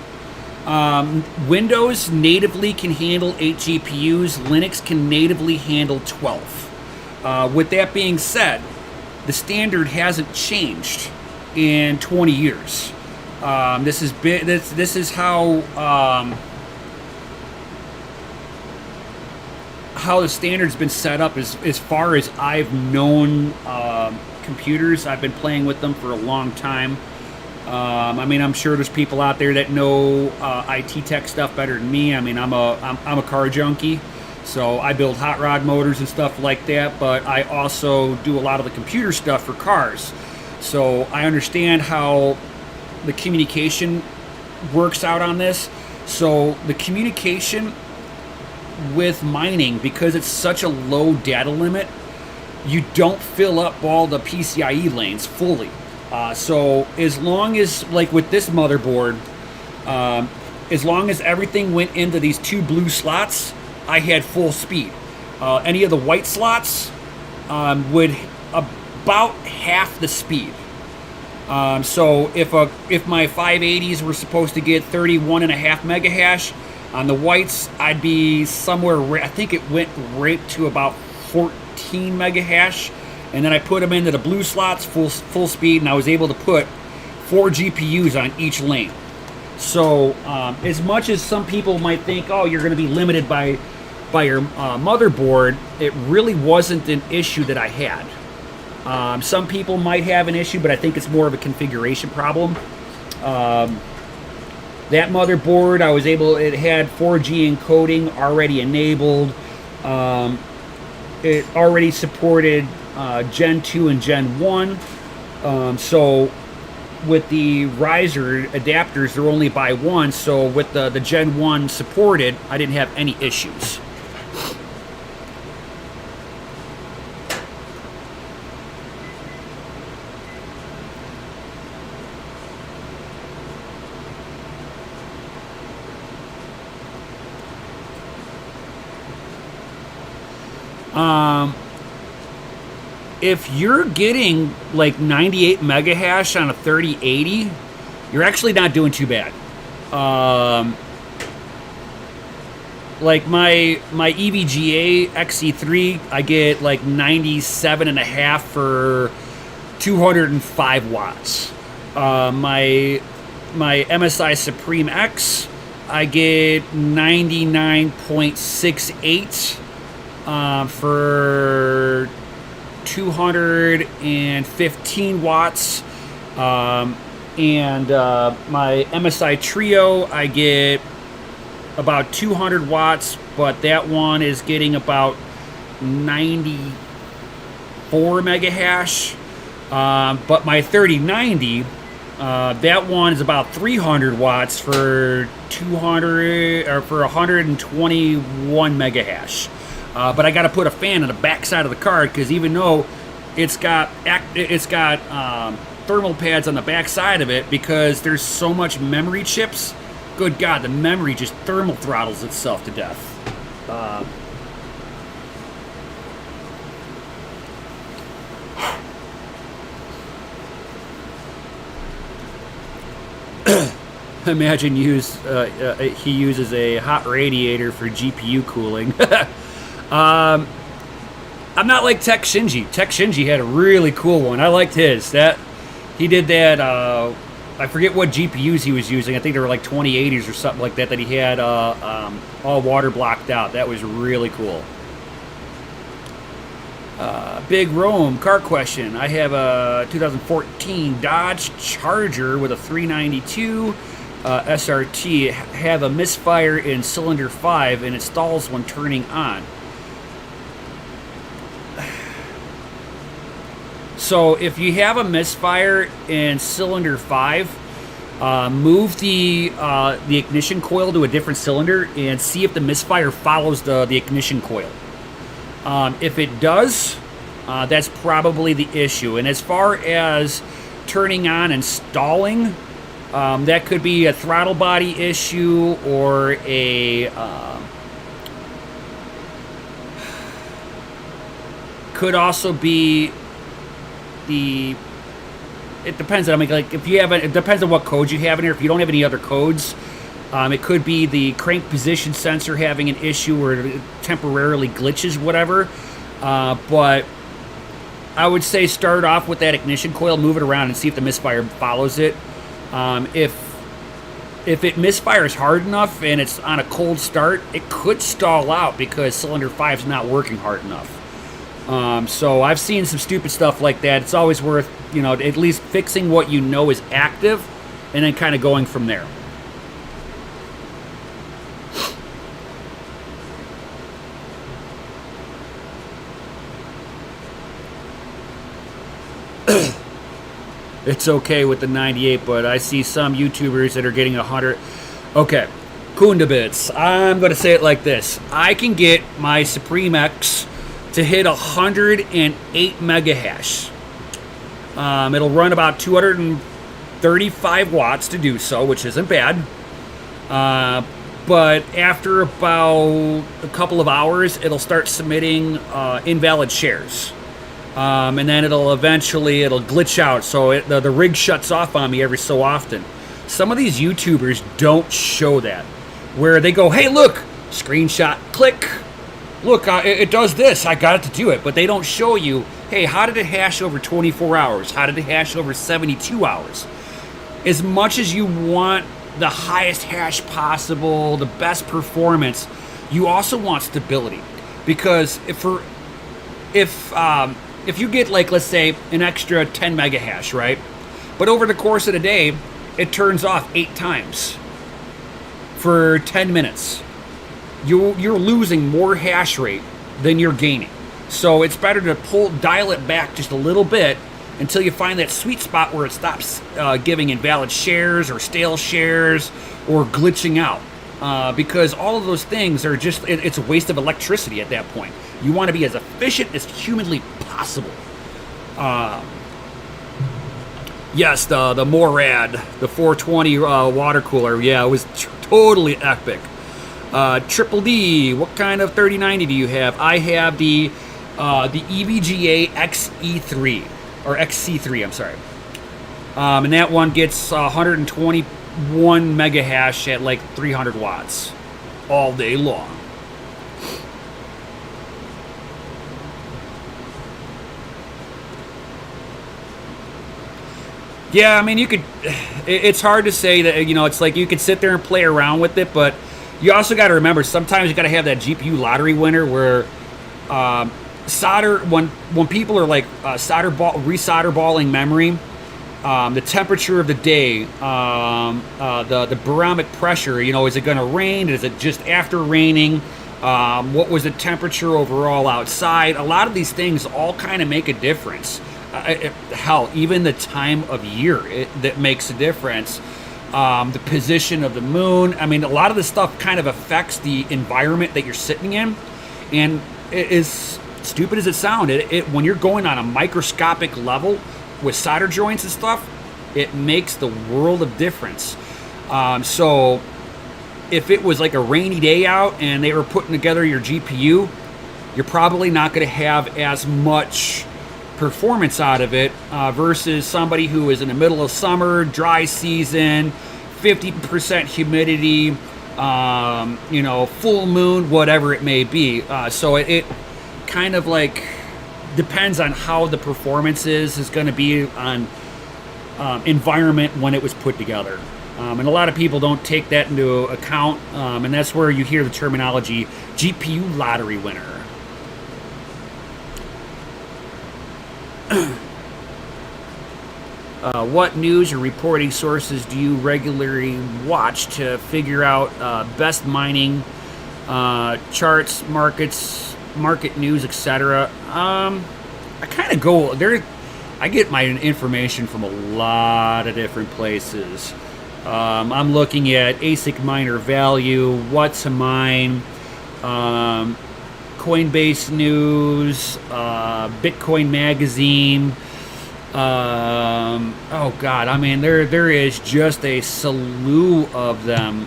Windows natively can handle 8 GPUs. Linux can natively handle 12. With that being said, the standard hasn't changed in 20 years. This is how the standard's been set up as far as I've known computers. I've been playing with them for a long time. I mean, I'm sure there's people out there that know IT tech stuff better than me. I mean, I'm a car junkie, so I build hot rod motors and stuff like that, but I also do a lot of the computer stuff for cars. So I understand how the communication works out on this. So the communication with mining, because it's such a low data limit, you don't fill up all the PCIe lanes fully. So as long as, like with this motherboard, as long as everything went into these 2 blue slots, I had full speed. Any of the white slots would about half the speed. So if my 580s were supposed to get 31.5 megahash, on the whites I'd be somewhere, I think it went right to about 14 megahash, and then I put them into the blue slots full speed, and I was able to put 4 GPUs on each lane. So as much as some people might think, oh, you're going to be limited by your motherboard, it really wasn't an issue that I had. Some people might have an issue, but I think it's more of a configuration problem. That motherboard, it had 4G encoding already enabled. It already supported Gen 2 and Gen 1. So with the riser adapters, they're only by 1. So with the Gen 1 supported, I didn't have any issues. If you're getting like 98 megahash on a 3080, you're actually not doing too bad. Like my EVGA XE3, I get like 97.5 for 205 watts. My MSI Supreme X, I get 99.68 for 215 watts. And my MSI Trio, I get about 200 watts, but that one is getting about 94 megahash. But my 3090, that one is about 300 watts for 121 megahash. But I got to put a fan on the back side of the card, because even though it's got thermal pads on the back side of it, because there's so much memory chips, good God, the memory just thermal throttles itself to death. Imagine he uses a hot radiator for GPU cooling. I'm not like Tech Shinji. Tech Shinji had a really cool one. I liked his. He did that. I forget what GPUs he was using. I think they were like 2080s or something like that. That he had all water blocked out. That was really cool. Big Rome car question. I have a 2014 Dodge Charger with a 392. SRT have a misfire in cylinder 5 and it stalls when turning on. So if you have a misfire in cylinder 5, move the ignition coil to a different cylinder and see if the misfire follows the ignition coil. If it does, that's probably the issue. And as far as turning on and stalling, that could be a throttle body issue or a could also be it depends. I mean, like if you have it depends on what codes you have in here. If you don't have any other codes, it could be the crank position sensor having an issue or it temporarily glitches, whatever. But I would say start off with that ignition coil, move it around, and see if the misfire follows it. If it misfires hard enough and it's on a cold start, it could stall out because cylinder 5 is not working hard enough. So I've seen some stupid stuff like that. It's always worth, at least fixing what you know is active and then kind of going from there. It's okay with the 98, but I see some YouTubers that are getting 100. Okay, Kundabits. I'm going to say it like this. I can get my Supreme X to hit 108 mega hash. It'll run about 235 watts to do so, which isn't bad. But after about a couple of hours, it'll start submitting invalid shares. And then it'll glitch out, so the rig shuts off on me every so often. Some of these YouTubers don't show that, where they go, hey, look, screenshot, click, look, it does this, I got it to do it, but they don't show you, hey, how did it hash over 24 hours? How did it hash over 72 hours? As much as you want the highest hash possible, the best performance, you also want stability, because if you get, like, let's say, an extra 10 mega hash, right? But over the course of the day, it turns off 8 times for 10 minutes. You're losing more hash rate than you're gaining. So it's better to dial it back just a little bit until you find that sweet spot where it stops giving invalid shares or stale shares or glitching out. Because all of those things are just, it's a waste of electricity at that point. You want to be as efficient as humanly possible. Yes, the Morad, the 420 water cooler, yeah, it was totally epic. Triple D, what kind of 3090 do you have? I have the EVGA XE3, or XC3, I'm sorry. And that one gets 121 mega hash at like 300 watts all day long. Yeah, I mean, you could. It's hard to say that, it's like you could sit there and play around with it, but you also got to remember sometimes you got to have that GPU lottery winner where solder when people are like resolder balling memory, the temperature of the day, the barometric pressure. Is it going to rain? Is it just after raining? What was the temperature overall outside? A lot of these things all kind of make a difference. Hell, even the time of year that makes a difference. The position of the moon. I mean, a lot of this stuff kind of affects the environment that you're sitting in. And it is stupid as it sounds. When you're going on a microscopic level with solder joints and stuff, it makes the world of difference. So if it was like a rainy day out and they were putting together your GPU, you're probably not going to have as much performance out of it versus somebody who is in the middle of summer, dry season, 50% humidity, full moon, whatever it may be. So it kind of like depends on how the performance is going to be on environment when it was put together. And a lot of people don't take that into account, and that's where you hear the terminology GPU lottery winner. What news or reporting sources do you regularly watch to figure out best mining charts, market news, etc.? I kind of go there. I get my information from a lot of different places. I'm looking at ASIC miner value, what to mine, Coinbase news, Bitcoin magazine. Oh God, I mean there is just a slew of them.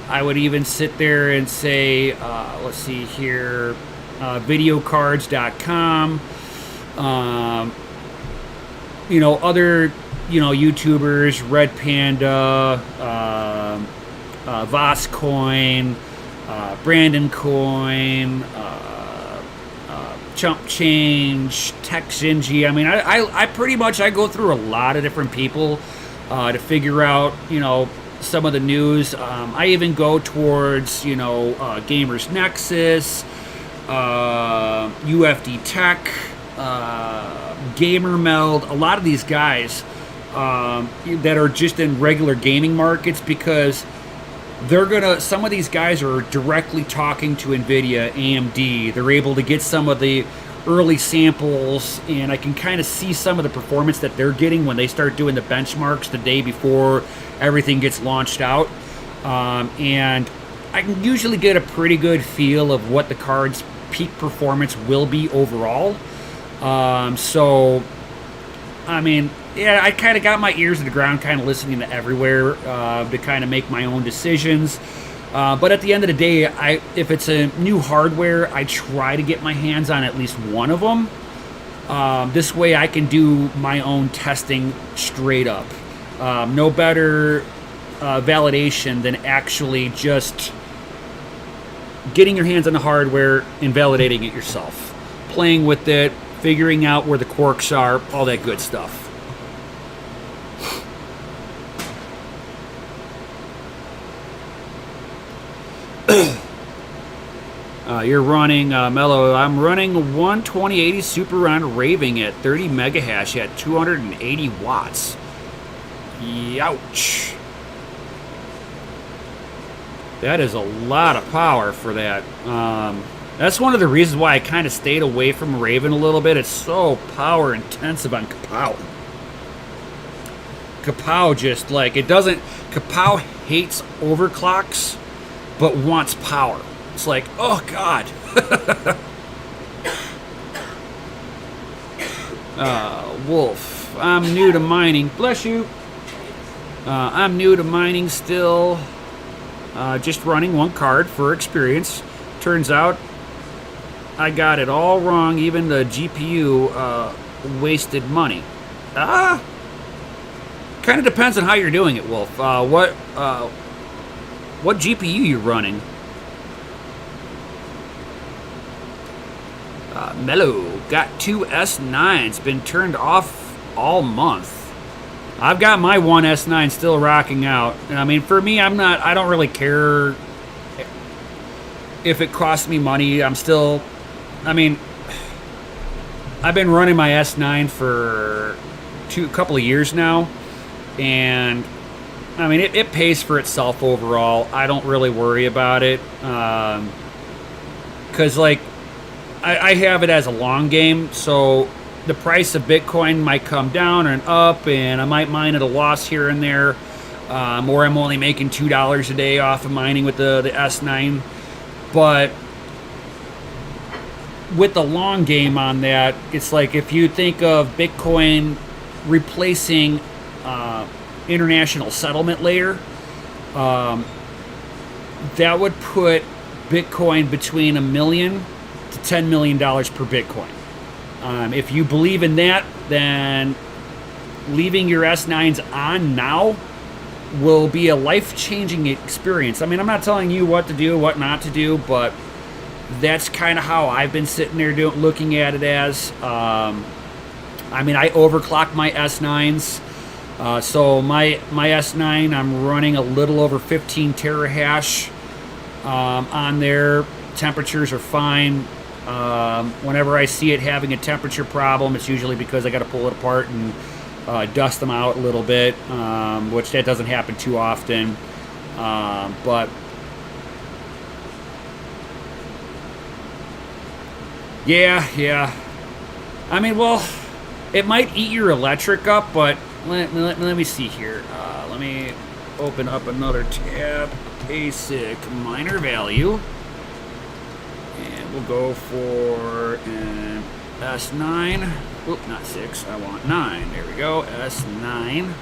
I would even sit there and say, let's see here, videocards.com. Other, YouTubers, Red Panda, Voscoin, Brandon Coin, Chump Change, TechGenji. I mean, I pretty much I go through a lot of different people to figure out, some of the news. I even go towards, Gamers Nexus, UFD Tech, Gamer Meld, a lot of these guys that are just in regular gaming markets, because some of these guys are directly talking to NVIDIA, AMD. They're able to get some of the early samples, and I can kind of see some of the performance that they're getting when they start doing the benchmarks the day before everything gets launched out. And I can usually get a pretty good feel of what the card's peak performance will be overall. So, I mean, yeah, I kind of got my ears to the ground, kind of listening to everywhere to kind of make my own decisions. But at the end of the day, if it's a new hardware, I try to get my hands on at least one of them. This way I can do my own testing straight up. No better validation than actually just getting your hands on the hardware and validating it yourself. Playing with it, figuring out where the quirks are, all that good stuff. You're running, Mellow, I'm running one 2080 Super Round Raving at 30 megahash at 280 watts. Youch. That is a lot of power for that. That's one of the reasons why I kind of stayed away from Raven a little bit. It's so power intensive on Kapow. Kapow just like, Kapow hates overclocks, but wants power. It's like, oh God. Wolf, I'm new to mining. Bless you. I'm new to mining still. Just running one card for experience. Turns out I got it all wrong. Even the GPU wasted money. Kind of depends on how you're doing it, Wolf. What GPU you running? Mellow, got two S9s, been turned off all month. I've got my one S9 still rocking out. I mean, for me, I don't really care if it costs me money. I've been running my S9 for a couple of years now, and I mean, it pays for itself overall. I don't really worry about it, because like, I have it as a long game, so the price of Bitcoin might come down and up, and I might mine at a loss here and there, or I'm only making $2 a day off of mining with the S9. But with the long game on that, it's like if you think of Bitcoin replacing international settlement layer, that would put Bitcoin between $1 million to $10 million per Bitcoin. If you believe in that, then leaving your S9s on now will be a life-changing experience. I mean, I'm not telling you what to do, what not to do, but that's kind of how I've been sitting there looking at it as. I mean, I overclock my S9s. So my S9, I'm running a little over 15 terahash on there. Temperatures are fine. Whenever I see it having a temperature problem, it's usually because I got to pull it apart and dust them out a little bit, which that doesn't happen too often. But yeah. I mean, well, it might eat your electric up, but let me see here. Let me open up another tab. Basic miner value. And we'll go for an S9. Oop, not 6. I want 9. There we go. S9.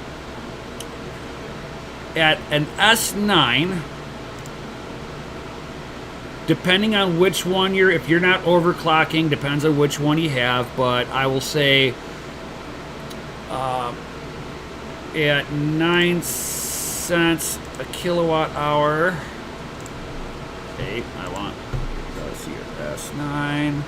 At an S9, depending on which one if you're not overclocking, depends on which one you have, but I will say at 9 cents a kilowatt hour. Okay, I want, let's see, S9.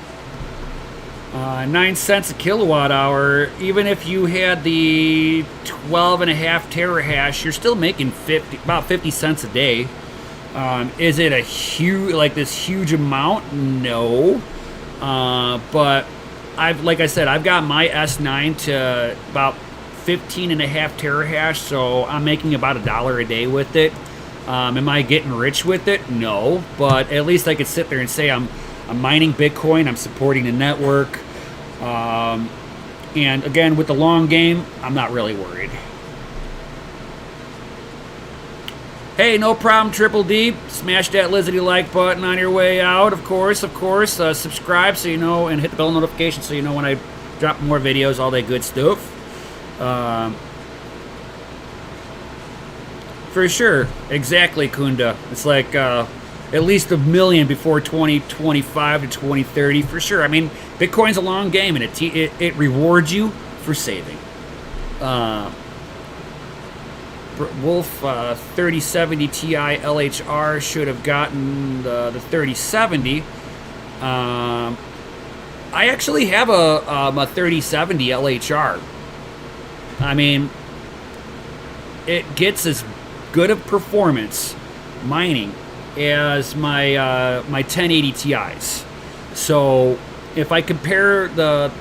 9 cents a kilowatt hour. Even if you had the 12.5 terahash, you're still making about 50 cents a day. Is it a this huge amount? No. But like I said, I've got my S9 to about 15.5 terahash, so I'm making about $1 a day with it. Am I getting rich with it? No, but at least I could sit there and say I'm mining Bitcoin, I'm supporting the network, and again, with the long game, I'm not really worried. Hey, no problem, Triple D. Smash that Lizzie like button on your way out, of course. Subscribe so you know, and hit the bell notification so you know when I drop more videos, all that good stuff. For sure. Exactly, Kunda. It's like at least 1 million before 2025 to 2030, for sure. I mean, Bitcoin's a long game, and it rewards you for saving. Wolf 3070 Ti LHR should have gotten the 3070. I actually have a 3070 LHR. I mean, it gets as good of performance mining as my 1080 Ti's. So if I compare the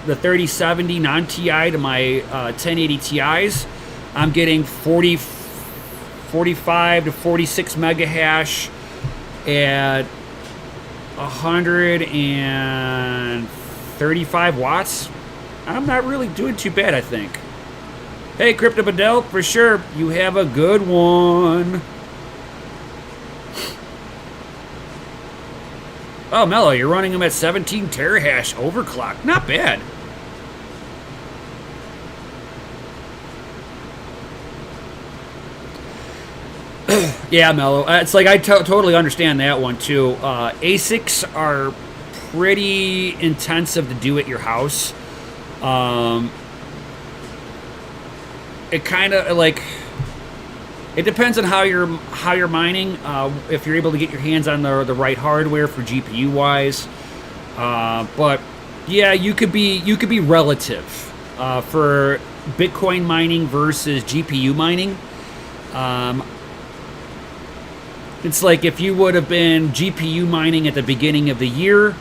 3070 non-Ti to my 1080 Ti's, I'm getting 45 to 46 megahash at 135 watts. I'm not really doing too bad, I think. Hey, Crypto Bedell, for sure, you have a good one. Oh, Mello, you're running them at 17 terahash overclock. Not bad. Yeah, Mello. It's like I totally understand that one, too. ASICs are pretty intensive to do at your house. It kind of like, it depends on how you're mining. If you're able to get your hands on the right hardware for GPU wise, but yeah, you could be relative for Bitcoin mining versus GPU mining. It's like if you would have been GPU mining at the beginning of the year,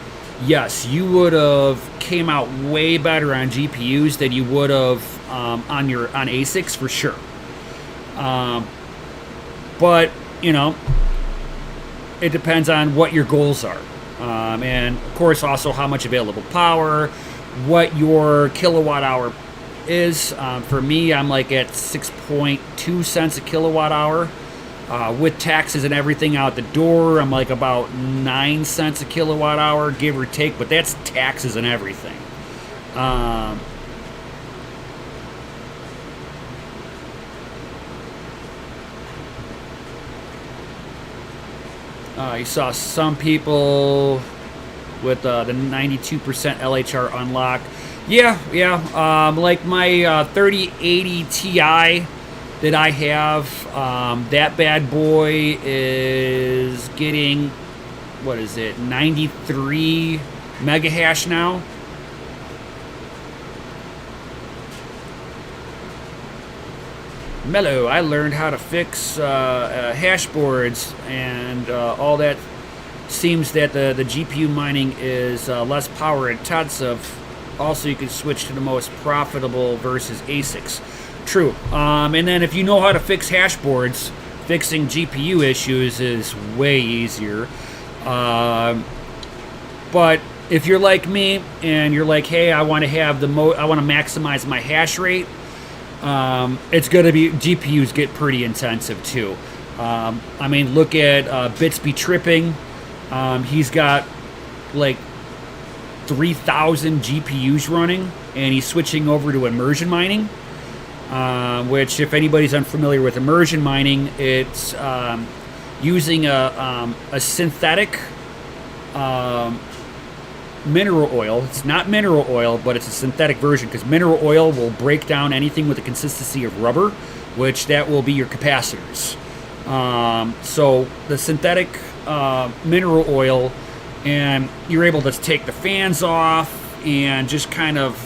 yes, you would have came out way better on GPUs than you would have on ASICs for sure. But you know, it depends on what your goals are, and of course also how much available power, what your kilowatt hour is. For me, I'm like at 6.2 cents a kilowatt hour. With taxes and everything out the door, I'm like about 9 cents a kilowatt hour, give or take, but that's taxes and everything. You saw some people with the 92% LHR unlock. Yeah. Like my 3080 Ti that I have, that bad boy is getting, what is it, 93 megahash now. Mellow, I learned how to fix hash boards and all that seems that the GPU mining is less power intensive. Also, you can switch to the most profitable versus ASICs. True. And then if you know how to fix hash boards, fixing GPU issues is way easier. But if you're like me and you're like, hey, I want to have I want to maximize my hash rate, it's going to be, GPUs get pretty intensive too. I mean, look at Bitsby Tripping. He's got like 3,000 GPUs running, and he's switching over to Immersion Mining, which, if anybody's unfamiliar with Immersion Mining, it's using a synthetic mineral oil. It's not mineral oil, but it's a synthetic version, because mineral oil will break down anything with the consistency of rubber, which that will be your capacitors. So the synthetic mineral oil, and you're able to take the fans off and just kind of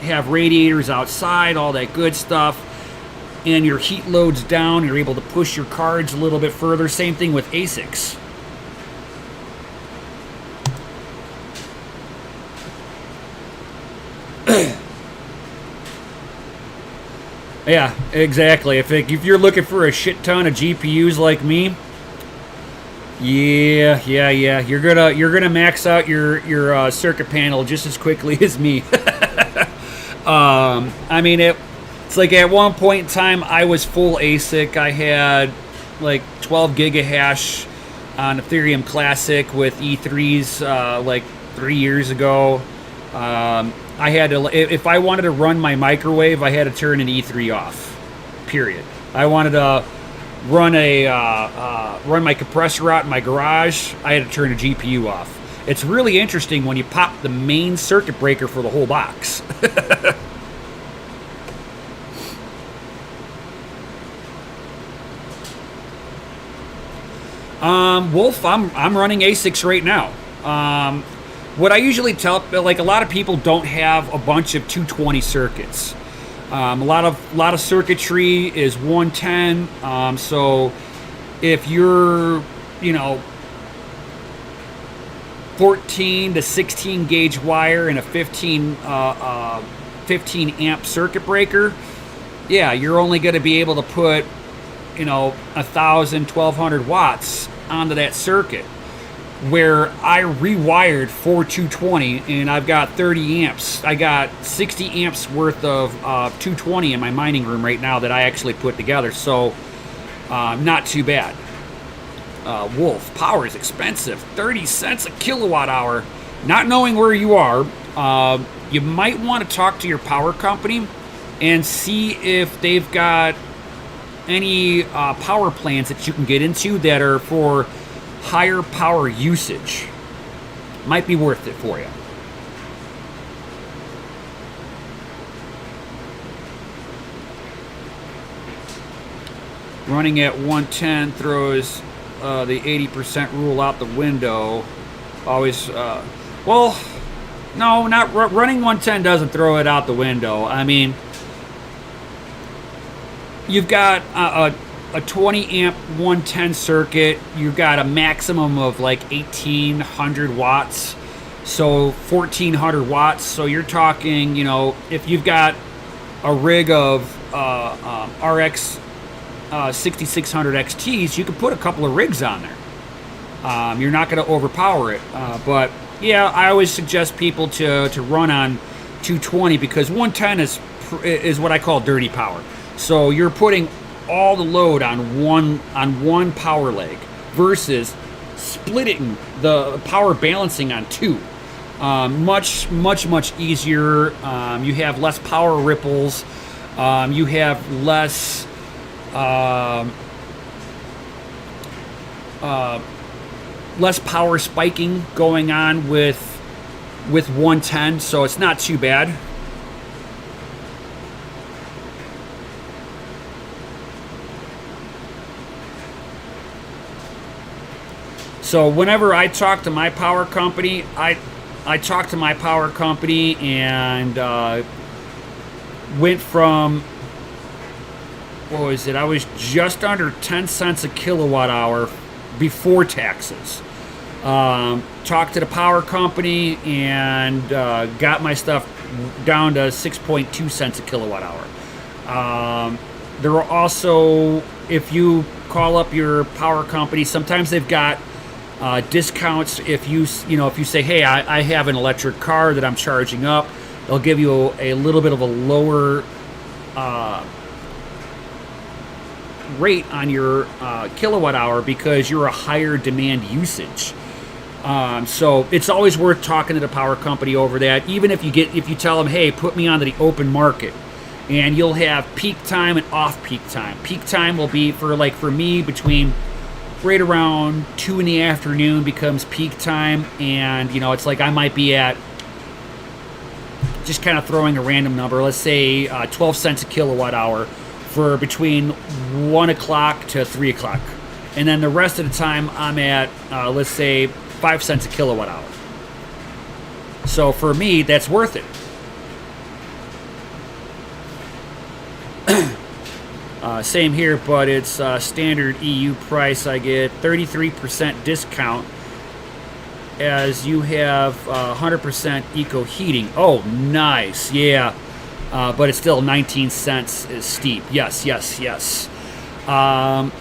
have radiators outside, all that good stuff, and your heat loads down. You're able to push your cards a little bit further. Same thing with ASICs. Yeah, exactly. If you're looking for a shit ton of GPUs like me, yeah, you're gonna max out your circuit panel just as quickly as me. I mean, it's like at one point in time I was full ASIC. I had like 12 gigahash on Ethereum Classic with E3s like 3 years ago. I had to, if I wanted to run my microwave, I had to turn an E3 off. Period. I wanted to run run my compressor out in my garage, I had to turn a GPU off. It's really interesting when you pop the main circuit breaker for the whole box. Wolf, I'm running ASICs right now. What I usually tell, like, a lot of people don't have a bunch of 220 circuits. A lot of circuitry is 110. So if you're, 14 to 16 gauge wire and a 15 amp circuit breaker, yeah, you're only going to be able to put 1,000, 1,200 watts onto that circuit. Where I rewired for 220 and I've got 30 amps. I got 60 amps worth of 220 in my mining room right now that I actually put together. So not too bad. Wolf, power is expensive. 30 cents a kilowatt hour. Not knowing where you are, you might want to talk to your power company and see if they've got any power plans that you can get into that are for higher power usage. Might be worth it for you. Running at 110 throws the 80% rule out the window. Always, well, no, not running 110 doesn't throw it out the window. I mean, you've got a 20 amp 110 circuit. You've got a maximum of like 1,800 watts, so 1,400 watts. So you're talking, if you've got a rig of RX 6600 XTs, you can put a couple of rigs on there. You're not going to overpower it, but yeah, I always suggest people to run on 220 because 110 is what I call dirty power. So you're putting all the load on one power leg versus splitting the power balancing on two. Much easier. You have less power ripples. You have less less power spiking going on with 110, so it's not too bad. So whenever I talk to my power company, I talked to my power company and went from, what was it? I was just under 10 cents a kilowatt hour before taxes. Talked to the power company and got my stuff down to 6.2 cents a kilowatt hour. There are also, if you call up your power company, sometimes they've got discounts. If you say, hey, I have an electric car that I'm charging up, they'll give you a little bit of a lower rate on your kilowatt hour because you're a higher demand usage. So it's always worth talking to the power company over that. Even if you tell them, hey, put me onto the open market, and you'll have peak time and off peak time. Peak time will be for me between right around 2 in the afternoon becomes peak time, and it's like I might be at, just kind of throwing a random number, let's say 12 cents a kilowatt hour for between 1 o'clock to 3 o'clock. And then the rest of the time I'm at, let's say, 5 cents a kilowatt hour. So for me, that's worth it. Same here, but it's standard EU price. I get 33% discount as you have 100% eco heating. Oh, nice. Yeah. But it's still 19 cents is steep. Yes. I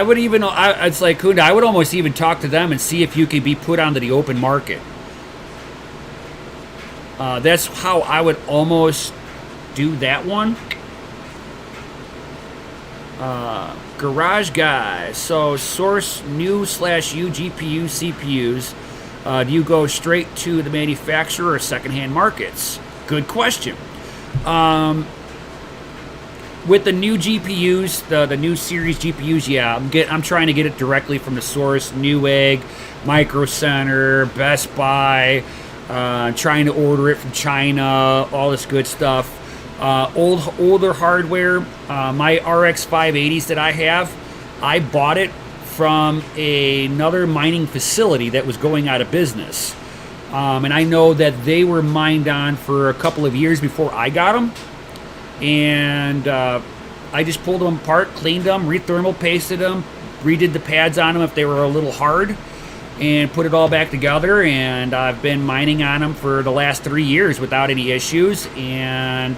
would even, it's like, Kunda, I would almost even talk to them and see if you could be put onto the open market. That's how I would almost do that one. Garage guy. So source new /U GPU CPUs. Do you go straight to the manufacturer or secondhand markets? Good question. With the new GPUs, the new series GPUs, yeah, I'm trying to get it directly from the source. Newegg, Micro Center, Best Buy. Trying to order it from China. All this good stuff. Older hardware. My RX 580s that I have, I bought it from another mining facility that was going out of business. And I know that they were mined on for a couple of years before I got them. And I just pulled them apart, cleaned them, re-thermal pasted them, redid the pads on them if they were a little hard, and put it all back together. And I've been mining on them for the last 3 years without any issues. And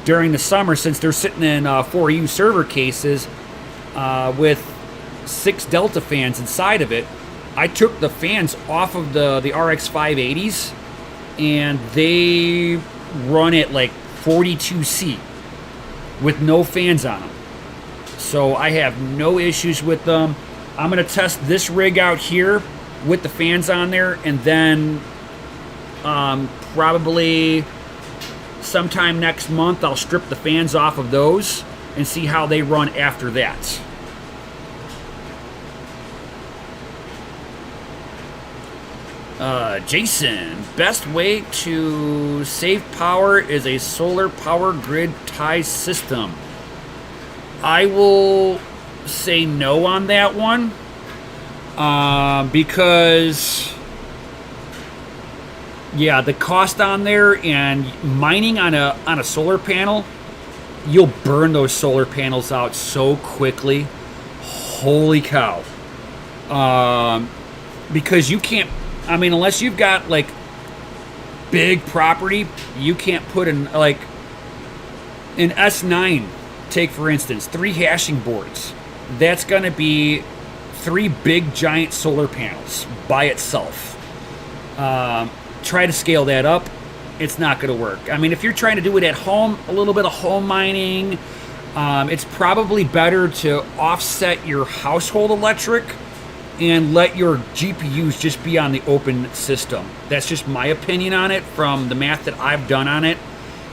during the summer, since they're sitting in 4U server cases with 6 Delta fans inside of it, I took the fans off of the RX 580s, and they run at like 42C with no fans on them. So I have no issues with them. I'm going to test this rig out here with the fans on there, and then probably sometime next month I'll strip the fans off of those and see how they run after that. Jason, best way to save power is a solar power grid tie system. I will say no on that one because, yeah, the cost on there and mining on a solar panel, you'll burn those solar panels out so quickly. Holy cow! Because you can't. I mean, unless you've got like big property, you can't put in like an S9. Take for instance 3 hashing boards. That's going to be 3 big giant solar panels by itself. Try to scale that up. It's not going to work. I mean, if you're trying to do it at home, a little bit of home mining, it's probably better to offset your household electric and let your GPUs just be on the open system. That's just my opinion on it from the math that I've done on it.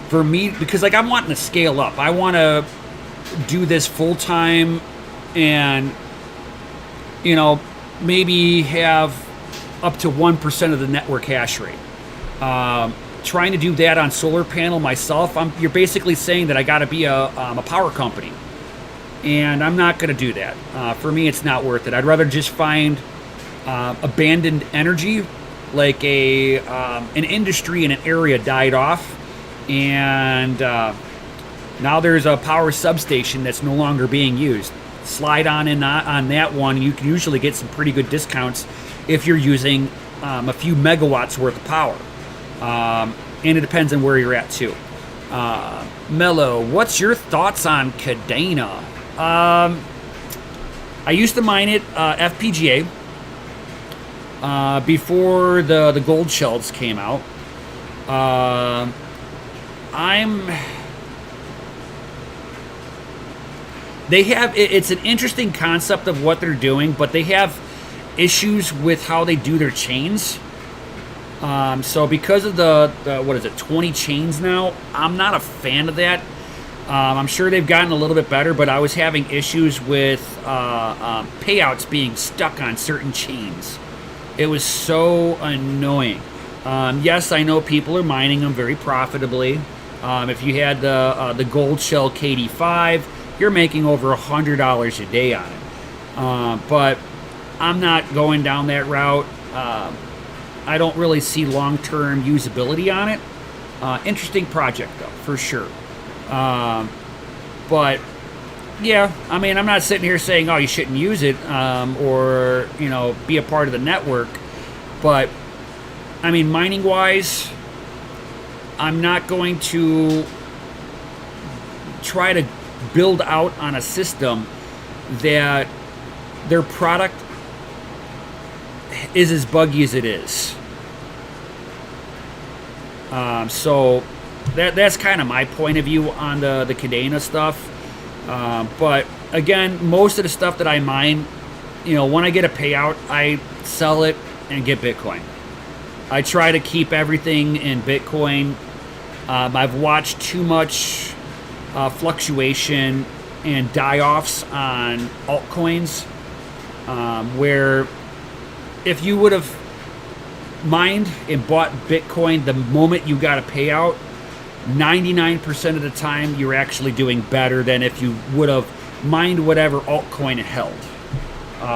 For me, because like I'm wanting to scale up. I want to do this full time and, you know, maybe have up to 1% of the network hash rate. Trying to do that on solar panel myself, you're basically saying that I got to be a power company. And I'm not going to do that. For me, it's not worth it. I'd rather just find abandoned energy, like an industry in an area died off, and now there's a power substation that's no longer being used. slide on in on that one. You can usually get some pretty good discounts if you're using a few megawatts worth of power. And it depends on where you're at too. Mello, what's your thoughts on Kadena? I used to mine it FPGA before the gold shells came out. It's an interesting concept of what they're doing, but they have issues with how they do their chains. So because of the 20 chains now, I'm not a fan of that. I'm sure they've gotten a little bit better, but I was having issues with payouts being stuck on certain chains. It was so annoying. Yes, I know people are mining them very profitably. If you had the gold shell KD5, you're making over $100 a day on it. But I'm not going down that route. I don't really see long-term usability on it. Interesting project, though, for sure. But, yeah, I mean, I'm not sitting here saying, oh, you shouldn't use it or, be a part of the network. But, I mean, mining-wise, I'm not going to try to build out on a system that their product is as buggy as it is. So that's kind of my point of view on the Kadena stuff. But again, most of the stuff that I mine, when I get a payout, I sell it and get Bitcoin. I try to keep everything in Bitcoin. I've watched too much fluctuation and die-offs on altcoins, where if you would have mined and bought Bitcoin the moment you got a payout, 99% of the time you're actually doing better than if you would have mined whatever altcoin it held.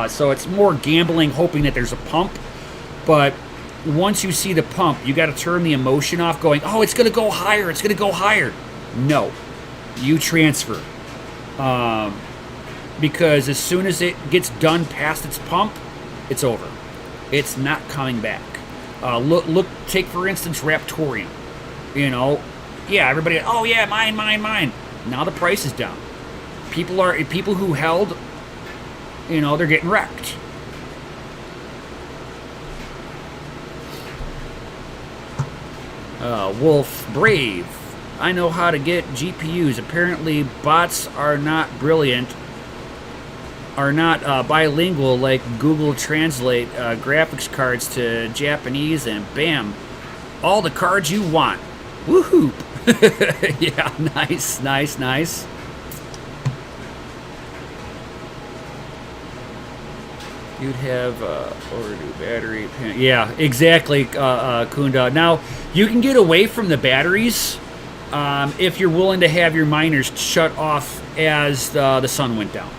So it's more gambling, hoping that there's a pump. But once you see the pump, you got to turn the emotion off going, oh, it's going to go higher, it's going to go higher. No. You transfer. Because as soon as it gets done past its pump, it's over. It's not coming back. Look, take for instance Raptorium. Yeah, everybody, oh yeah, mine. Now the price is down. People who held, they're getting wrecked. Wolf Brave. I know how to get GPUs. Apparently, bots are not bilingual like Google Translate graphics cards to Japanese, and bam, all the cards you want. Woohoo! Yeah, nice. You'd have overdue battery. Yeah, exactly, Kunda. Now, you can get away from the batteries if you're willing to have your miners shut off as the sun went down.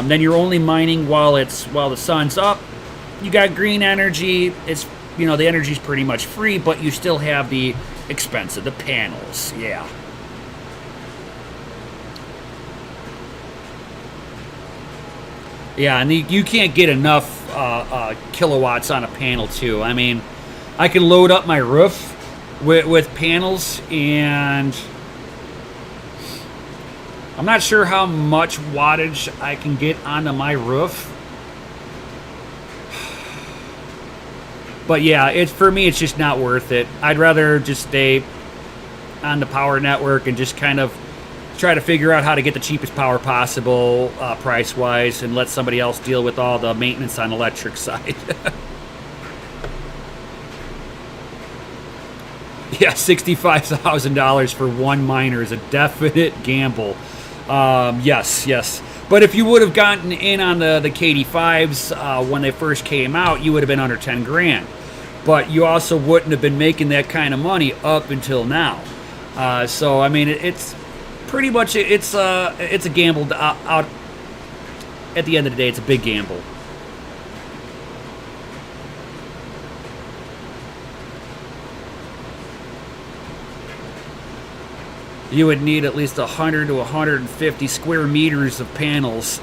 Then you're only mining while the sun's up. You got green energy. It's the energy's pretty much free, but you still have the expense of the panels. Yeah. Yeah, and you can't get enough kilowatts on a panel too. I mean, I can load up my roof with panels, and I'm not sure how much wattage I can get onto my roof. But yeah, for me, it's just not worth it. I'd rather just stay on the power network and just kind of try to figure out how to get the cheapest power possible price-wise, and let somebody else deal with all the maintenance on the electric side. Yeah, $65,000 for one miner is a definite gamble. Yes. But if you would have gotten in on the KD5s when they first came out, you would have been under 10 grand. But you also wouldn't have been making that kind of money up until now. So I mean, it's pretty much it's a gamble out. At the end of the day, it's a big gamble. You would need at least 100 to 150 square meters of panels.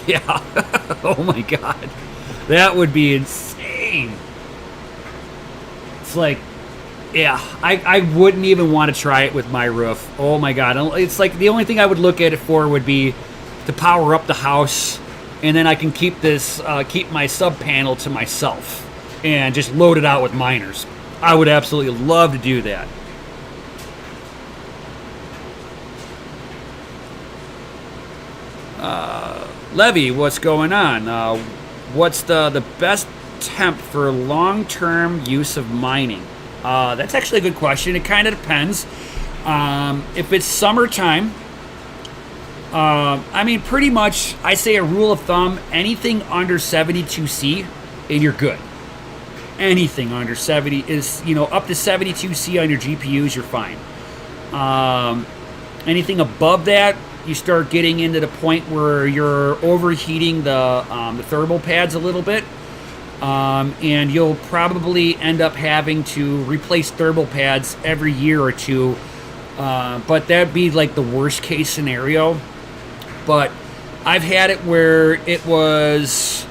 Yeah. Oh my god. That would be insane. It's like, yeah, I wouldn't even want to try it with my roof. Oh my god. It's like the only thing I would look at it for would be to power up the house, and then I can keep my sub panel to myself and just load it out with miners. I would absolutely love to do that. Levy, what's going on? What's the best temp for long-term use of mining? That's actually a good question. It kind of depends. If it's summertime, I mean, pretty much, I say a rule of thumb, anything under 72C, and you're good. Anything under 70 is, up to 72C on your GPUs, you're fine. Anything above that, you start getting into the point where you're overheating the thermal pads a little bit, and you'll probably end up having to replace thermal pads every year or two, but that'd be like the worst case scenario. But I've had it where it was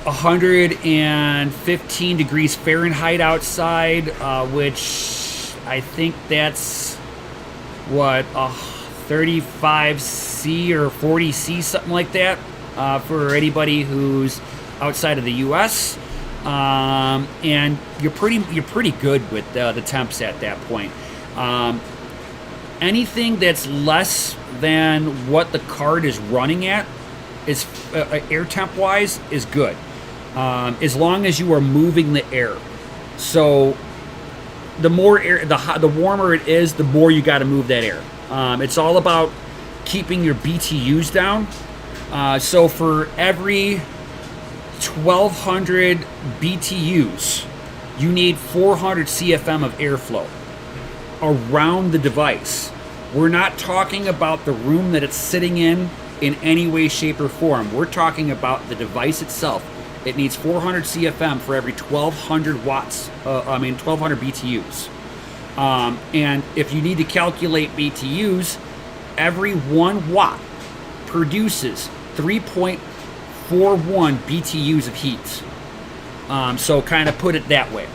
115 degrees Fahrenheit outside, which I think that's what 35C or 40C, something like that, for anybody who's outside of the U.S. And you're pretty good with the temps at that point. Anything that's less than what the card is running at is air temp wise is good, as long as you are moving the air. So the more air, the warmer it is, the more you got to move that air. It's all about keeping your BTUs down. So for every 1,200 BTUs, you need 400 CFM of airflow around the device. We're not talking about the room that it's sitting in any way, shape, or form. We're talking about the device itself. It needs 400 CFM for every 1,200 watts. 1,200 BTUs. And if you need to calculate BTUs, every 1 watt produces 3.41 BTUs of heat. So kind of put it that way.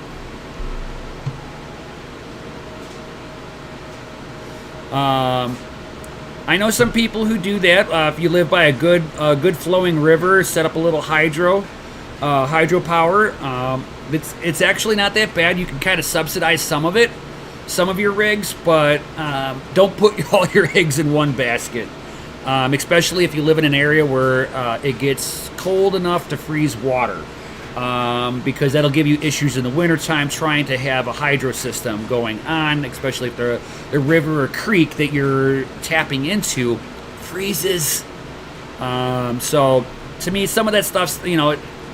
I know some people who do that. If you live by a good flowing river, set up a little hydropower. It's actually not that bad. You can kind of subsidize some of your rigs, but don't put all your eggs in one basket. Especially if you live in an area where it gets cold enough to freeze water. Because that'll give you issues in the wintertime trying to have a hydro system going on, especially if the river or creek that you're tapping into freezes. So to me, some of that stuff's,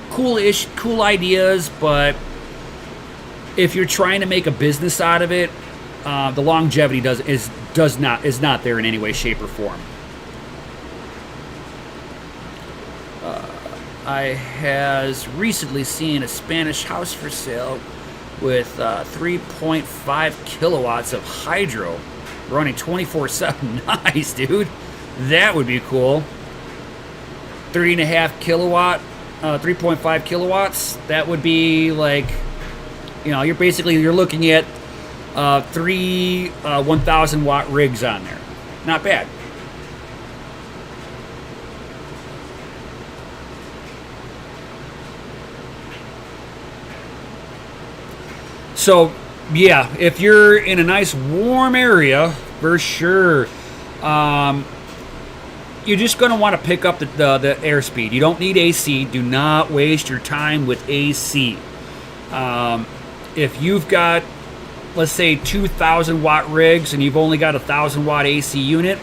cool ideas, but if you're trying to make a business out of it, the longevity is not there in any way, shape, or form. I has recently seen a Spanish house for sale with 3.5 kilowatts of hydro running 24/7. Nice, dude. That would be cool. 3.5 kilowatt, 3.5 kilowatts. That would be like, you're looking at 3 1,000 watt rigs on there. Not bad. So, yeah, if you're in a nice warm area, for sure, you're just going to want to pick up the airspeed. You don't need AC. Do not waste your time with AC. If you've got, let's say, 2,000 watt rigs and you've only got a 1,000 watt AC unit,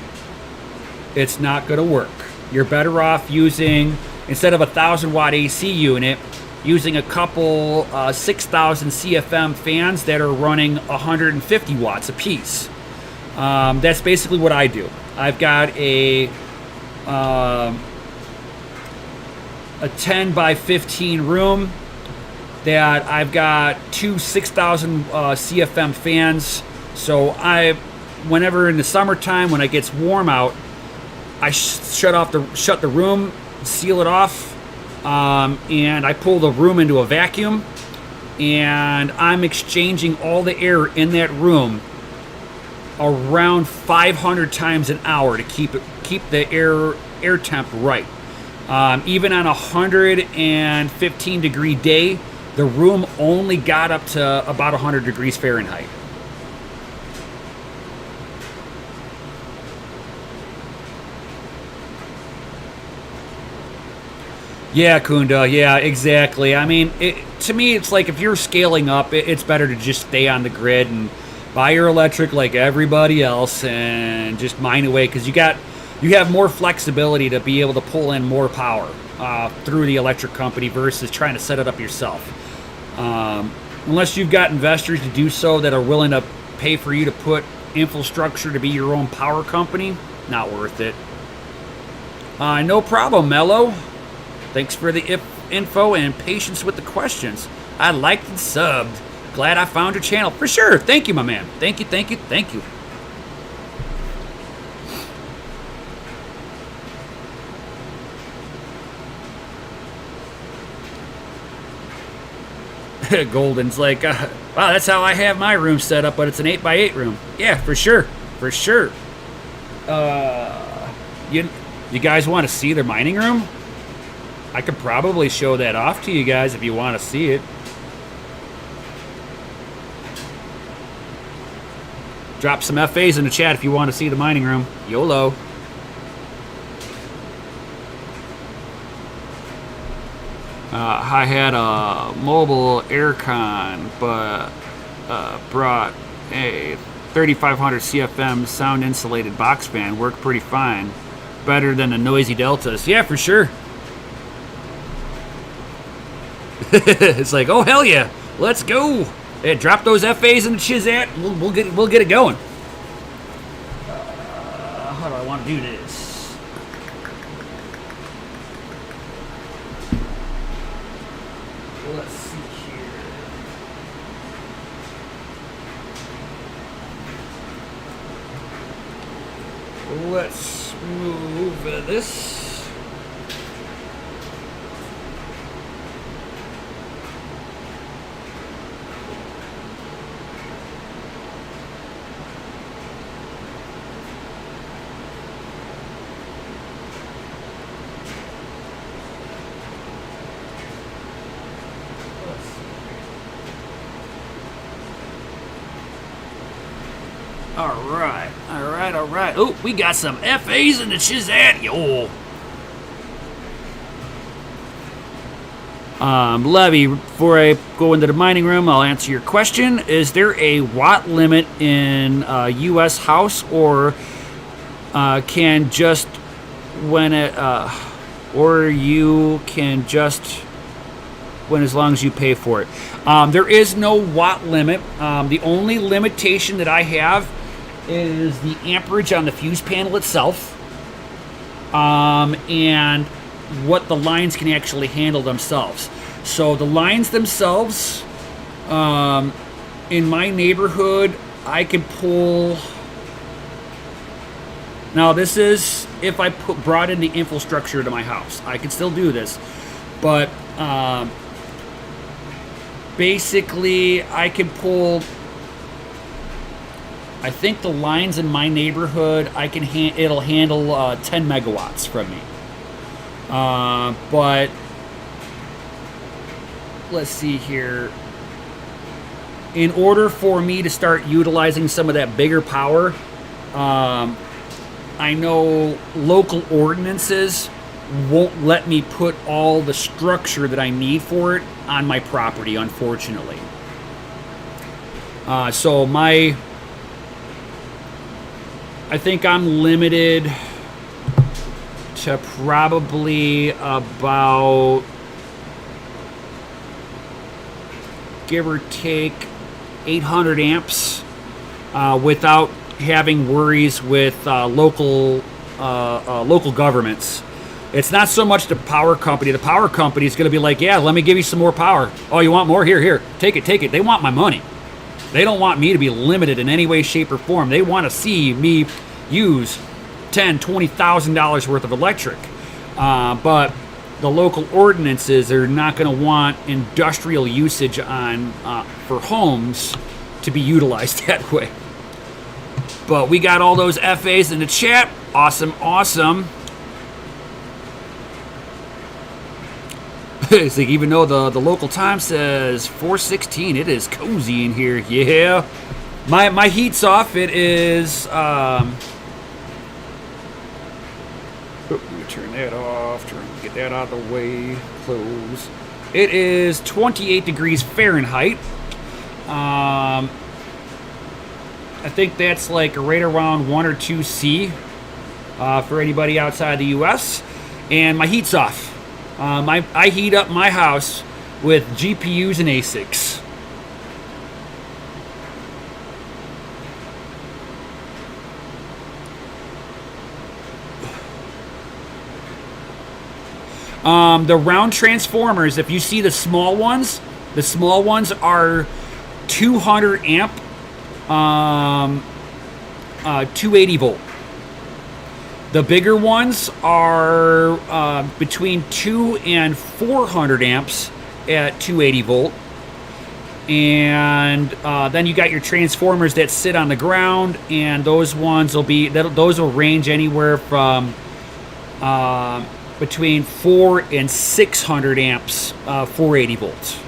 it's not going to work. You're better off using, instead of a 1,000 watt AC unit, using a couple 6,000 CFM fans that are running 150 watts apiece. That's basically what I do. I've got a 10 by 15 room that I've got two 6,000 CFM fans. So whenever in the summertime when it gets warm out, I shut the room, seal it off, and I pull the room into a vacuum, and I'm exchanging all the air in that room around 500 times an hour to keep the air temp right. Even on a 115 degree day, the room only got up to about 100 degrees Fahrenheit. Yeah, Kunda. Yeah, exactly. I mean, to me, it's like if you're scaling up, it's better to just stay on the grid and buy your electric like everybody else and just mine away, because you have more flexibility to be able to pull in more power through the electric company versus trying to set it up yourself. Unless you've got investors to do so that are willing to pay for you to put infrastructure to be your own power company, not worth it. No problem, Mello. Thanks for the info and patience with the questions. I liked and subbed. Glad I found your channel. For sure. Thank you, my man. Thank you, thank you, thank you. Golden's like, wow, that's how I have my room set up, but it's an 8x8 room. Yeah, for sure. For sure. You guys want to see their mining room? I could probably show that off to you guys if you want to see it. Drop some FAs in the chat if you want to see the mining room. YOLO. I had a mobile aircon, but brought a 3500 CFM sound insulated box fan. Worked pretty fine. Better than the noisy Deltas. Yeah, for sure. It's like, oh hell yeah, let's go. Hey, drop those FAs in the Chizat. We'll get it going. How do I want to do this? Let's see here. Let's move this. All right. Oh, we got some FAs in the Chizat, yo. Levy, before I go into the mining room, I'll answer your question. Is there a watt limit in a U.S. house, or can just when it, or you can just when as long as you pay for it? There is no watt limit. The only limitation that I have is the amperage on the fuse panel itself, and what the lines can actually handle themselves. So the lines themselves, in my neighborhood, I can pull. Now this is if I brought in the infrastructure to my house. I can still do this, but basically I can pull. I think the lines in my neighborhood, it'll handle 10 megawatts from me. But let's see here. In order for me to start utilizing some of that bigger power, I know local ordinances won't let me put all the structure that I need for it on my property, unfortunately. So I think I'm limited to probably about, give or take, 800 amps without having worries with local governments. It's not so much the power company. The power company is going to be like, yeah, let me give you some more power. Oh, you want more? Here, take it. They want my money. They don't want me to be limited in any way, shape, or form. They want to see me use $10,000-$20,000 worth of electric. But the local ordinances are not going to want industrial usage on for homes to be utilized that way. But we got all those FAs in the chat. Awesome, awesome. It's like, even though the local time says 4:16, it is cozy in here. Yeah, my heat's off. It is. Let me turn that off. Try and get that out of the way. Close. It is 28 degrees Fahrenheit. I think that's like right around 1 or 2 C for anybody outside the U.S. And my heat's off. I heat up my house with GPUs and ASICs. The round transformers, if you see the small ones are 200 amp, 280 volt. The bigger ones are between 200 and 400 amps at 280 volt. And then you got your transformers that sit on the ground, and those ones will range anywhere from between 400 and 600 amps, 480 volts.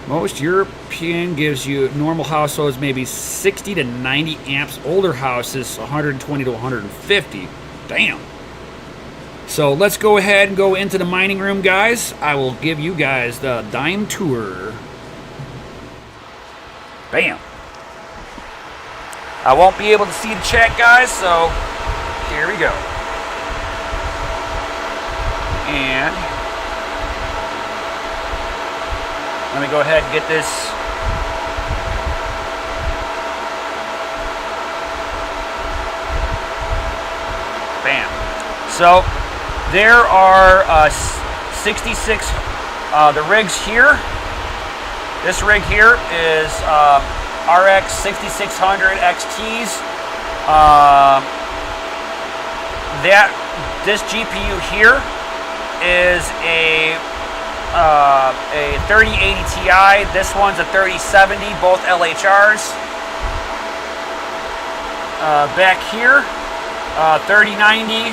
Most European gives you normal households maybe 60 to 90 amps. Older houses 120 to 150. Damn. So let's go ahead and go into the mining room, guys. I will give you guys the dime tour. Bam. I won't be able to see the chat, guys, so here we go. And let me go ahead and get this. Bam. So there are 66, the rigs here. This rig here is RX 6600 XTs. This GPU here is a 3080 Ti. This one's a 3070, both LHRs. Back here, 3090,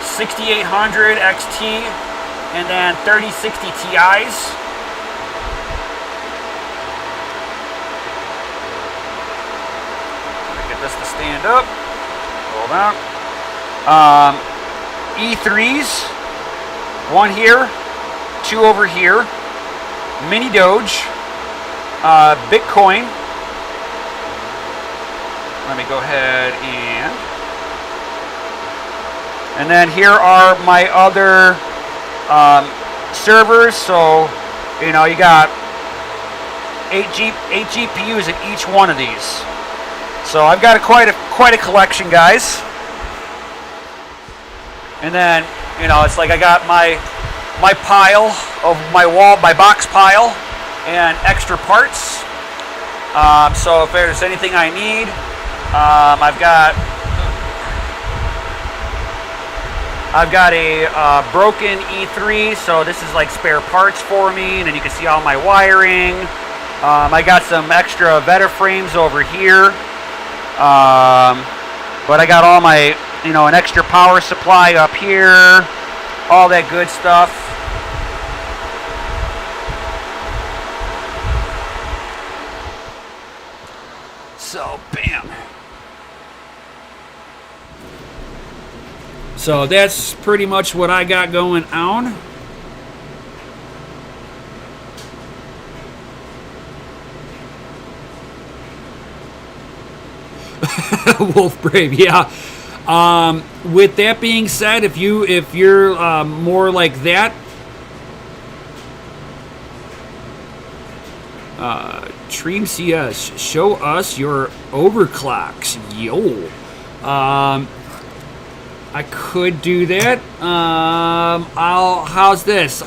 6800 XT, and then 3060 Ti's. Let me get this to stand up. Hold on. E3s, one here, 2 over here, mini Doge, Bitcoin. Let me go ahead and then here are my other servers. So, you know, you got 8 GPUs in each one of these. So I've got quite a collection, guys. And then, you know, it's like I got my pile of my box pile and extra parts. So if there's anything I need, I've got a broken E3, so this is like spare parts for me, and then you can see all my wiring. I got some extra Veta frames over here, but I got all my, you know, an extra power supply up here, all that good stuff. So, bam. So that's pretty much what I got going on. Wolf Brave, yeah. With that being said, if you're more like that, Treem CS, show us your overclocks, yo. I could do that. How's this?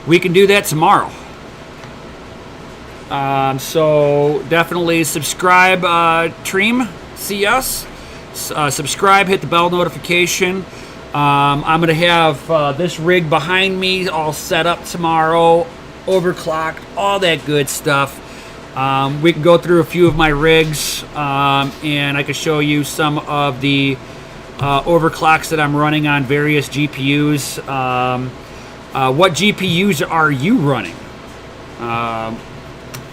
We can do that tomorrow. So definitely subscribe, Treem CS. Subscribe, hit the bell notification. I'm going to have this rig behind me all set up tomorrow, overclocked, all that good stuff. We can go through a few of my rigs, and I can show you some of the overclocks that I'm running on various GPUs. What GPUs are you running?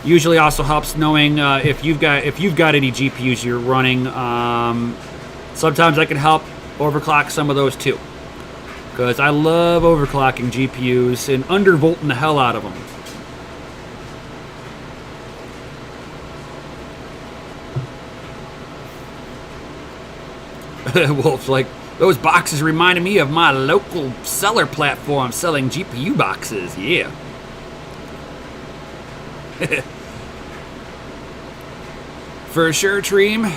Usually also helps knowing if you've got any GPUs you're running. Sometimes I can help overclock some of those too, because I love overclocking GPUs and undervolting the hell out of them. Wolf's like, those boxes reminded me of my local seller platform selling GPU boxes. Yeah. For sure, Treem.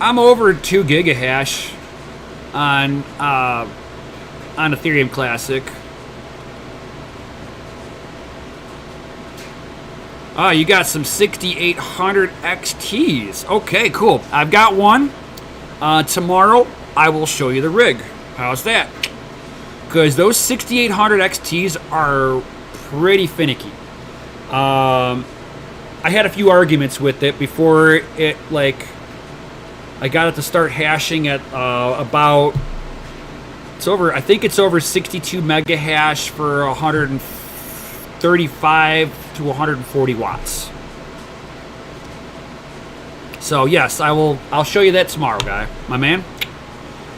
I'm over 2 gigahash on Ethereum Classic. Oh, you got some 6800 XTs. Okay, cool. I've got one. Tomorrow, I will show you the rig. How's that? Because those 6800 XTs are pretty finicky. I had a few arguments with it before it, I got it to start hashing at about, I think it's over 62 mega hash for 135 to 140 watts. So yes, I'll show you that tomorrow, my man.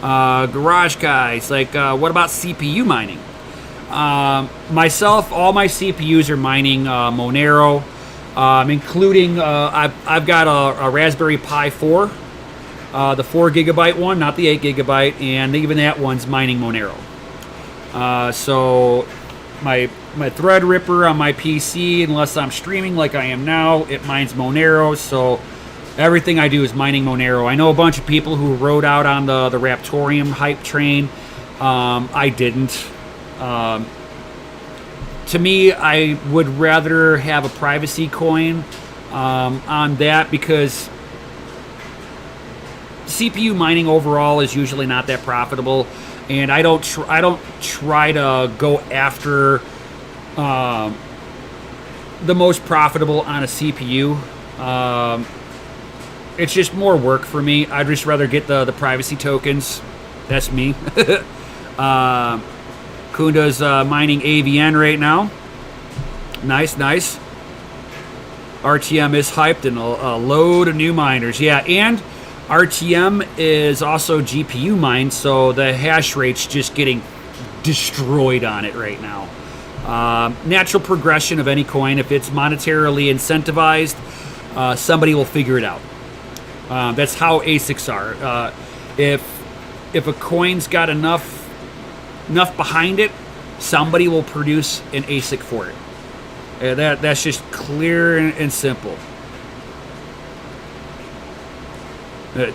Garage guy, it's like, what about CPU mining? Myself, all my CPUs are mining Monero, including I've got a Raspberry Pi 4, the 4 gigabyte one, not the 8 gigabyte, and even that one's mining Monero. So my Threadripper on my PC, unless I'm streaming like I am now, it mines Monero. So everything I do is mining Monero. I know a bunch of people who rode out on the Raptorium hype train. I didn't. To me, I would rather have a privacy coin on that, because CPU mining overall is usually not that profitable, and I don't try to go after the most profitable on a CPU. It's just more work for me. I'd just rather get the privacy tokens. That's me. Kunda's mining AVN right now. Nice. RTM is hyped, and a load of new miners. Yeah, and RTM is also GPU mined, so the hash rate's just getting destroyed on it right now. Natural progression of any coin. If it's monetarily incentivized, somebody will figure it out. That's how ASICs are. If a coin's got enough behind it, somebody will produce an ASIC for it. That's just clear and simple.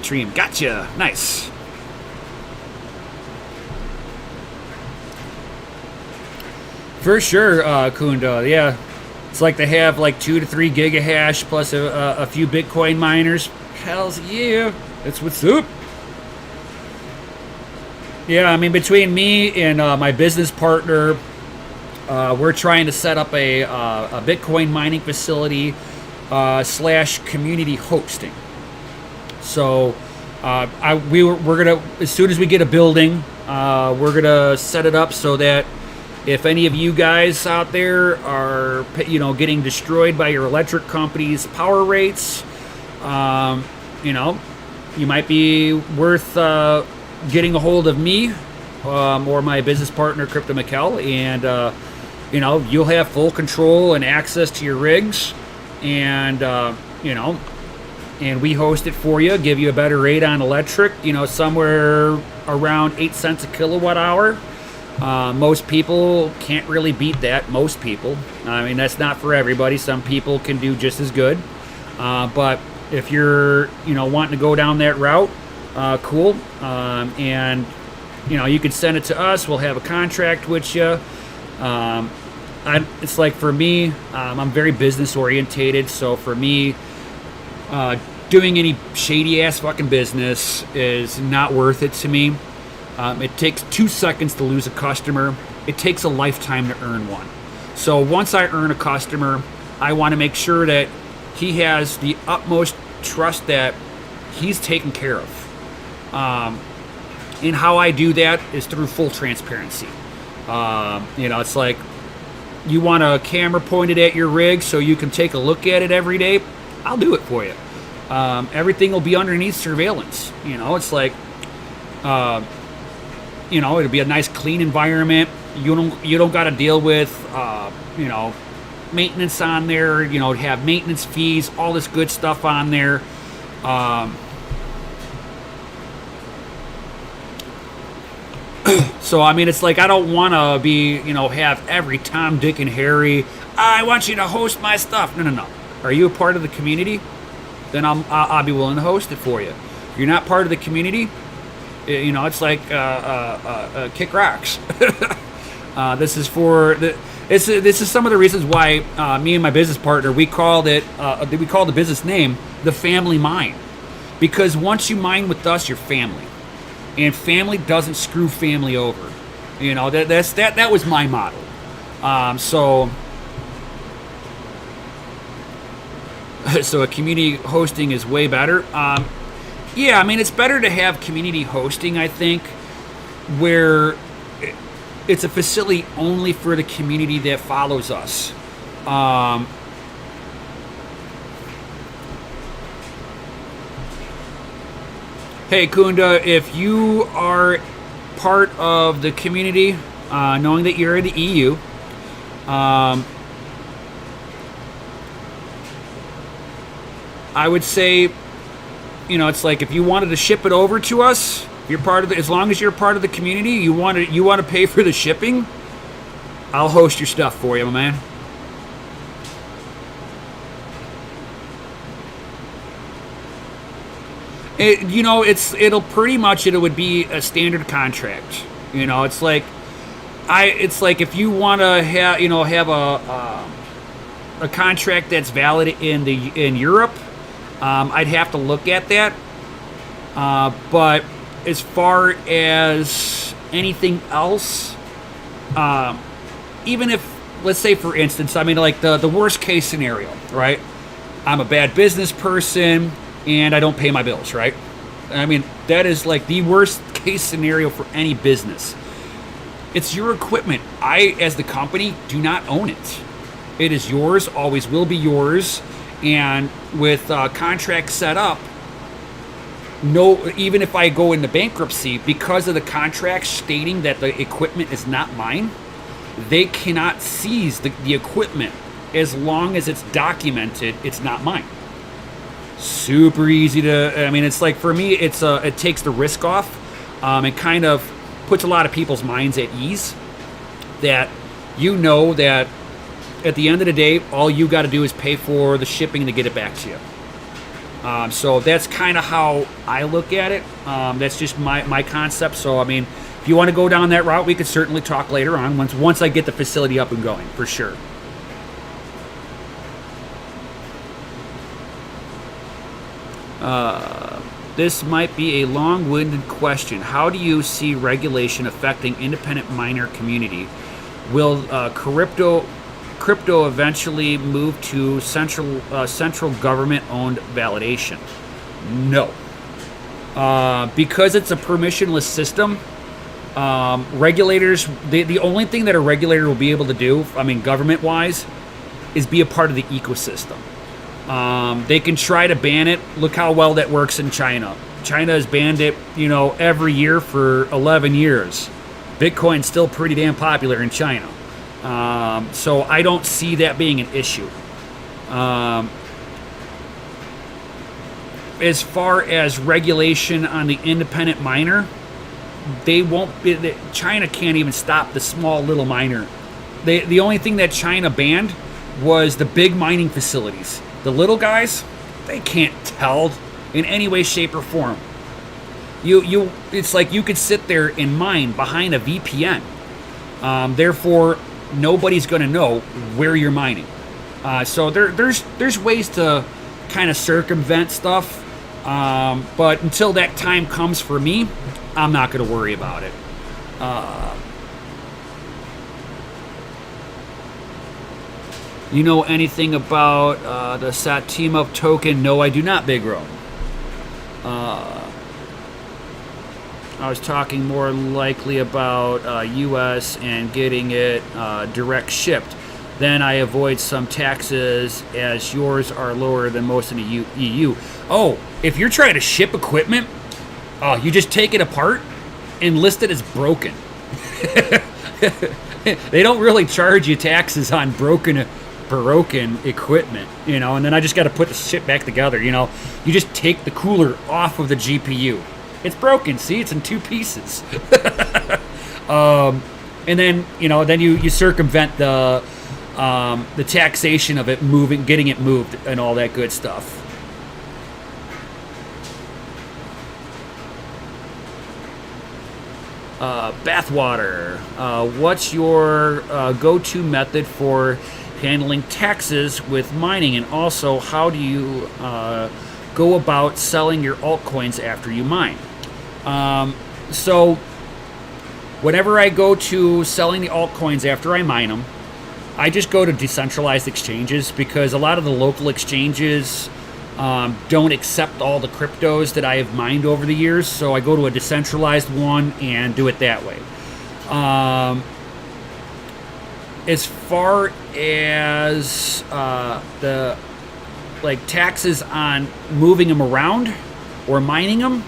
Dream, gotcha. Nice. For sure, Kunda. Yeah, it's like they have like 2 to 3 gigahash plus a few Bitcoin miners. Hells yeah, that's what's up. Yeah, I mean, between me and my business partner, we're trying to set up a Bitcoin mining facility / community hosting. So we're gonna, as soon as we get a building, we're gonna set it up so that if any of you guys out there are, getting destroyed by your electric company's power rates, you might be worth getting a hold of me or my business partner, Crypto Mikkel, and you'll have full control and access to your rigs, and and we host it for you, give you a better rate on electric, somewhere around 8 cents a kilowatt hour. Most people can't really beat that. Most people. I mean, that's not for everybody. Some people can do just as good. But if you're, wanting to go down that route, cool. And, you can send it to us. We'll have a contract with you. It's like for me, I'm very business orientated. So for me, doing any shady ass fucking business is not worth it to me. It takes 2 seconds to lose a customer. It takes a lifetime to earn one. So once I earn a customer, I want to make sure that he has the utmost trust that he's taken care of. And how I do that is through full transparency. It's like you want a camera pointed at your rig so you can take a look at it every day. I'll do it for you. Everything will be underneath surveillance. It's like, it'll be a nice clean environment. You don't got to deal with, maintenance on there. Have maintenance fees, all this good stuff on there. So I mean, it's like I don't want to be, have every Tom, Dick, and Harry. I want you to host my stuff. No. Are you a part of the community? Then I'll be willing to host it for you. If you're not part of the community, it's like kick rocks. This is some of the reasons why me and my business partner we call the business name the Family Mine, because once you mine with us, you're family, and family doesn't screw family over. That was my model. So a community hosting is way better. Yeah, I mean, it's better to have community hosting, I think, where it's a facility only for the community that follows us. Hey, Kunda, if you are part of the community, knowing that you're in the EU, I would say, it's like if you wanted to ship it over to us, you're part of as long as you're part of the community, you want to pay for the shipping, I'll host your stuff for you, my man. It would be a standard contract. It's like if you want to have a contract that's valid in Europe, I'd have to look at that. But as far as anything else, even if, let's say for instance, I mean, like the worst case scenario, right? I'm a bad business person and I don't pay my bills, right? I mean, that is like the worst case scenario for any business. It's your equipment. I, as the company, do not own it. It is yours, always will be yours. And with contracts set up, even if I go into bankruptcy, because of the contract stating that the equipment is not mine, they cannot seize the equipment as long as it's documented it's not mine. Super easy to, I mean, it's like for me, it takes the risk off. It kind of puts a lot of people's minds at ease that that at the end of the day, all you got to do is pay for the shipping to get it back to you. So that's kind of how I look at it. That's just my concept. So, I mean, if you want to go down that route, we could certainly talk later on once I get the facility up and going, for sure. This might be a long-winded question. How do you see regulation affecting independent miner community? Will crypto eventually move to central government-owned validation? No. Because it's a permissionless system, regulators, the only thing that a regulator will be able to do, I mean, government-wise, is be a part of the ecosystem. They can try to ban it. Look how well that works in China. China has banned it, every year for 11 years. Bitcoin's still pretty damn popular in China. So I don't see that being an issue. As far as regulation on the independent miner, they won't. China can't even stop the small little miner. The only thing that China banned was the big mining facilities. The little guys, they can't tell in any way, shape, or form. It's like you could sit there and mine behind a VPN. Therefore, nobody's going to know where you're mining. So there's ways to kind of circumvent stuff. But until that time comes for me, I'm not going to worry about it. You know anything about the Satima token? No, I do not, Big Ro. I was talking more likely about U.S. and getting it direct shipped. Then I avoid some taxes as yours are lower than most in the EU. Oh, if you're trying to ship equipment, you just take it apart and list it as broken. They don't really charge you taxes on broken equipment, you know, and then I just got to put the shit back together, you know. You just take the cooler off of the GPU. It's broken, see, it's in two pieces. And then, you know, then you circumvent the taxation of it moving, getting it moved and all that good stuff. Bathwater. What's your go-to method for handling taxes with mining, and also how do you go about selling your altcoins after you mine? So whenever I go to selling the altcoins after I mine them, I just go to decentralized exchanges, because a lot of the local exchanges don't accept all the cryptos that I have mined over the years, so I go to a decentralized one and do it that way. As far as the taxes on moving them around or mining them,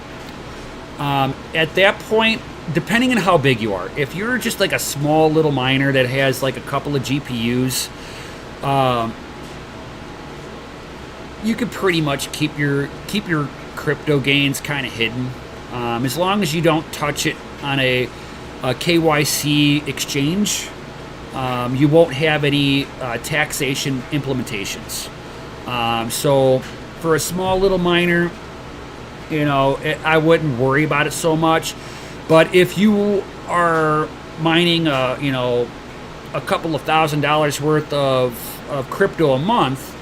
at that point, depending on how big you are, if you're just like a small little miner that has like a couple of GPUs, you could pretty much keep your crypto gains kind of hidden, as long as you don't touch it on a KYC exchange. You won't have any taxation implementations. So for a small little miner, you know, I wouldn't worry about it so much. But if you are mining, you know, a couple of $1,000s worth of crypto a month,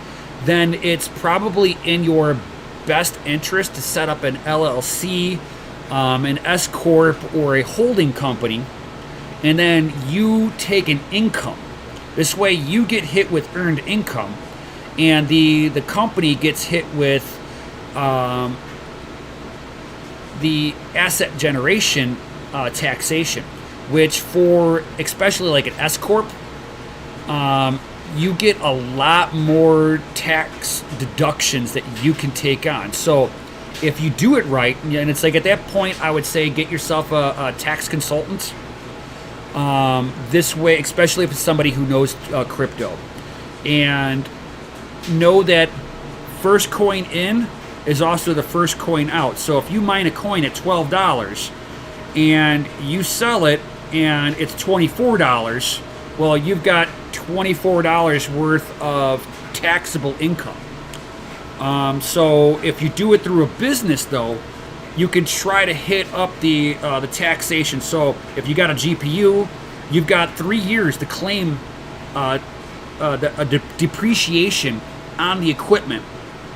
then it's probably in your best interest to set up an LLC, an S Corp, or a holding company, and then you take an income. This way you get hit with earned income, and the company gets hit with the asset generation taxation, which for especially like an S Corp, you get a lot more tax deductions that you can take on. So if you do it right, and it's like at that point, I would say get yourself a tax consultant. This way, especially if it's somebody who knows crypto, and know that first coin in is also the first coin out. So if you mine a coin at $12 and you sell it and it's $24, well, you've got $24 worth of taxable income. So if you do it through a business, though, you can try to hit up the taxation. So if you got a GPU, you've got 3 years to claim depreciation on the equipment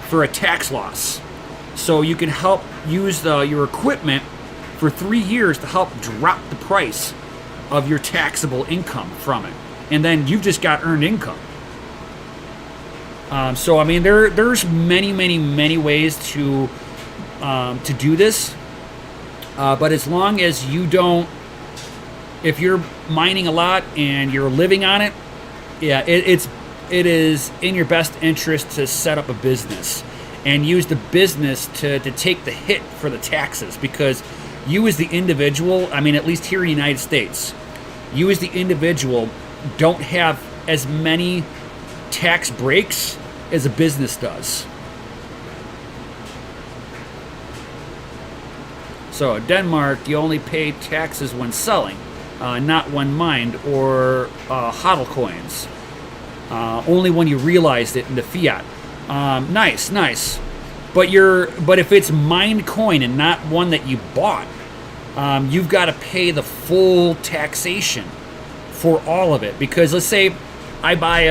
for a tax loss. So you can help use your equipment for 3 years to help drop the price of your taxable income from it. And then you've just got earned income. So I mean, there's many ways to do this. But as long as you don't, if you're mining a lot and you're living on it, yeah, it is in your best interest to set up a business and use the business to take the hit for the taxes, because you as the individual, I mean, at least here in the United States, you as the individual don't have as many tax breaks as a business does. So Denmark, you only pay taxes when selling, not when mined or hodl coins. Only when you realized it in the fiat. Nice. But if it's mined coin and not one that you bought, you've got to pay the full taxation for all of it. Because let's say I buy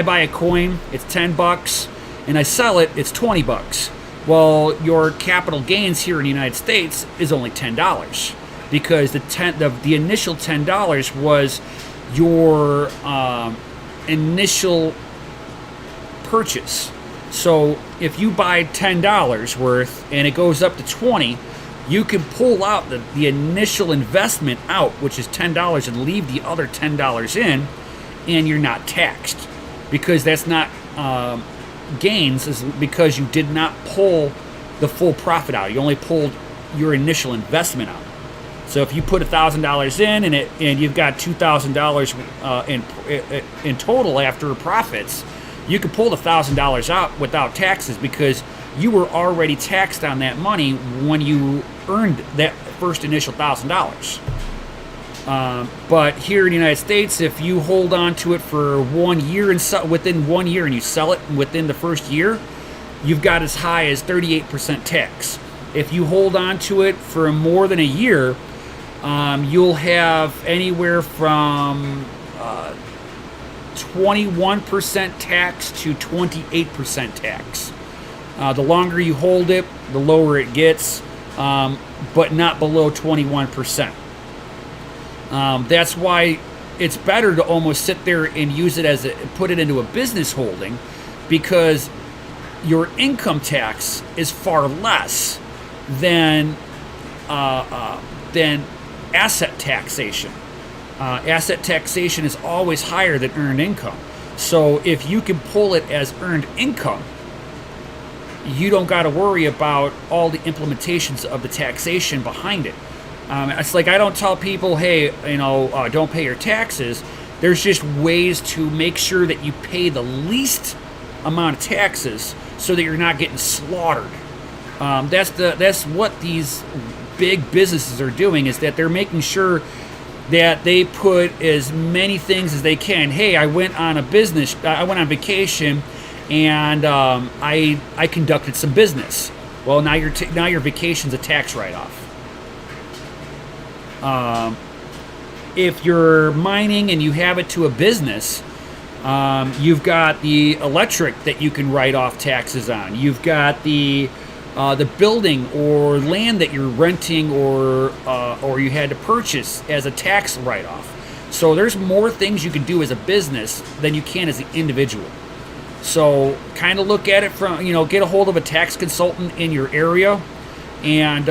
a coin, it's $10, and I sell it, it's $20. Well, your capital gains here in the United States is only $10 because the initial $10 was your initial purchase. So if you buy $10 worth and it goes up to $20, you can pull out the initial investment out, which is $10, and leave the other $10 in, and you're not taxed because that's not gains, is because you did not pull the full profit out. You only pulled your initial investment out. So if you put $1,000 in and you've got $2,000 in total after profits, you can pull the $1,000 out without taxes because you were already taxed on that money when you earned that first initial $1,000. But here in the United States, if you hold on to it for 1 year and within 1 year and you sell it within the first year, you've got as high as 38% tax. If you hold on to it for more than a year, you'll have anywhere from 21% tax to 28% tax. The longer you hold it, the lower it gets, but not below 21%. That's why it's better to almost sit there and use it put it into a business holding, because your income tax is far less than asset taxation. Asset taxation is always higher than earned income. So if you can pull it as earned income, you don't got to worry about all the implementations of the taxation behind it. It's like I don't tell people, hey, don't pay your taxes. There's just ways to make sure that you pay the least amount of taxes so that you're not getting slaughtered. That's what these big businesses are doing, is that they're making sure that they put as many things as they can. Hey, I went on vacation, and I conducted some business. Well, now your vacation's a tax write-off. If you're mining and you have it to a business, you've got the electric that you can write off taxes on. You've got the building or land that you're renting or you had to purchase as a tax write-off. So there's more things you can do as a business than you can as an individual. So kind of look at it from, get a hold of a tax consultant in your area, and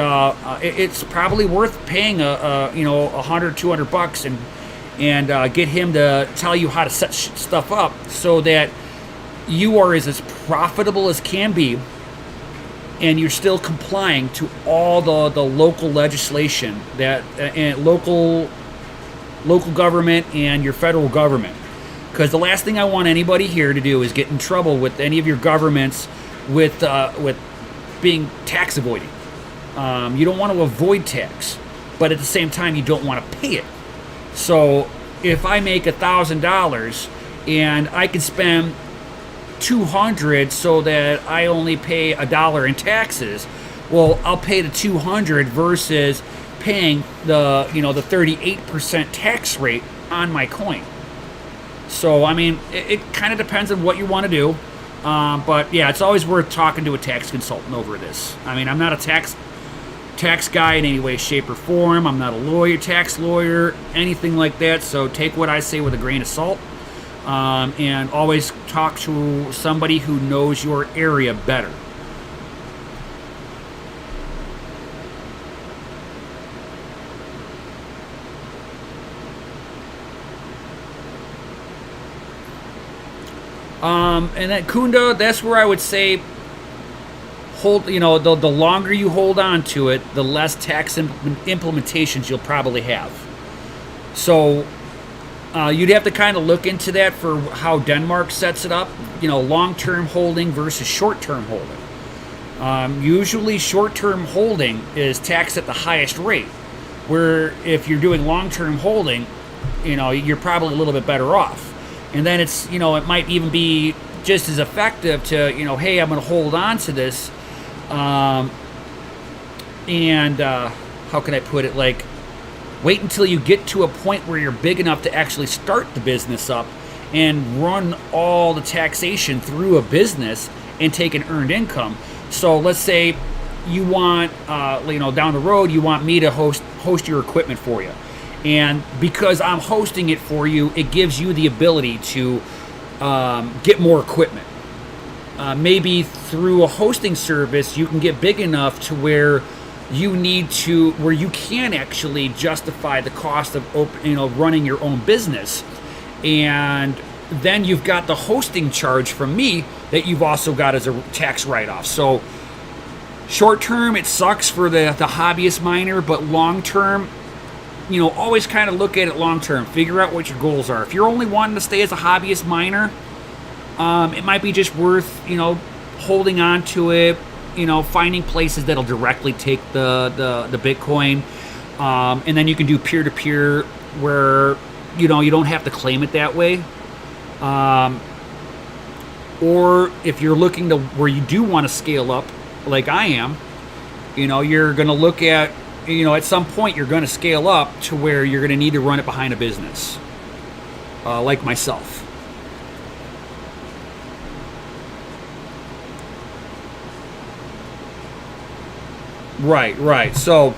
it's probably worth paying $100, $200 and get him to tell you how to set stuff up so that you are as profitable as can be, and you're still complying to all the local legislation and local government and your federal government. Because the last thing I want anybody here to do is get in trouble with any of your governments with being tax avoiding. You don't want to avoid tax, but at the same time you don't want to pay it. So if I make $1,000 and I can spend $200 so that I only pay $1 in taxes, well, I'll pay the $200 versus paying the 38% tax rate on my coin. So I mean, it kind of depends on what you want to do, but yeah, it's always worth talking to a tax consultant over this. I mean, I'm not a tax guy in any way, shape, or form. I'm not a tax lawyer, anything like that. So take what I say with a grain of salt. And always talk to somebody who knows your area better. And that Kunda, that's where I would say the longer you hold on to it, the less tax implementations you'll probably have. So you'd have to kind of look into that for how Denmark sets it up, long-term holding versus short-term holding. Usually short-term holding is taxed at the highest rate, where if you're doing long-term holding, you're probably a little bit better off. And then it's, it might even be just as effective to, hey, I'm going to hold on to this. How can I put it? Like, wait until you get to a point where you're big enough to actually start the business up and run all the taxation through a business and take an earned income. So let's say you want, down the road, you want me to host your equipment for you. And because I'm hosting it for you, it gives you the ability to get more equipment. Maybe through a hosting service, you can get big enough to where you can actually justify the cost of running your own business. And then you've got the hosting charge from me that you've also got as a tax write-off. So short term, it sucks for the hobbyist miner, but long term, always kind of look at it long term. Figure out what your goals are. If you're only wanting to stay as a hobbyist miner, it might be just worth, holding on to it, finding places that'll directly take the Bitcoin. And then you can do peer-to-peer where, you don't have to claim it that way. Or if you're looking to where you do want to scale up, like I am, you're going to look at, at some point you're going to scale up to where you're going to need to run it behind a business, like myself. Right. So,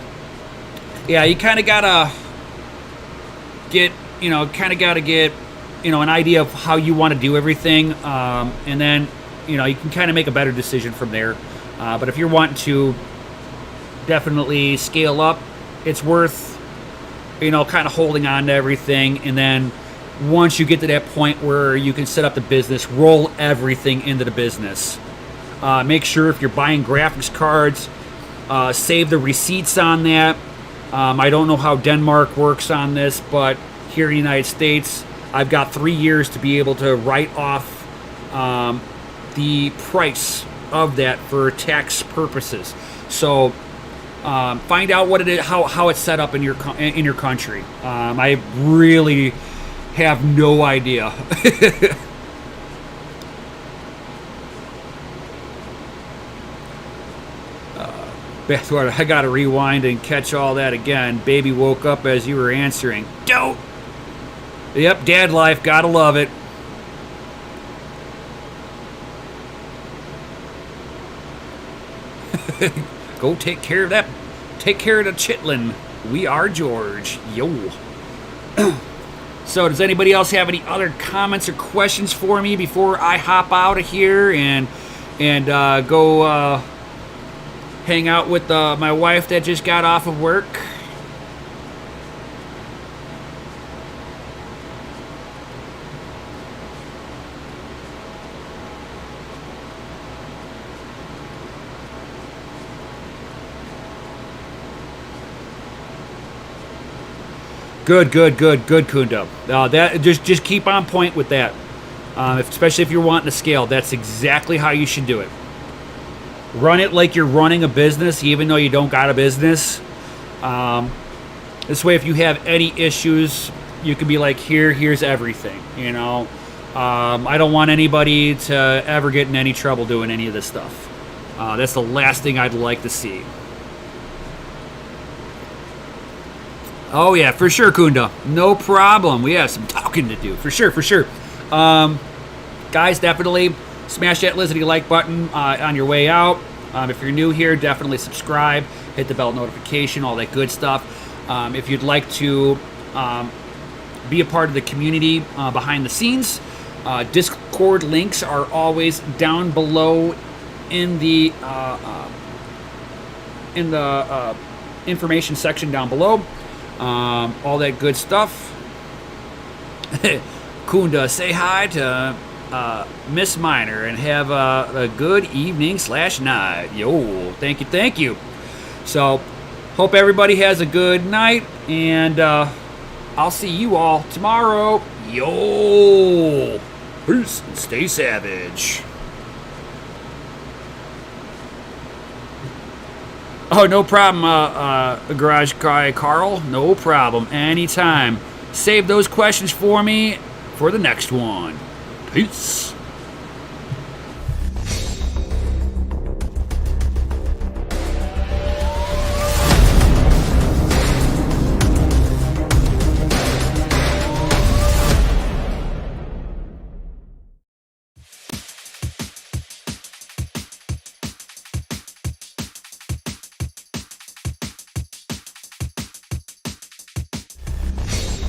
yeah, you kind of gotta get, an idea of how you want to do everything, and then, you can kind of make a better decision from there. But if you're wanting to definitely scale up, it's worth, kind of holding on to everything, and then once you get to that point where you can set up the business, roll everything into the business. Make sure if you're buying graphics cards, save the receipts on that. I don't know how Denmark works on this, but here in the United States, I've got 3 years to be able to write off the price of that for tax purposes. So find out what it is, how it's set up in your country. I really have no idea. I got to rewind and catch all that again. Baby woke up as you were answering. Don't. Yep, dad life. Gotta love it. Go take care of that. Take care of the chitlin. We are George. Yo. So, does anybody else have any other comments or questions for me before I hop out of here and go hang out with my wife that just got off of work? Good, Kunda. That just keep on point with that. Especially if you're wanting to scale, that's exactly how you should do it. Run it like you're running a business, even though you don't got a business. This way, if you have any issues, you can be like, here's everything. I don't want anybody to ever get in any trouble doing any of this stuff. That's the last thing I'd like to see. Oh yeah, for sure, Kunda. No problem. We have some talking to do, for sure. Guys, definitely smash that Lizzie like button on your way out. If you're new here, definitely subscribe, hit the bell notification, all that good stuff. If you'd like to be a part of the community behind the scenes, Discord links are always down below in the information section down below. All that good stuff. Kunda, say hi to Miss Miner and have a good evening/night. Yo, thank you. So, hope everybody has a good night, and I'll see you all tomorrow. Yo, peace, stay savage. Oh, no problem, garage guy Carl. No problem. Anytime. Save those questions for me for the next one. Peace.